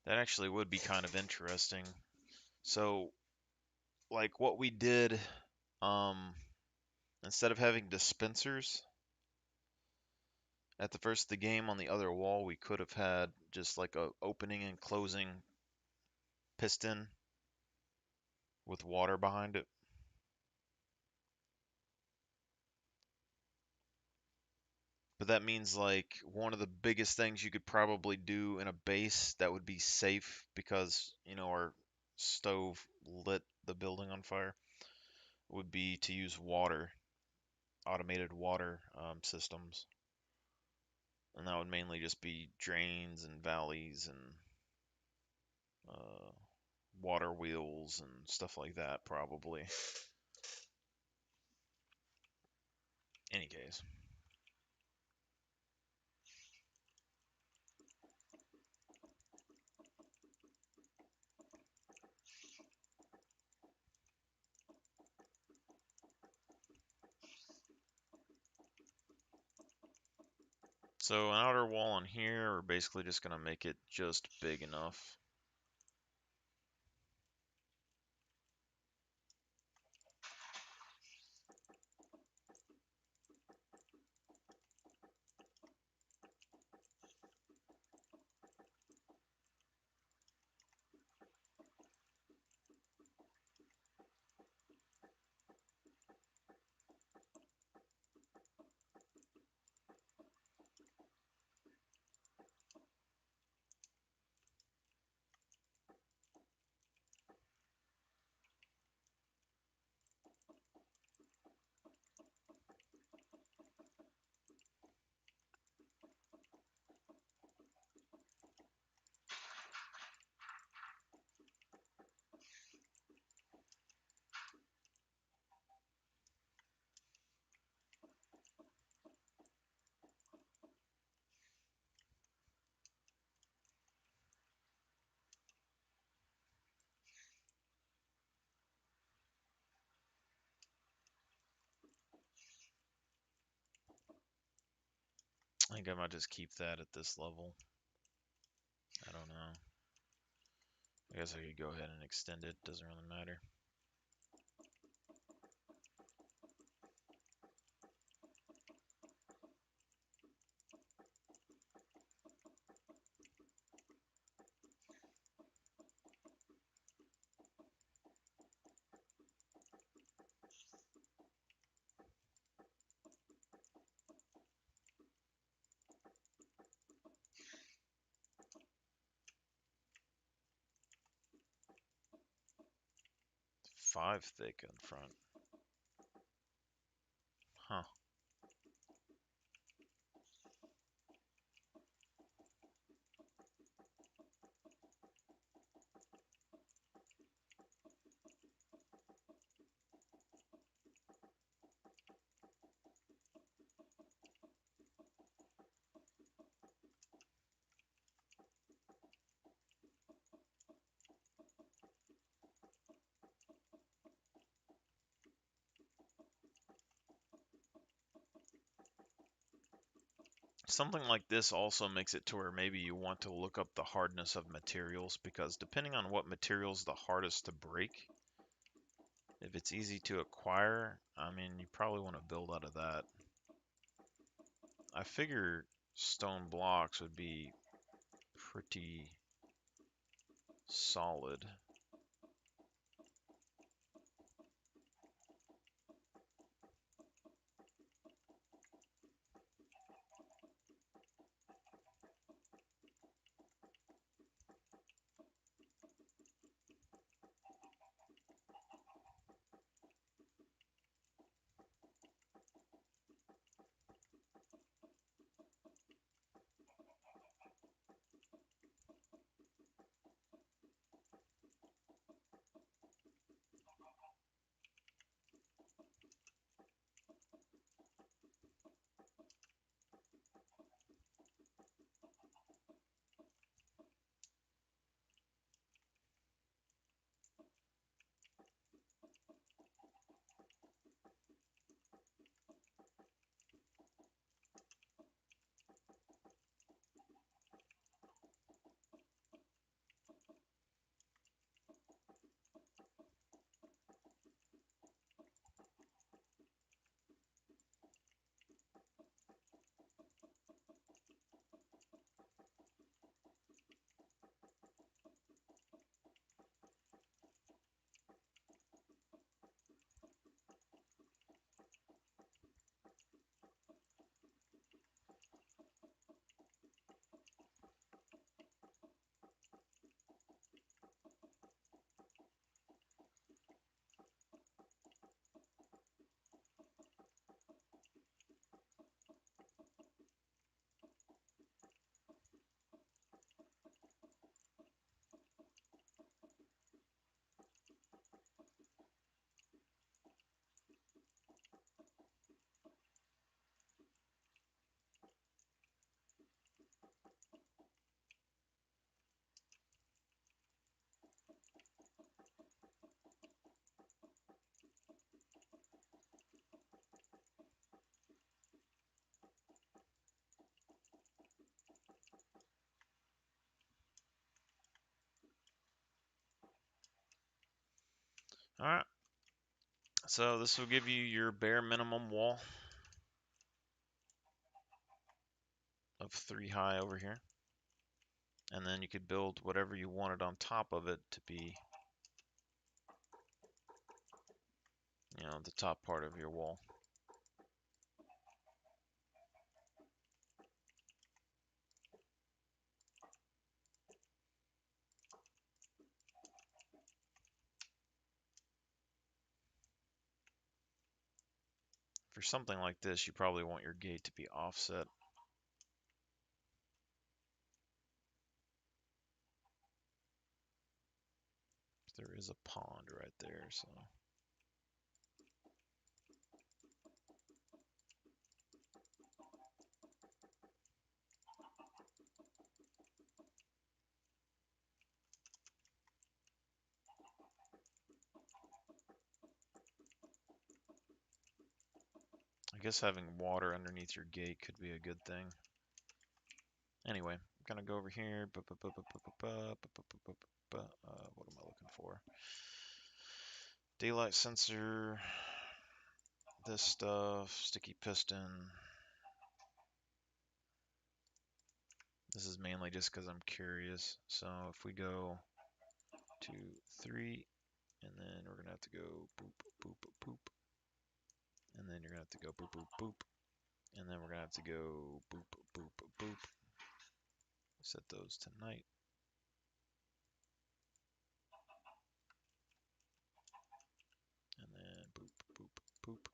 That actually would be kind of interesting. So, like what we did, instead of having dispensers at the first of the game on the other wall, we could have had just like a opening and closing piston with water behind it. But that means like one of the biggest things you could probably do in a base that would be safe because, you know, our stove lit the building on fire would be to use water, automated water systems. And that would mainly just be drains and valleys and uh, water wheels and stuff like that, probably. Any case. So an outer wall on here, we're basically just going to make it just big enough. I think I might just keep that at this level. I don't know. I guess I could go ahead and extend it. Doesn't really matter. Five thick in front. Huh. Something like this also makes it to where maybe you want to look up the hardness of materials, because depending on what material's the hardest to break, if it's easy to acquire, I mean, you probably want to build out of that. I figure stone blocks would be pretty solid. All right, so this will give you your bare minimum wall of 3 high over here. And then you could build whatever you wanted on top of it to be, the top part of your wall. For something like this, you probably want your gate to be offset. There is a pond right there, so. I guess having water underneath your gate could be a good thing. Anyway, I'm gonna go over here. What am I looking for? Daylight sensor. This stuff. Sticky piston. This is mainly just because I'm curious. So if we go 2, 3, and then we're gonna have to go boop, boop, boop, and then you're gonna have to go boop, boop, boop, and then we're gonna have to go boop, boop, boop. Set those to night. And then boop, boop, boop.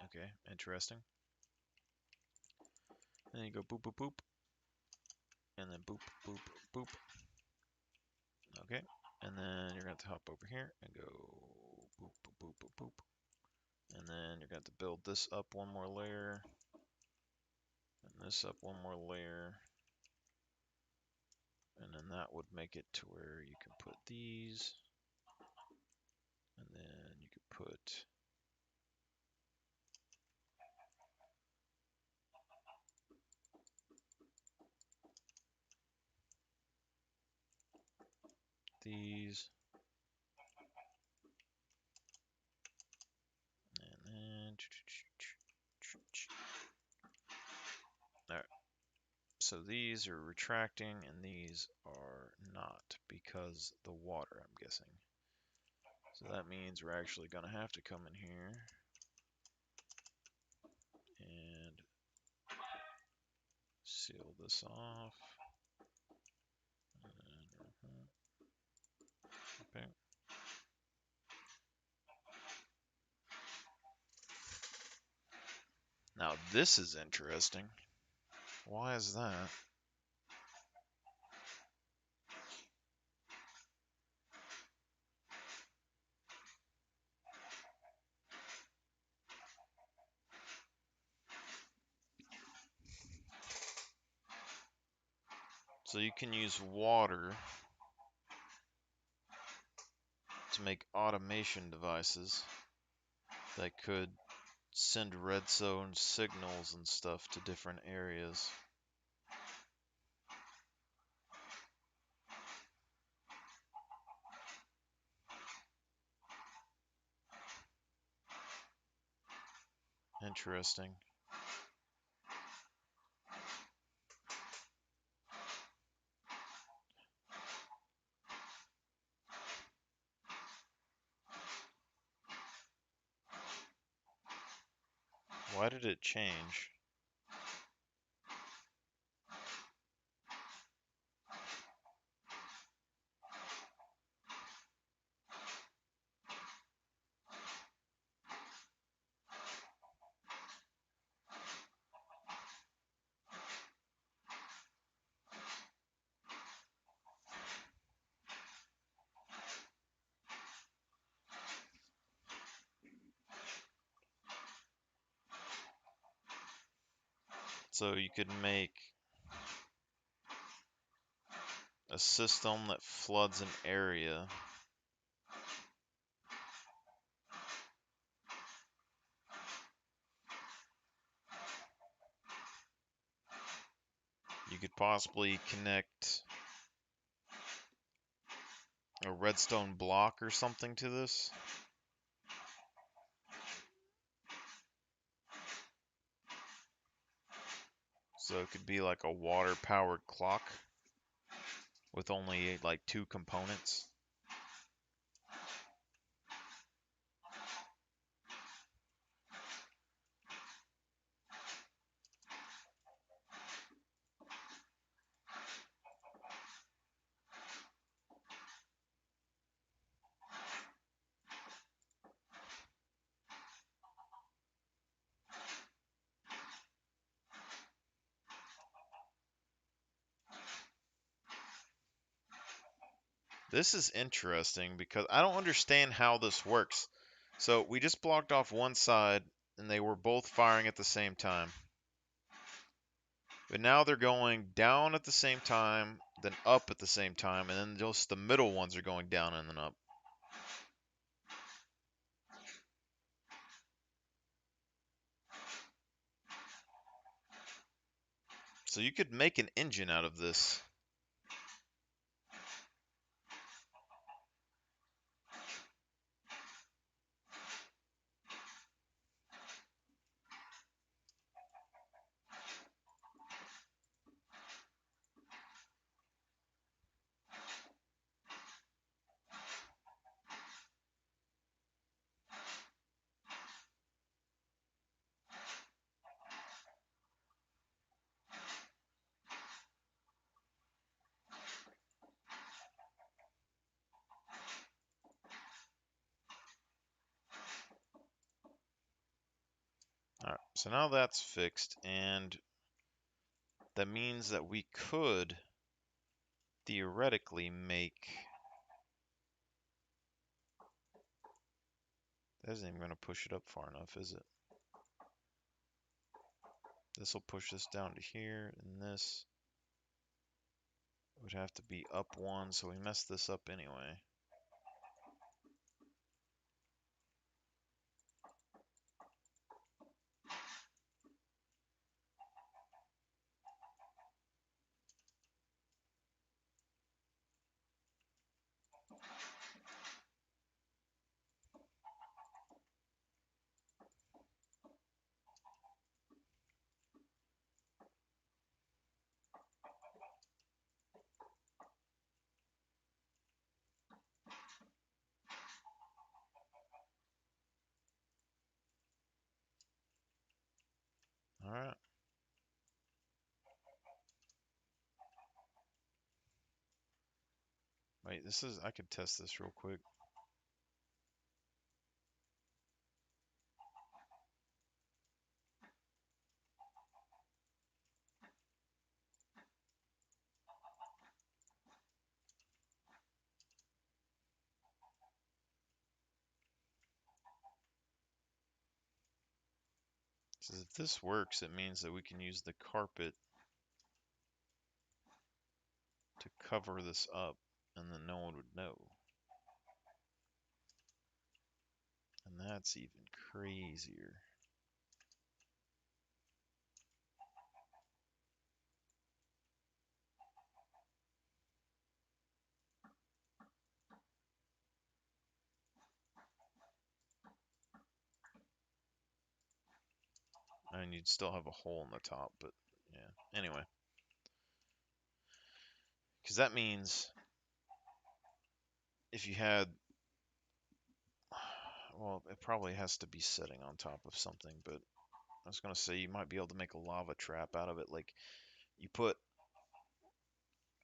Okay, interesting. And then you go boop, boop, boop. And then boop, boop, boop. Okay, and then you're going to hop over here and go boop, boop, boop, boop, boop. And then you're going to build this up one more layer. And this up one more layer. And then that would make it to where you can put these. And then you could put these. And then... Alright. So these are retracting and these are not because the water, I'm guessing. So that means we're actually going to have to come in here and seal this off. Okay. Now this is interesting. Why is that? So you can use water to make automation devices that could send red zone signals and stuff to different areas. Interesting. Why did it change? So you could make a system that floods an area. You could possibly connect a redstone block or something to this. So it could be like a water-powered clock with only like 2 components. This is interesting because I don't understand how this works. So we just blocked off one side and they were both firing at the same time. But now they're going down at the same time, then up at the same time, and then just the middle ones are going down and then up. So you could make an engine out of this. Alright, so now that's fixed, and that means that we could theoretically make... That isn't even going to push it up far enough, is it? This will push this down to here, and this would have to be up 1, so we messed this up anyway. All right. Wait, this is, I could test this real quick. So if this works, it means that we can use the carpet to cover this up, and then no one would know. And that's even crazier. I mean, you'd still have a hole in the top, but yeah. Anyway, because that means if you had, well, it probably has to be sitting on top of something, but I was going to say you might be able to make a lava trap out of it. Like you put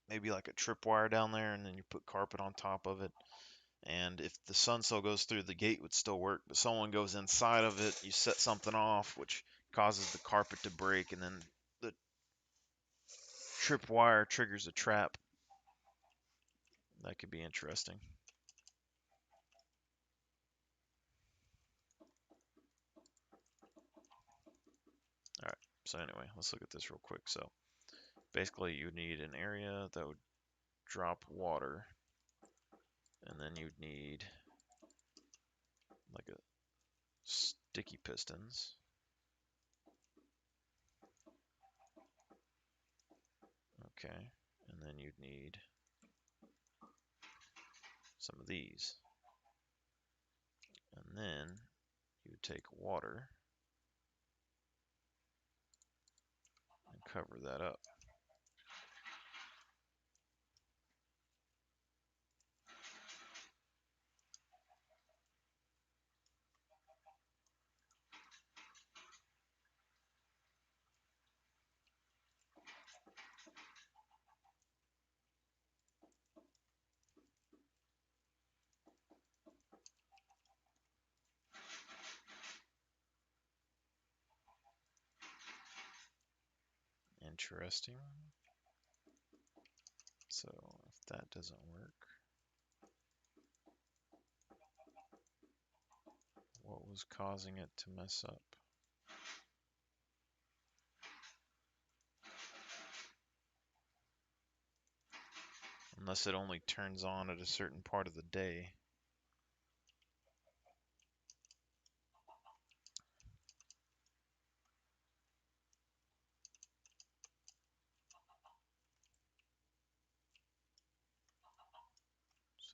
maybe like a tripwire down there, and then you put carpet on top of it. And if the sun still goes through, the gate would still work, but someone goes inside of it, you set something off, which causes the carpet to break, and then the tripwire triggers a trap. That could be interesting. All right, so anyway, let's look at this real quick. So basically you would need an area that would drop water, and then you'd need like a sticky pistons. Okay, and then you'd need some of these. And then you would take water and cover that up. Interesting. So if that doesn't work, what was causing it to mess up? Unless it only turns on at a certain part of the day.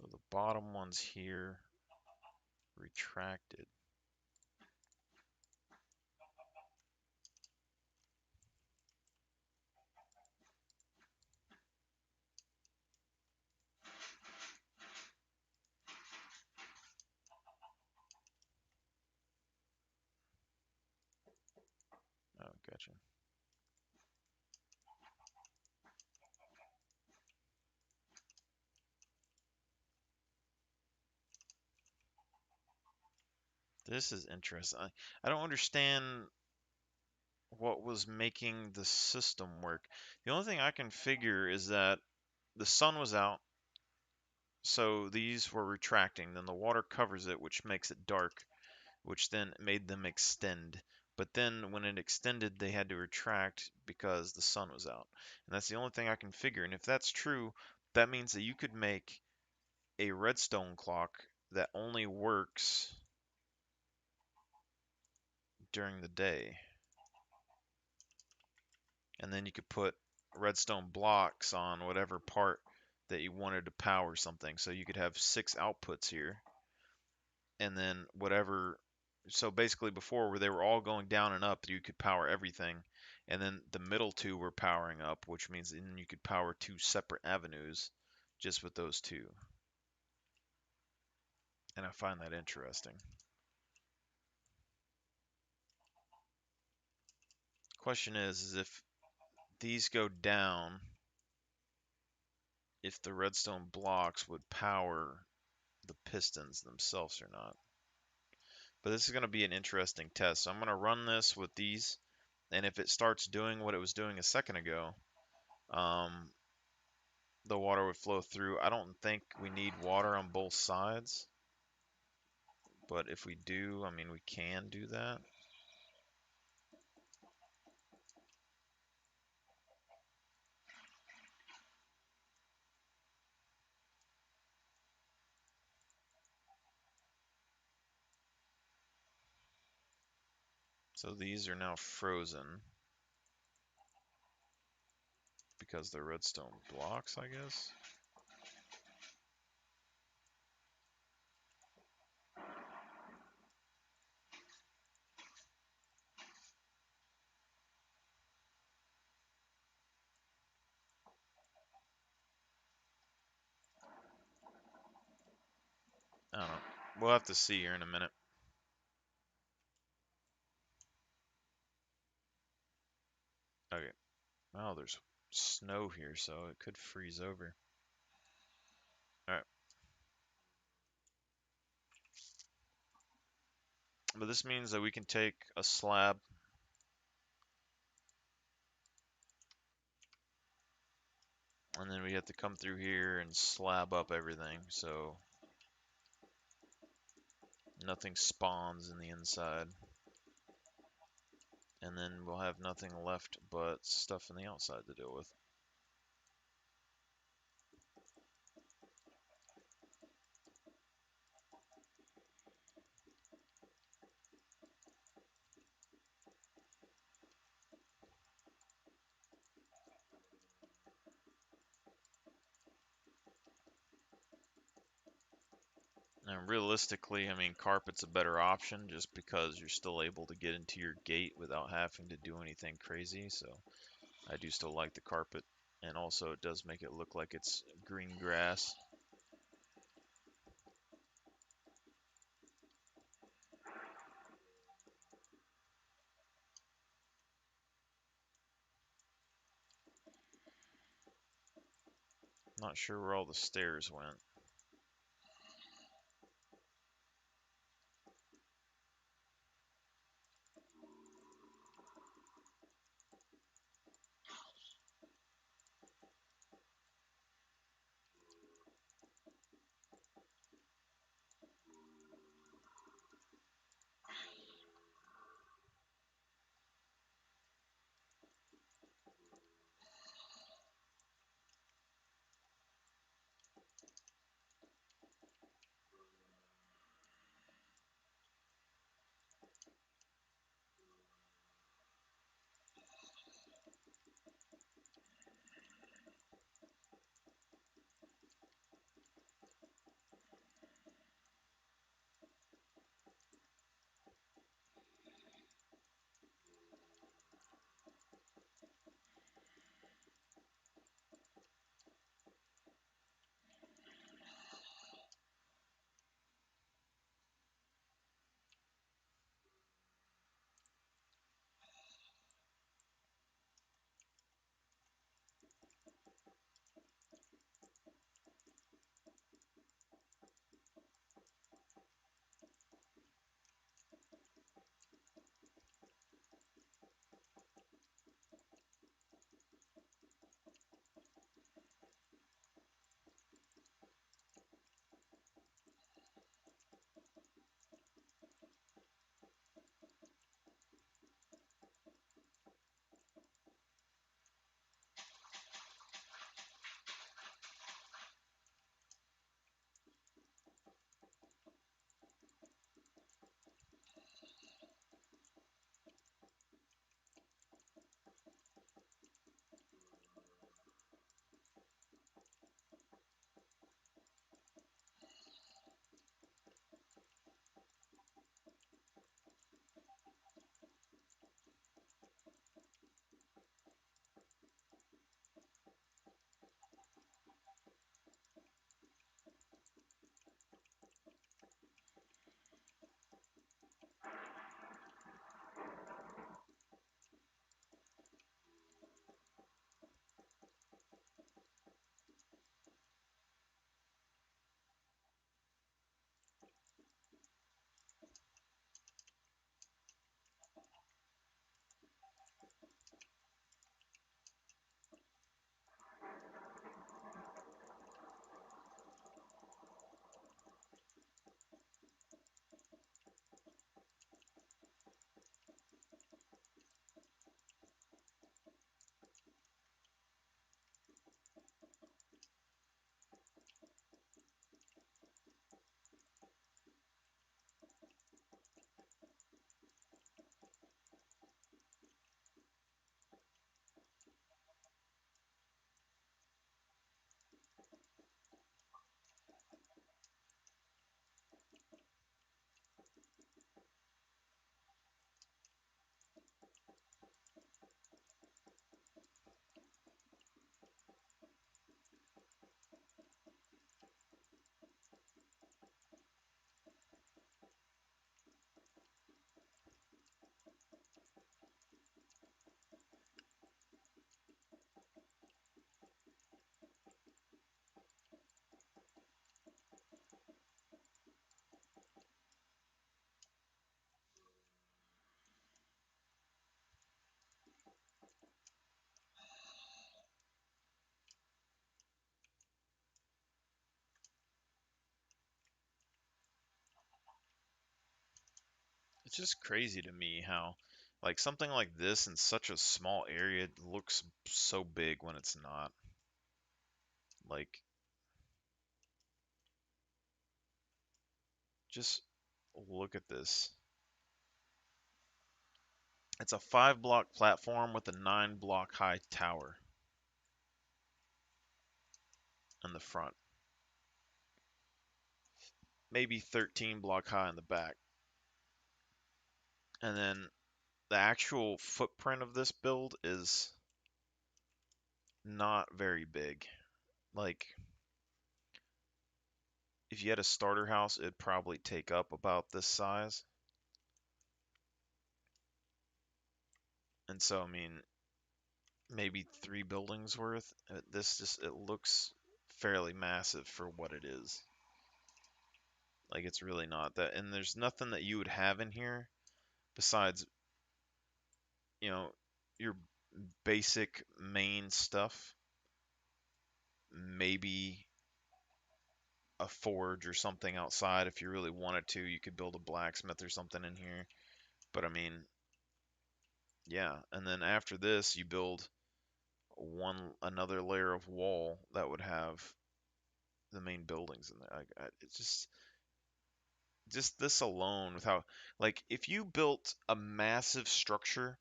So the bottom ones here retracted. Oh, gotcha. This is interesting. I don't understand what was making the system work. The only thing I can figure is that the sun was out, so these were retracting. Then the water covers it, which makes it dark, which then made them extend. But then when it extended, they had to retract because the sun was out. And that's the only thing I can figure. And if that's true, that means that you could make a redstone clock that only works during the day. And then you could put redstone blocks on whatever part that you wanted to power something. So you could have 6 outputs here, and then whatever. So basically, before where they were all going down and up, you could power everything, and then the middle 2 were powering up, which means then you could power 2 separate avenues just with those 2. And I find that interesting. Question is if these go down, if the redstone blocks would power the pistons themselves or not. But this is going to be an interesting test. So I'm going to run this with these, and if it starts doing what it was doing a second ago, the water would flow through. I don't think we need water on both sides, but if we do, I mean, we can do that. So these are now frozen because they're redstone blocks, I guess. I don't know. We'll have to see here in a minute. Okay. Oh, there's snow here, so it could freeze over. Alright. But this means that we can take a slab and then we have to come through here and slab up everything so nothing spawns in the inside. And then we'll have nothing left but stuff on the outside to deal with. And realistically, I mean, carpet's a better option just because you're still able to get into your gate without having to do anything crazy. So I do still like the carpet. And also it does make it look like it's green grass. Not sure where all the stairs went. It's just crazy to me how, like, something like this in such a small area looks so big when it's not. Like, just look at this. It's a 5 block platform with a 9 block high tower in the front. Maybe 13 block high in the back. And then the actual footprint of this build is not very big. Like, if you had a starter house, it'd probably take up about this size. And so, I mean, maybe 3 buildings worth. This just, it looks fairly massive for what it is. Like, it's really not that. And there's nothing that you would have in here besides, you know, your basic main stuff. Maybe a forge or something outside if you really wanted to. You could build a blacksmith or something in here. But I mean, yeah. And then after this, you build another layer of wall that would have the main buildings in there. It's just this alone without, like, if you built a massive structure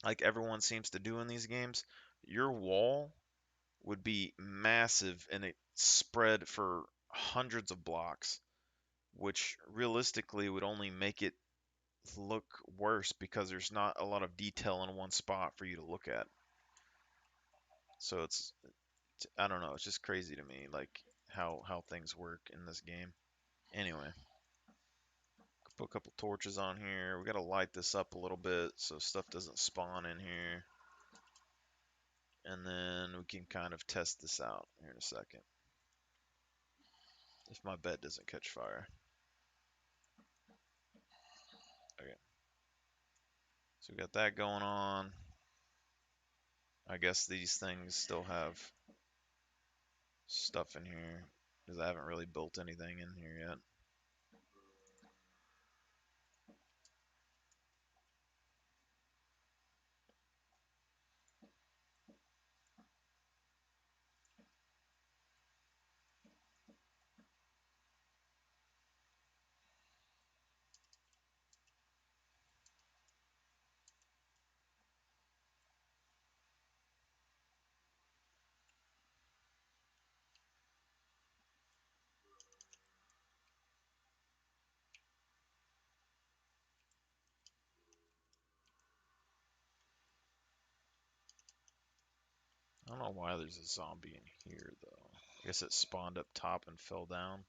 like everyone seems to do in these games, your wall would be massive and it spread for hundreds of blocks, which realistically would only make it look worse because there's not a lot of detail in one spot for you to look at. So I don't know, it's just crazy to me, like how things work in this game. Anyway, put a couple torches on here. We gotta light this up a little bit so stuff doesn't spawn in here. And then we can kind of test this out here in a second. If my bed doesn't catch fire. Okay. So we got that going on. I guess these things still have stuff in here because I haven't really built anything in here yet. I don't know why there's a zombie in here though. I guess it spawned up top and fell down.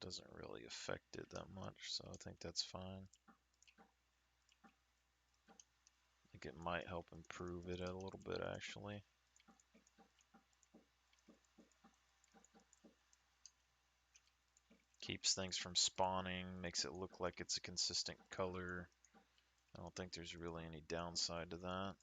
It doesn't really affect it that much, so I think that's fine. I think it might help improve it a little bit actually. Keeps things from spawning, makes it look like it's a consistent color. I don't think there's really any downside to that.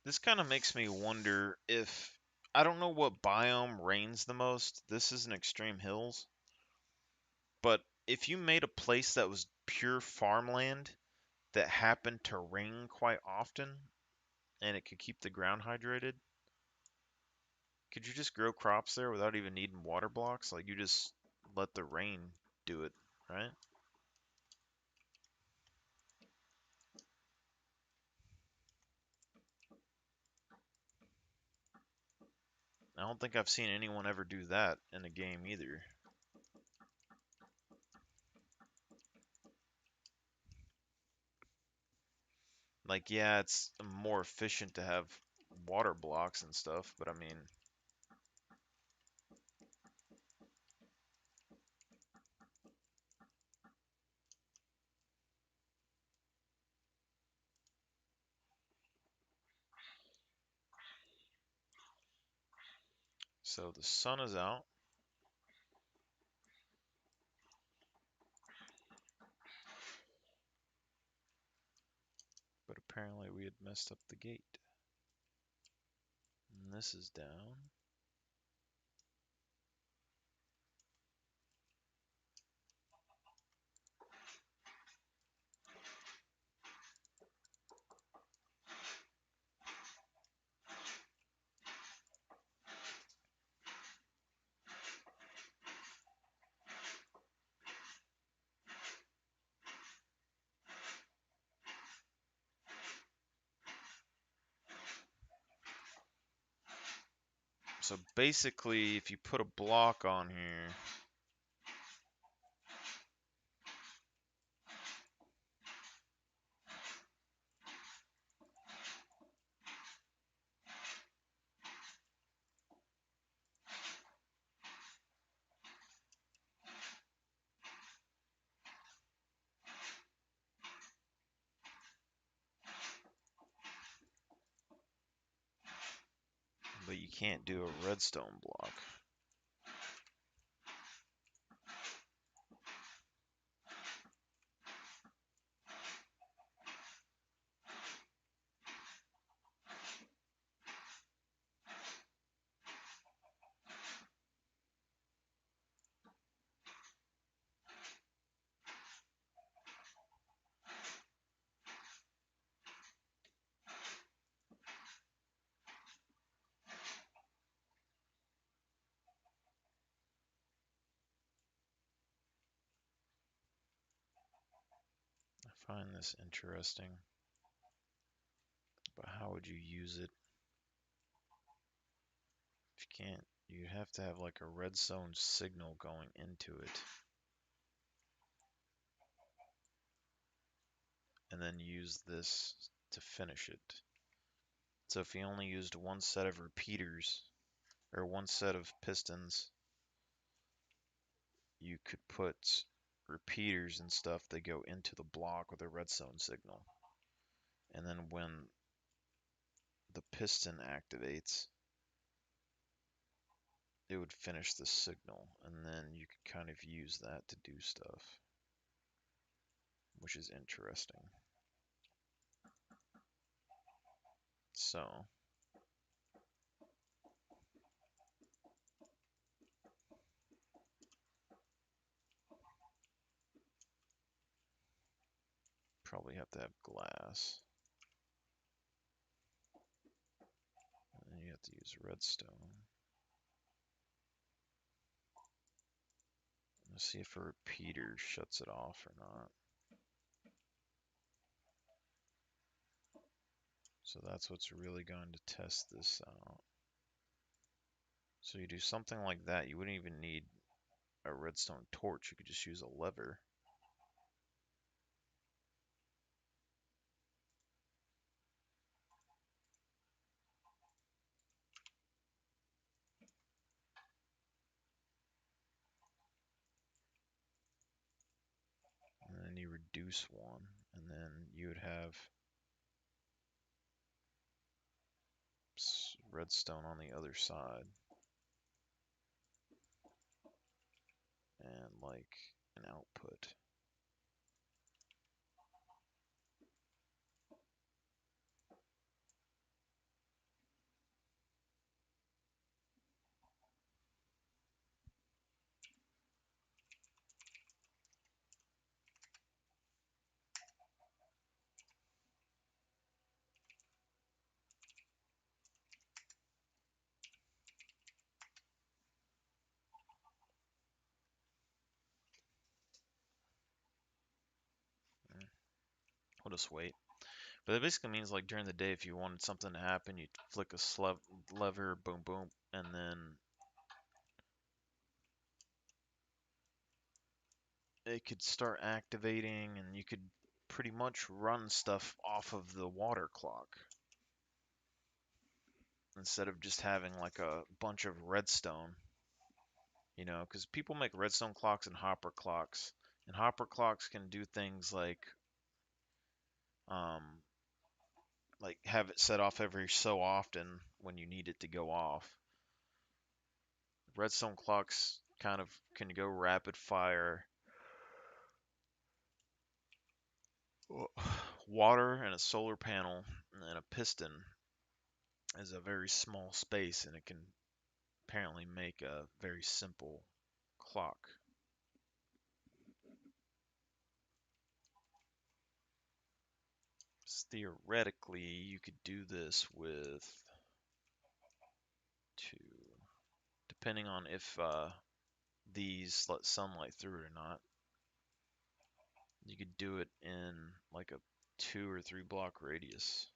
This kind of makes me wonder if, I don't know what biome rains the most. This is in extreme hills. But if you made a place that was pure farmland that happened to rain quite often and it could keep the ground hydrated, Could you just grow crops there without even needing water blocks? Like you just let the rain do it, right? I don't think I've seen anyone ever do that in a game either. Like, yeah, it's more efficient to have water blocks and stuff, but I mean, so the sun is out, but apparently we had messed up the gate. And this is down. So basically, if you put a block on here, but you can't do a redstone block. I find this interesting, but how would you use it? If you can't, you have to have like a redstone signal going into it. And then use this to finish it. So if you only used one set of repeaters, or one set of pistons, you could put repeaters and stuff that go into the block with a redstone signal. And then when the piston activates, it would finish the signal, and then you could kind of use that to do stuff, which is interesting. So probably have to have glass. And then you have to use redstone. Let's see if a repeater shuts it off or not. So that's what's really going to test this out. So you do something like that, you wouldn't even need a redstone torch, you could just use a lever. And then you reduce one, and then you would have redstone on the other side. And like an output. notice wait. But it basically means like during the day, if you wanted something to happen, you'd flick a lever, boom, boom, and then it could start activating, and you could pretty much run stuff off of the water clock instead of just having like a bunch of redstone, you know, because people make redstone clocks and hopper clocks, and hopper clocks can do things um, like have it set off every so often when you need it to go off. Redstone clocks kind of can go rapid fire. Water and a solar panel and a piston is a very small space, and it can apparently make a very simple clock. Theoretically, you could do this with two, depending on if these let sunlight through it or not. You could do it in like a 2 or 3 block radius.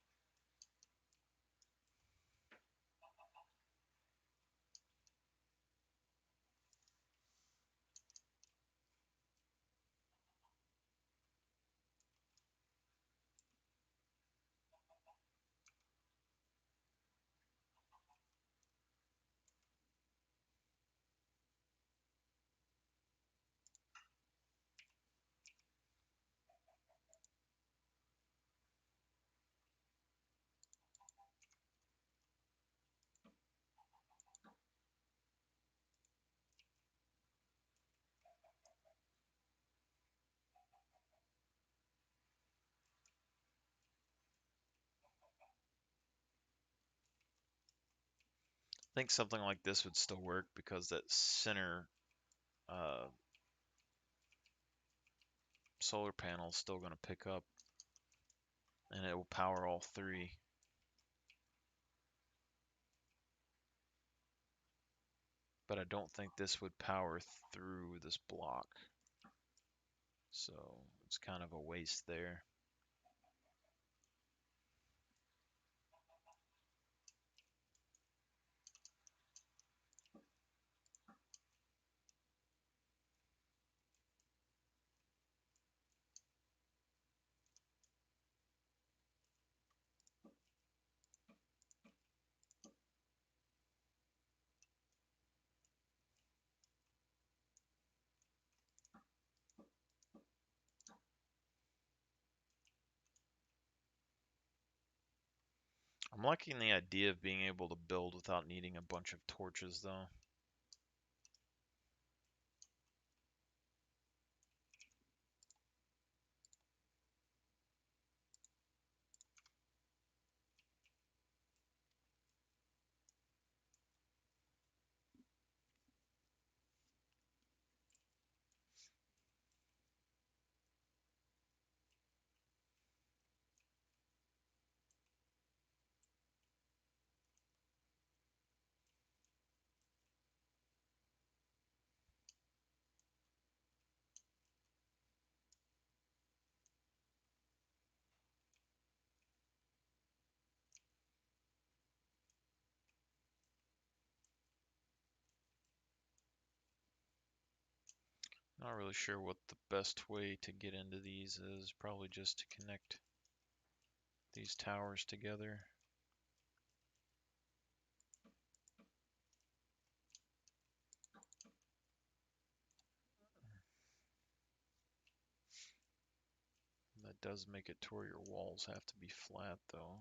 I think something like this would still work because that center uh, solar panel is still going to pick up, and it will power all three. But I don't think this would power through this block. So it's kind of a waste there. I'm liking the idea of being able to build without needing a bunch of torches, though. Not really sure what the best way to get into these is. Probably just to connect these towers together. That does make it to where your walls have to be flat, though.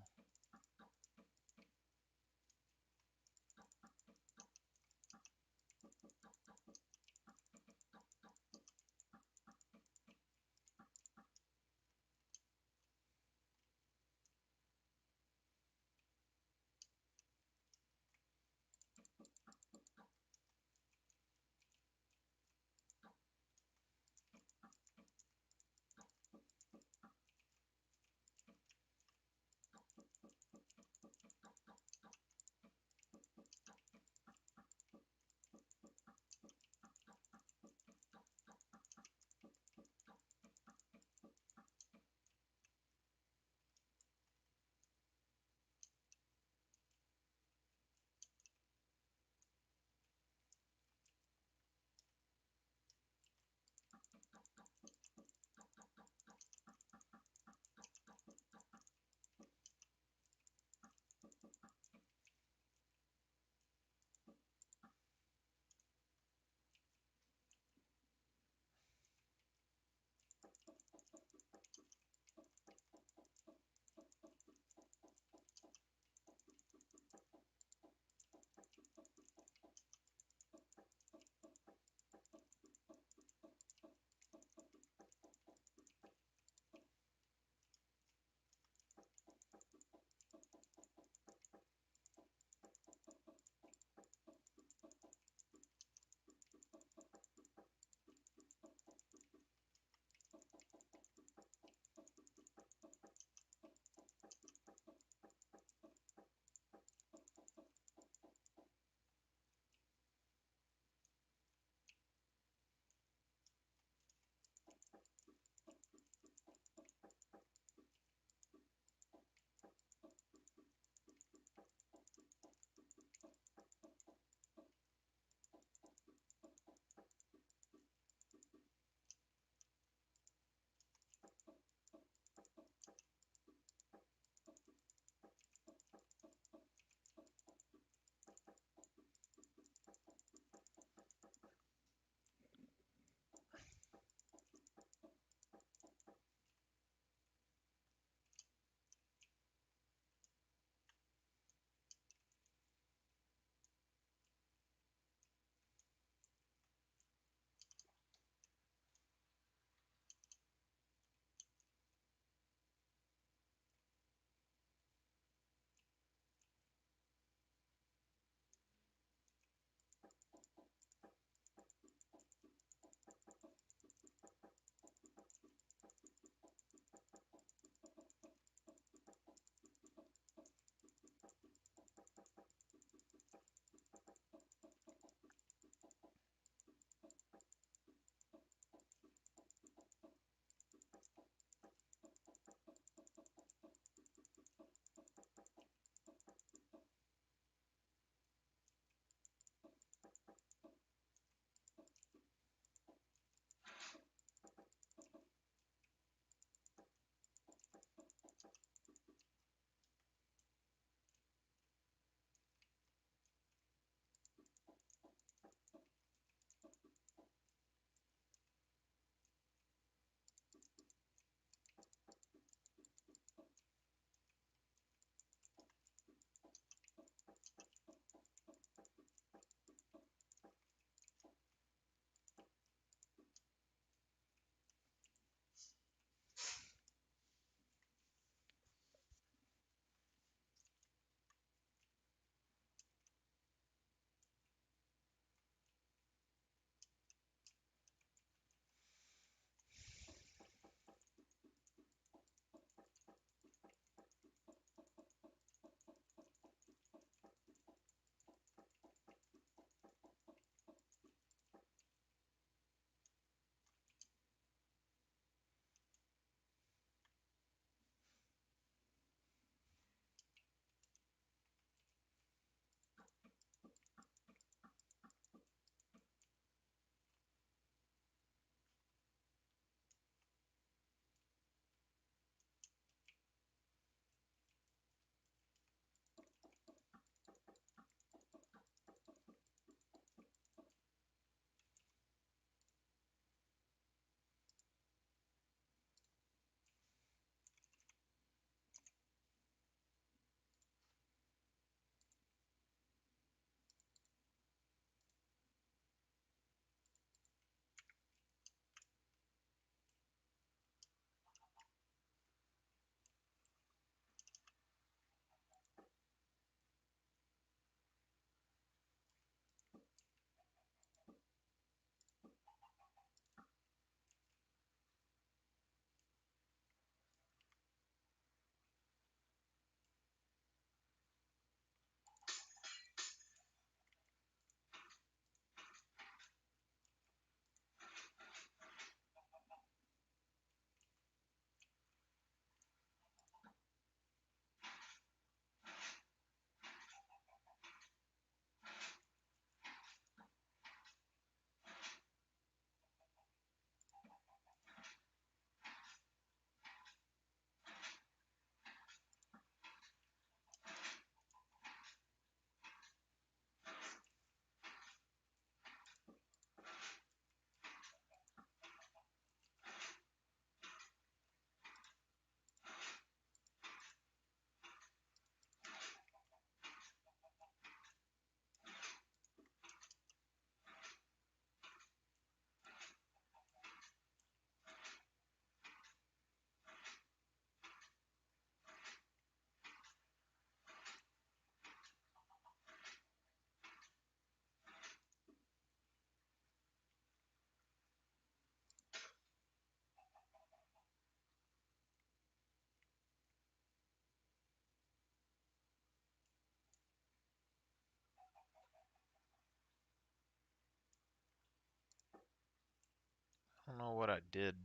know what I did.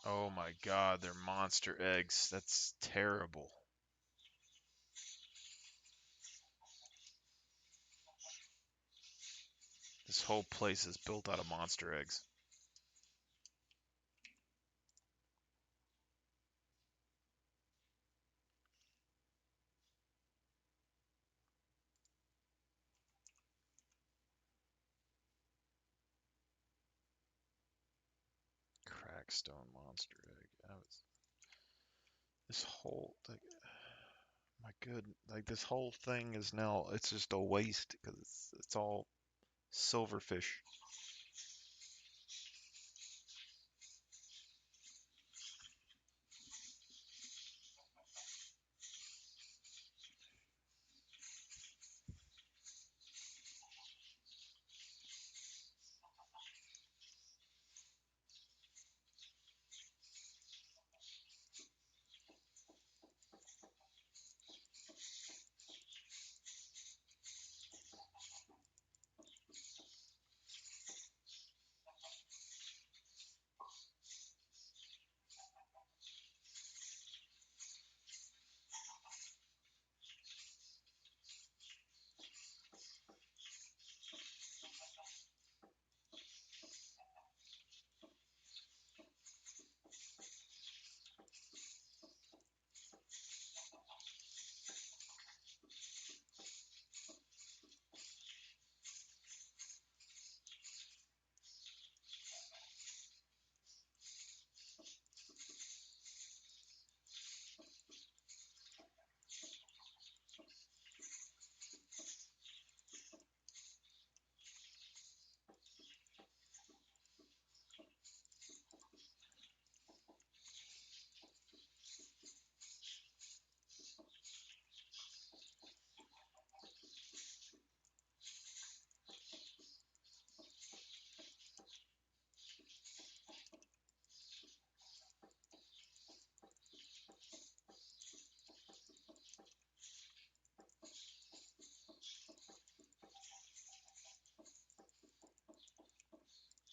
Oh my God, they're monster eggs. That's terrible. This whole place is built out of monster eggs. Crackstone monster egg. This whole like, my good, like this whole thing is now it's just a waste because it's all silverfish.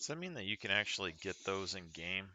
Does that mean that you can actually get those in game?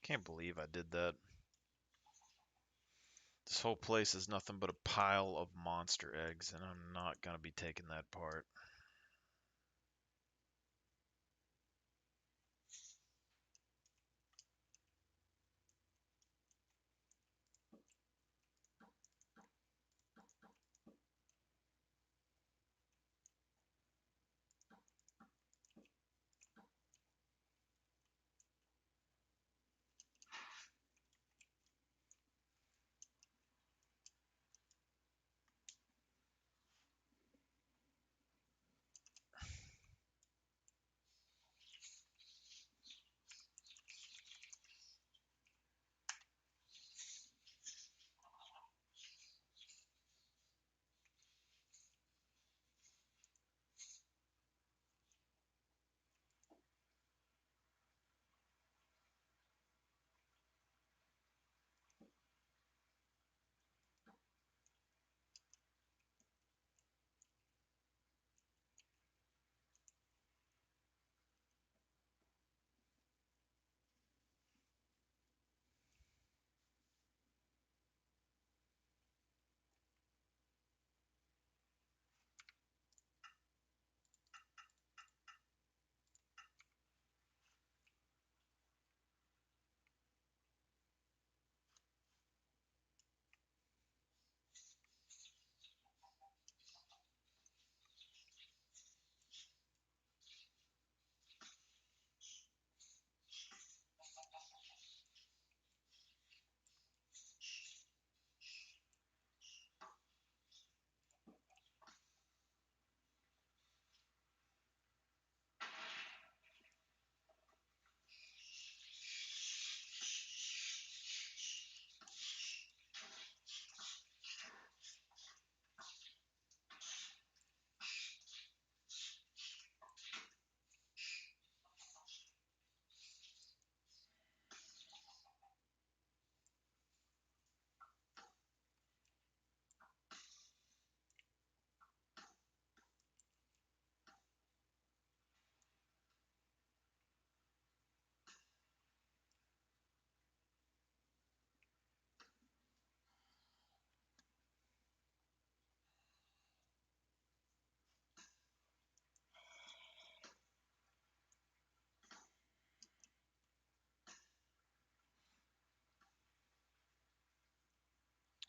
Can't believe I did that. This whole place is nothing but a pile of monster eggs, and I'm not gonna be taking that part.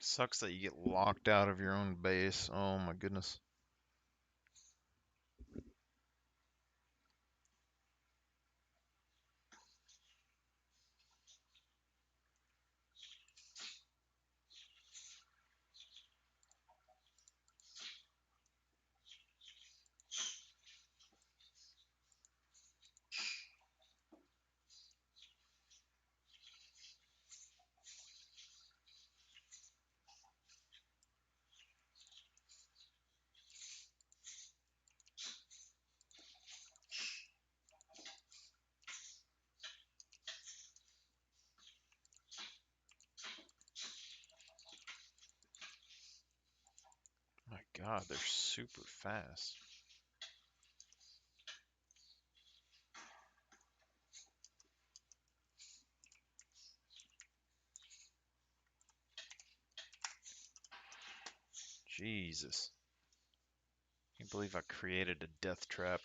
Sucks that you get locked out of your own base. Oh my goodness. My God, they're super fast. Jesus. Can't believe I created a death trap.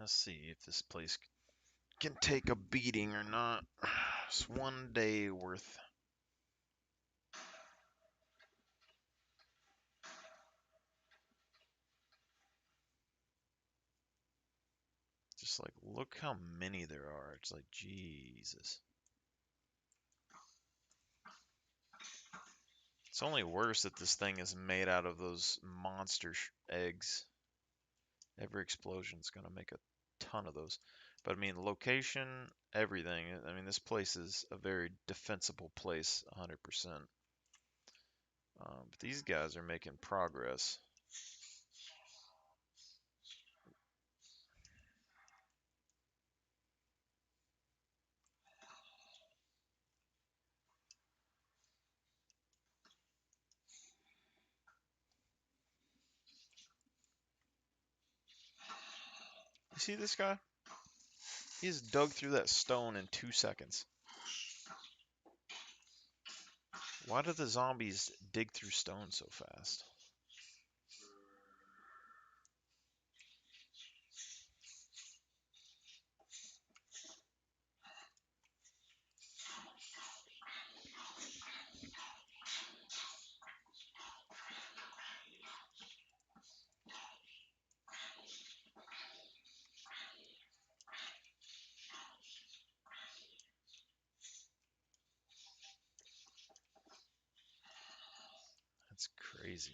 Let's see if this place can take a beating or not. It's one day worth. Just like, look how many there are. It's like, Jesus. It's only worse that this thing is made out of those monster eggs. Every explosion's going to make a ton of those. But I mean, location, everything. I mean, this place is a very defensible place, 100%. But these guys are making progress. You see this guy? He's dug through that stone in 2 seconds. Why do the zombies dig through stone so fast? That's crazy.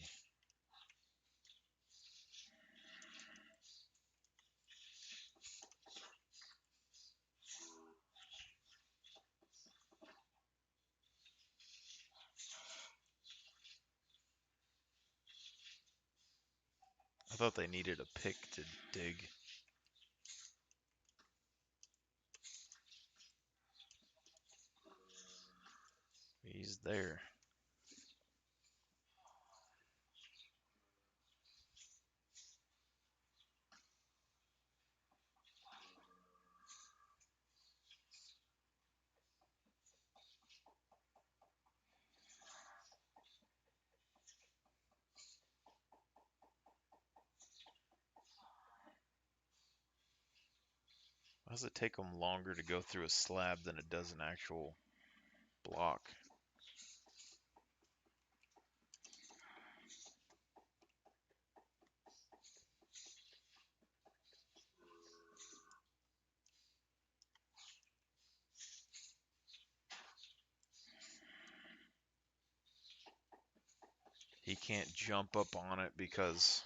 I thought they needed a pick to dig. He's there. Why does it take them longer to go through a slab than it does an actual block? He can't jump up on it because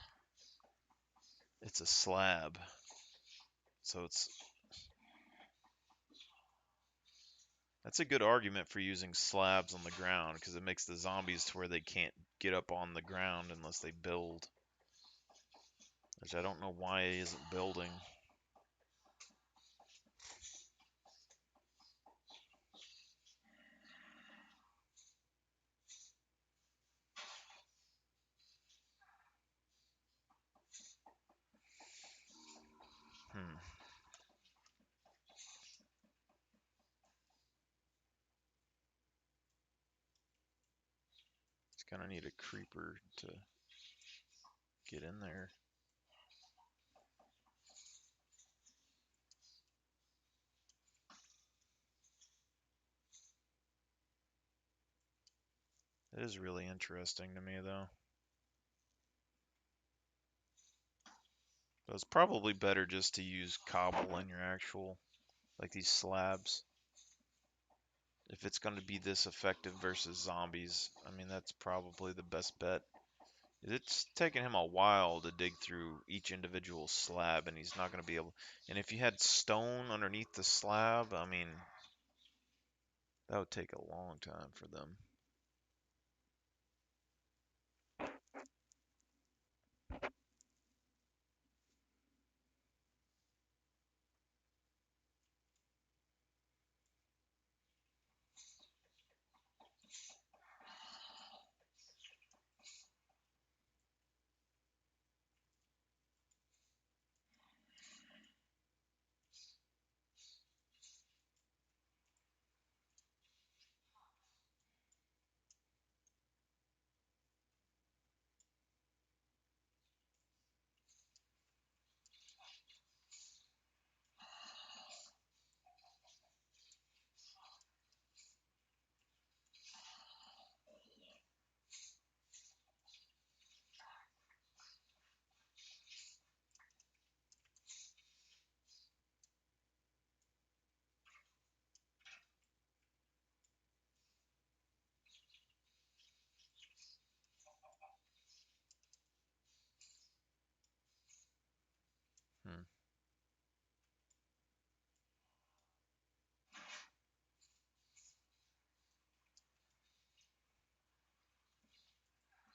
it's a slab. So that's a good argument for using slabs on the ground because it makes the zombies to where they can't get up on the ground unless they build. Which I don't know why he isn't building. Hmm. He's gonna need a creeper to get in there. It is really interesting to me though. But it's probably better just to use cobble in your actual, like these slabs. If it's going to be this effective versus zombies, I mean, that's probably the best bet. It's taking him a while to dig through each individual slab, and he's not going to be able. And if you had stone underneath the slab, I mean, that would take a long time for them.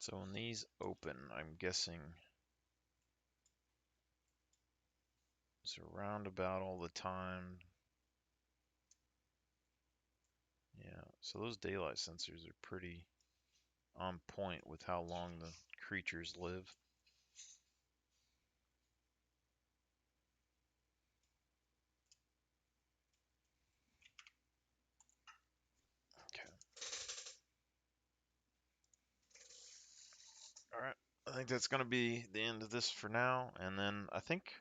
So when these open, I'm guessing it's around about all the time. Yeah, so those daylight sensors are pretty on point with how long the creatures live. Okay. All right. I think that's going to be the end of this for now. And then I think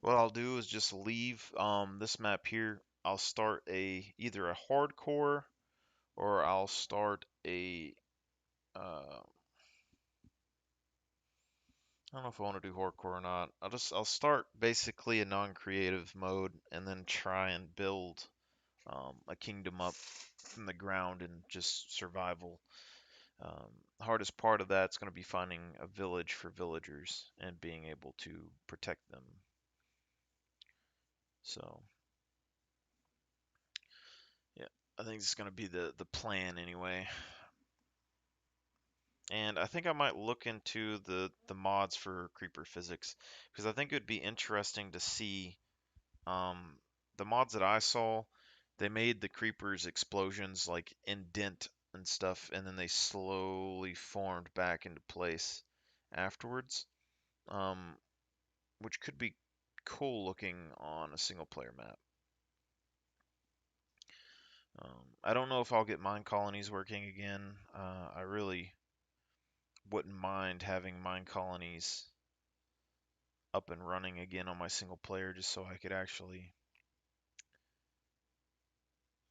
what I'll do is just leave this map here. I'll start either a hardcore or I'll start a I don't know if I want to do hardcore or not. I'll start basically a non-creative mode and then try and build a kingdom up from the ground and just survival. The hardest part of that's going to be finding a village for villagers and being able to protect them. So yeah, I think it's going to be the plan anyway. And I think I might look into the mods for creeper physics because I think it would be interesting to see the mods that I saw. They made the creepers explosions like indent and stuff, and then they slowly formed back into place afterwards, um, which could be cool looking on a single player map. I don't know if I'll get mine colonies working again. I really wouldn't mind having mine colonies up and running again on my single player just so I could actually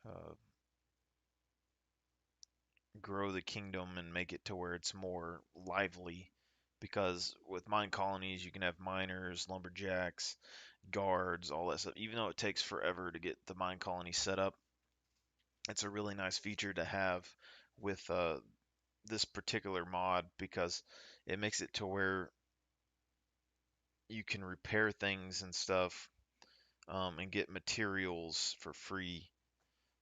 uh, grow the kingdom and make it to where it's more lively. Because with mine colonies, you can have miners, lumberjacks, guards, all that stuff. Even though it takes forever to get the mine colony set up, it's a really nice feature to have with this particular mod because it makes it to where you can repair things and stuff and get materials for free,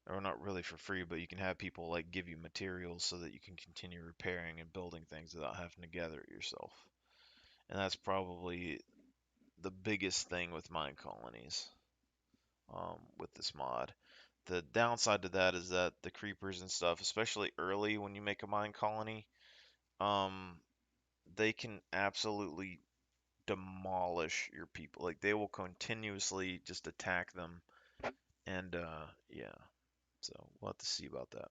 or not really for free, but you can have people like give you materials so that you can continue repairing and building things without having to gather it yourself. And that's probably the biggest thing with mine colonies with this mod. The downside to that is that the creepers and stuff, especially early when you make a mine colony, um, they can absolutely demolish your people. Like they will continuously just attack them, and yeah. So we'll have to see about that.